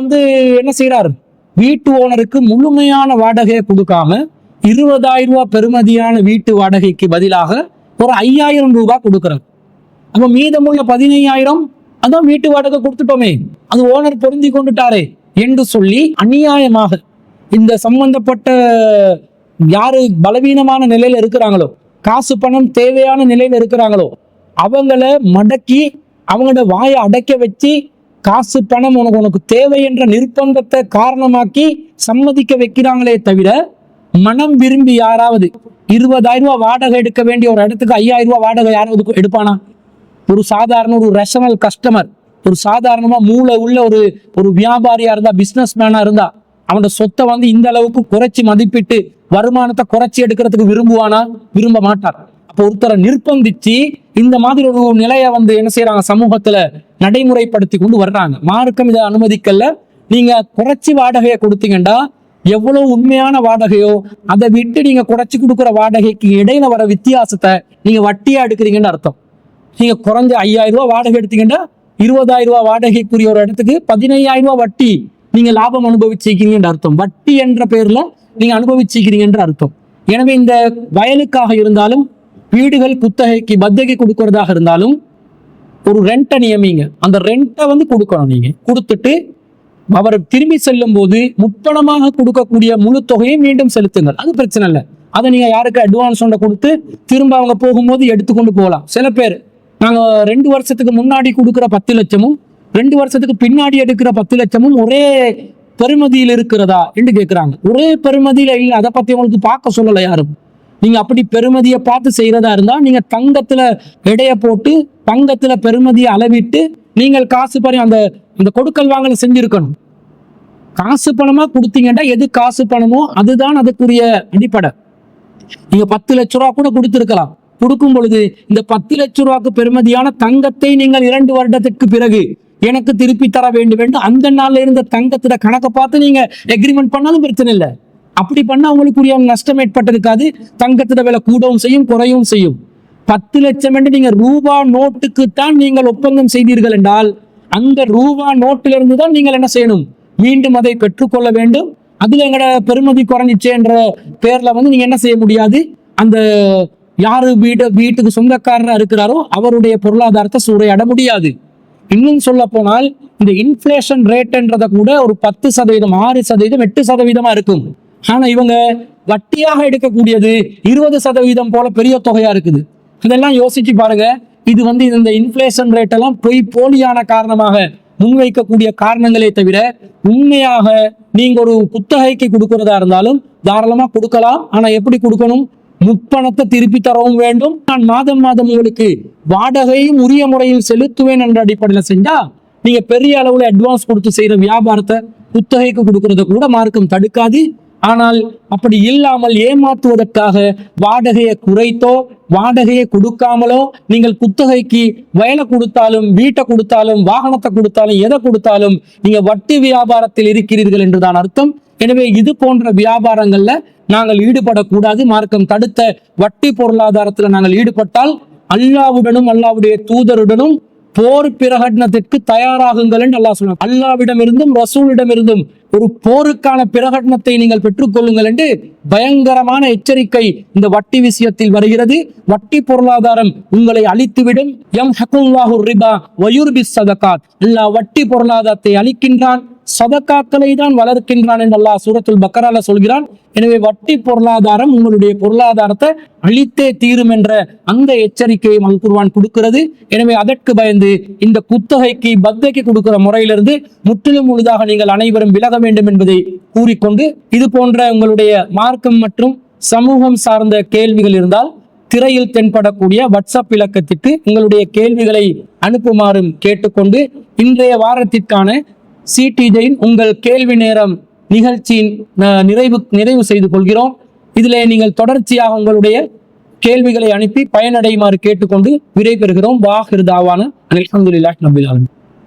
என்ன செய்யறார்? வீட்டு ஓனருக்கு முழுமையான வாடகையை கொடுக்காம 20,000 ரூபாய் பெறுமதியான வீட்டு வாடகைக்கு பதிலாக ஒரு 5,000 ரூபாய் கொடுக்கிறார். அப்ப மீதமுள்ள 15,000 அதான் வீட்டு வாடகை கொடுத்துட்டோமே, அது ஓனர் பொருந்தி கொண்டுட்டாரே என்று சொல்லி அநியாயமாக இந்த சம்பந்தப்பட்ட யாரு பலவீனமான நிலையில இருக்கிறாங்களோ, காசு பணம் தேவையான நிலையில இருக்கிறாங்களோ, அவங்கள மடக்கி அவங்களோட வாயை அடைக்க வச்சு, காசு பணம் உனக்கு தேவை என்ற நிர்பந்தத்தை காரணமாக்கி சம்மதிக்க வைக்கிறாங்களே தவிர, மனம் விரும்பி யாராவது 20,000 ரூபாய் வாடகை எடுக்க வேண்டிய ஒரு இடத்துக்கு 5,000 ரூபாய் வாடகை யாராவது எடுப்பானா? ஒரு சாதாரண ஒரு ரேஷனல் கஸ்டமர், ஒரு சாதாரணமா மூளை உள்ள ஒரு வியாபாரியா இருந்தா, பிசினஸ் மேனா இருந்தா, அவனோட சொத்தை இந்த அளவுக்கு குறைச்சி மதிப்பிட்டு வருமானத்தை குறைச்சி எடுக்கிறதுக்கு விரும்புவானா? விரும்ப மாட்டார். அப்போ ஒருத்தரை நிர்பந்திச்சு இந்த மாதிரி ஒரு நிலையை என்ன செய்யறாங்க, சமூகத்துல நடைமுறைப்படுத்தி கொண்டு வர்றாங்க. மார்க்கம் இதை அனுமதிக்கல. நீங்க குறைச்சி வாடகையை கொடுத்தீங்கன்னா, எவ்வளவு உண்மையான வாடகையோ அதை விட்டு நீங்க குறைச்சி கொடுக்குற வாடகைக்கு இடையில வர வித்தியாசத்தை நீங்க வட்டியா எடுக்கிறீங்கன்னு அர்த்தம். நீங்க குறைஞ்ச 5,000 ரூபாய் வாடகை எடுத்தீங்கன்னா 20,000 ரூபாய் வாடகைக்குரிய ஒரு இடத்துக்கு 15,000 ரூபாய் வட்டி நீங்க லாபம் அனுபவிச்சிருக்கீங்கன்ற அர்த்தம். வட்டி என்ற பேர்ல நீங்க அனுபவிச்சிருக்கீங்கன்ற அர்த்தம். எனவே இந்த வயலுக்காக இருந்தாலும், வீடுகள் குத்தகைக்கு பத்தகைக்கு கொடுக்கறதாக இருந்தாலும், ஒரு ரெண்டை நியமிங்க. அந்த ரெண்டை கொடுக்கணும். நீங்க கொடுத்துட்டு அவர் திரும்பி செல்லும் போது முப்பணமாக கொடுக்கக்கூடிய முழு தொகையை மீண்டும் செலுத்துங்கள். அது பிரச்சனை இல்லை. அதை நீங்க யாருக்கு அட்வான்ஸ் கொடுத்து திரும்ப அவங்க போகும்போது எடுத்துக்கொண்டு போகலாம். சில பேர் நாங்க 2 வருஷத்துக்கு முன்னாடி கொடுக்குற 10 லட்சமும் 2 வருஷத்துக்கு பின்னாடி எடுக்கிற 10 லட்சமும் ஒரே பெறுமதியில் இருக்கிறதா என்று கேட்கிறாங்க. ஒரே பெறுமதியில இல்லை, அதை பத்தி உங்களுக்கு பார்க்க சொல்லலை யாரும். நீங்க அப்படி பெறுமதியை பார்த்து செய்யறதா இருந்தா நீங்க தங்கத்துல எடைய போட்டு தங்கத்துல பெறுமதியை அளவிட்டு நீங்கள் காசு பணி அந்த அந்த கொடுக்கல் வாங்கல செஞ்சிருக்கணும். காசு பணமா கொடுத்தீங்கன்னா எது காசு பணமோ அதுதான் அதுக்குரிய அடிப்படை. நீங்க 10 லட்ச ரூபா கூட கொடுத்திருக்கலாம். கொடுக்கும் பொழுது இந்த 10 லட்ச ரூபாய்க்கு பெறுமதியான தங்கத்தை நீங்கள் 2 வருடத்துக்கு பிறகு எனக்கு திருப்பி தர வேண்டும் என்று அந்த நாள்ல இருந்த தங்கத்துல கணக்கை பார்த்து நீங்க எக்ரிமெண்ட் பண்ணாலும் பிரச்சனை இல்லை. அப்படி பண்ணா அவங்களுக்குரிய நஷ்டம் ஏற்பட்டிருக்காது. தங்கத்துல விலை கூடவும் செய்யும் குறையவும் செய்யும். 10 லட்சம் என்று நீங்க ரூபா நோட்டுக்குத்தான் நீங்கள் ஒப்பந்தம் செய்தீர்கள் என்றால் அந்த ரூபா நோட்டிலிருந்து தான் நீங்கள் என்ன செய்யணும், மீண்டும் அதை பெற்றுக்கொள்ள வேண்டும். அதுல எங்கட பெறுமதி குறைஞ்சிச்சு என்ற பேர்ல நீங்க என்ன செய்ய முடியாது, அந்த யாரு வீட்டுக்கு சொந்தக்காரரா இருக்கிறாரோ அவருடைய பொருளாதாரத்தை சூறையாட முடியாது. இன்னும் சொல்ல போனால் இந்த இன்ஃபிளேஷன் ரேட்ன்றத கூட ஒரு 10%, 6%, 8% இருக்கும். ஆனா இவங்க வட்டியாக எடுக்கக்கூடியது 20% போல பெரிய தொகையா இருக்குது. இதெல்லாம் யோசிச்சு பாருங்க. இது இந்த இன்ஃபிளேஷன் ரேட் எல்லாம் போலியான காரணமாக முன்வைக்கக்கூடிய காரணங்களே தவிர உண்மையாக நீங்க ஒரு குத்தகைக்கு கொடுக்கறதா இருந்தாலும் தாராளமா கொடுக்கலாம். ஆனா எப்படி கொடுக்கணும், முற்பணத்தை திருப்பி தரவும் வேண்டும். நான் மாதம் மாதம் உங்களுக்கு வாடகையும் உரிய முறையில் செலுத்துவேன் என்ற அடிப்படையில் செஞ்சா நீங்க பெரிய அளவுல அட்வான்ஸ் கொடுத்து செய்யற வியாபாரத்தை குத்தகைக்கு கொடுக்கறத கூட மார்க்கம் தடுக்காது. ஆனால் அப்படி இல்லாமல் ஏமாற்றுவதற்காக வாடகையை குறைத்தோ வாடகையை கொடுக்காமலோ நீங்கள் குத்தகைக்கு வயலை கொடுத்தாலும் வீட்டை கொடுத்தாலும் வாகனத்தை கொடுத்தாலும் எதை கொடுத்தாலும் நீங்க வட்டி வியாபாரத்தில் இருக்கிறீர்கள் என்றுதான் அர்த்தம். எனவே இது போன்ற வியாபாரங்கள்ல நாங்கள் ஈடுபடக்கூடாது. மார்க்கம் தடுத்த வட்டி பொருளாதாரத்துல நாங்கள் ஈடுபட்டால் அல்லாவுடனும் அல்லாவுடைய தூதருடனும் போர் பிரகடனத்திற்கு தயாராகுங்கள் என்று அல்லாஹ் சொன்னார். அல்லாவிடம் இருந்தும் ரசூலிடம் இருந்தும் ஒரு போருக்கான பிரகடனத்தை நீங்கள் பெற்றுக்கொள்ளுங்கள் என்று பயங்கரமான எச்சரிக்கை இந்த வட்டி விஷயத்தில் வருகிறது. வட்டி பொருளாதாரம் உங்களை அழித்துவிடும். யம்ஹகுல்லாஹு ரிபா வயுர்பிஸ் ஸதகாத். அல்லாஹ் வட்டி பொருளாதாரத்தை அழிக்கின்றான், சதகாக்களை தான் வளர்க்கின்றான் என்று அல்லாஹ் சூரத்துல் பக்கரால சொல்கிறான். எனவே வட்டி பொருளாதாரம் உங்களுடைய பொருளாதாரத்தை அழித்தே தீரும் என்ற அந்த எச்சரிக்கையை அல் குர்ஆன் கொடுக்கிறது. எனவே அதற்கு பயந்து இந்த குத்தகைக்கு பத்தைக்கு கொடுக்கிற முறையிலிருந்து முற்றிலும் முழுதாக நீங்கள் அனைவரும் விலக வேண்டும் என்பதை கூறிக்கொண்டு, இது போன்ற உங்களுடைய மார்க்கம் மற்றும் சமூகம் சார்ந்த கேள்விகள் இருந்தால் திரையில் தென்படக்கூடிய வாட்ஸ்அப் இலக்கத்திற்கு உங்களுடைய கேள்விகளை அனுப்புமாறும் கேட்டுக்கொண்டு இன்றைய வாரத்திற்கான சிடிஜையின் உங்கள் கேள்வி நேரம் நிகழ்ச்சியின் நிறைவு செய்து கொள்கிறோம். இதிலே நீங்கள் தொடர்ச்சியாக உங்களுடைய கேள்விகளை அனுப்பி பயனடையுமாறு கேட்டுக்கொண்டு விடை பெறுகிறோம். வாஹிர் தாவான அல்ஹம்துலில்லாஹி ரப்பில் ஆலமீன்.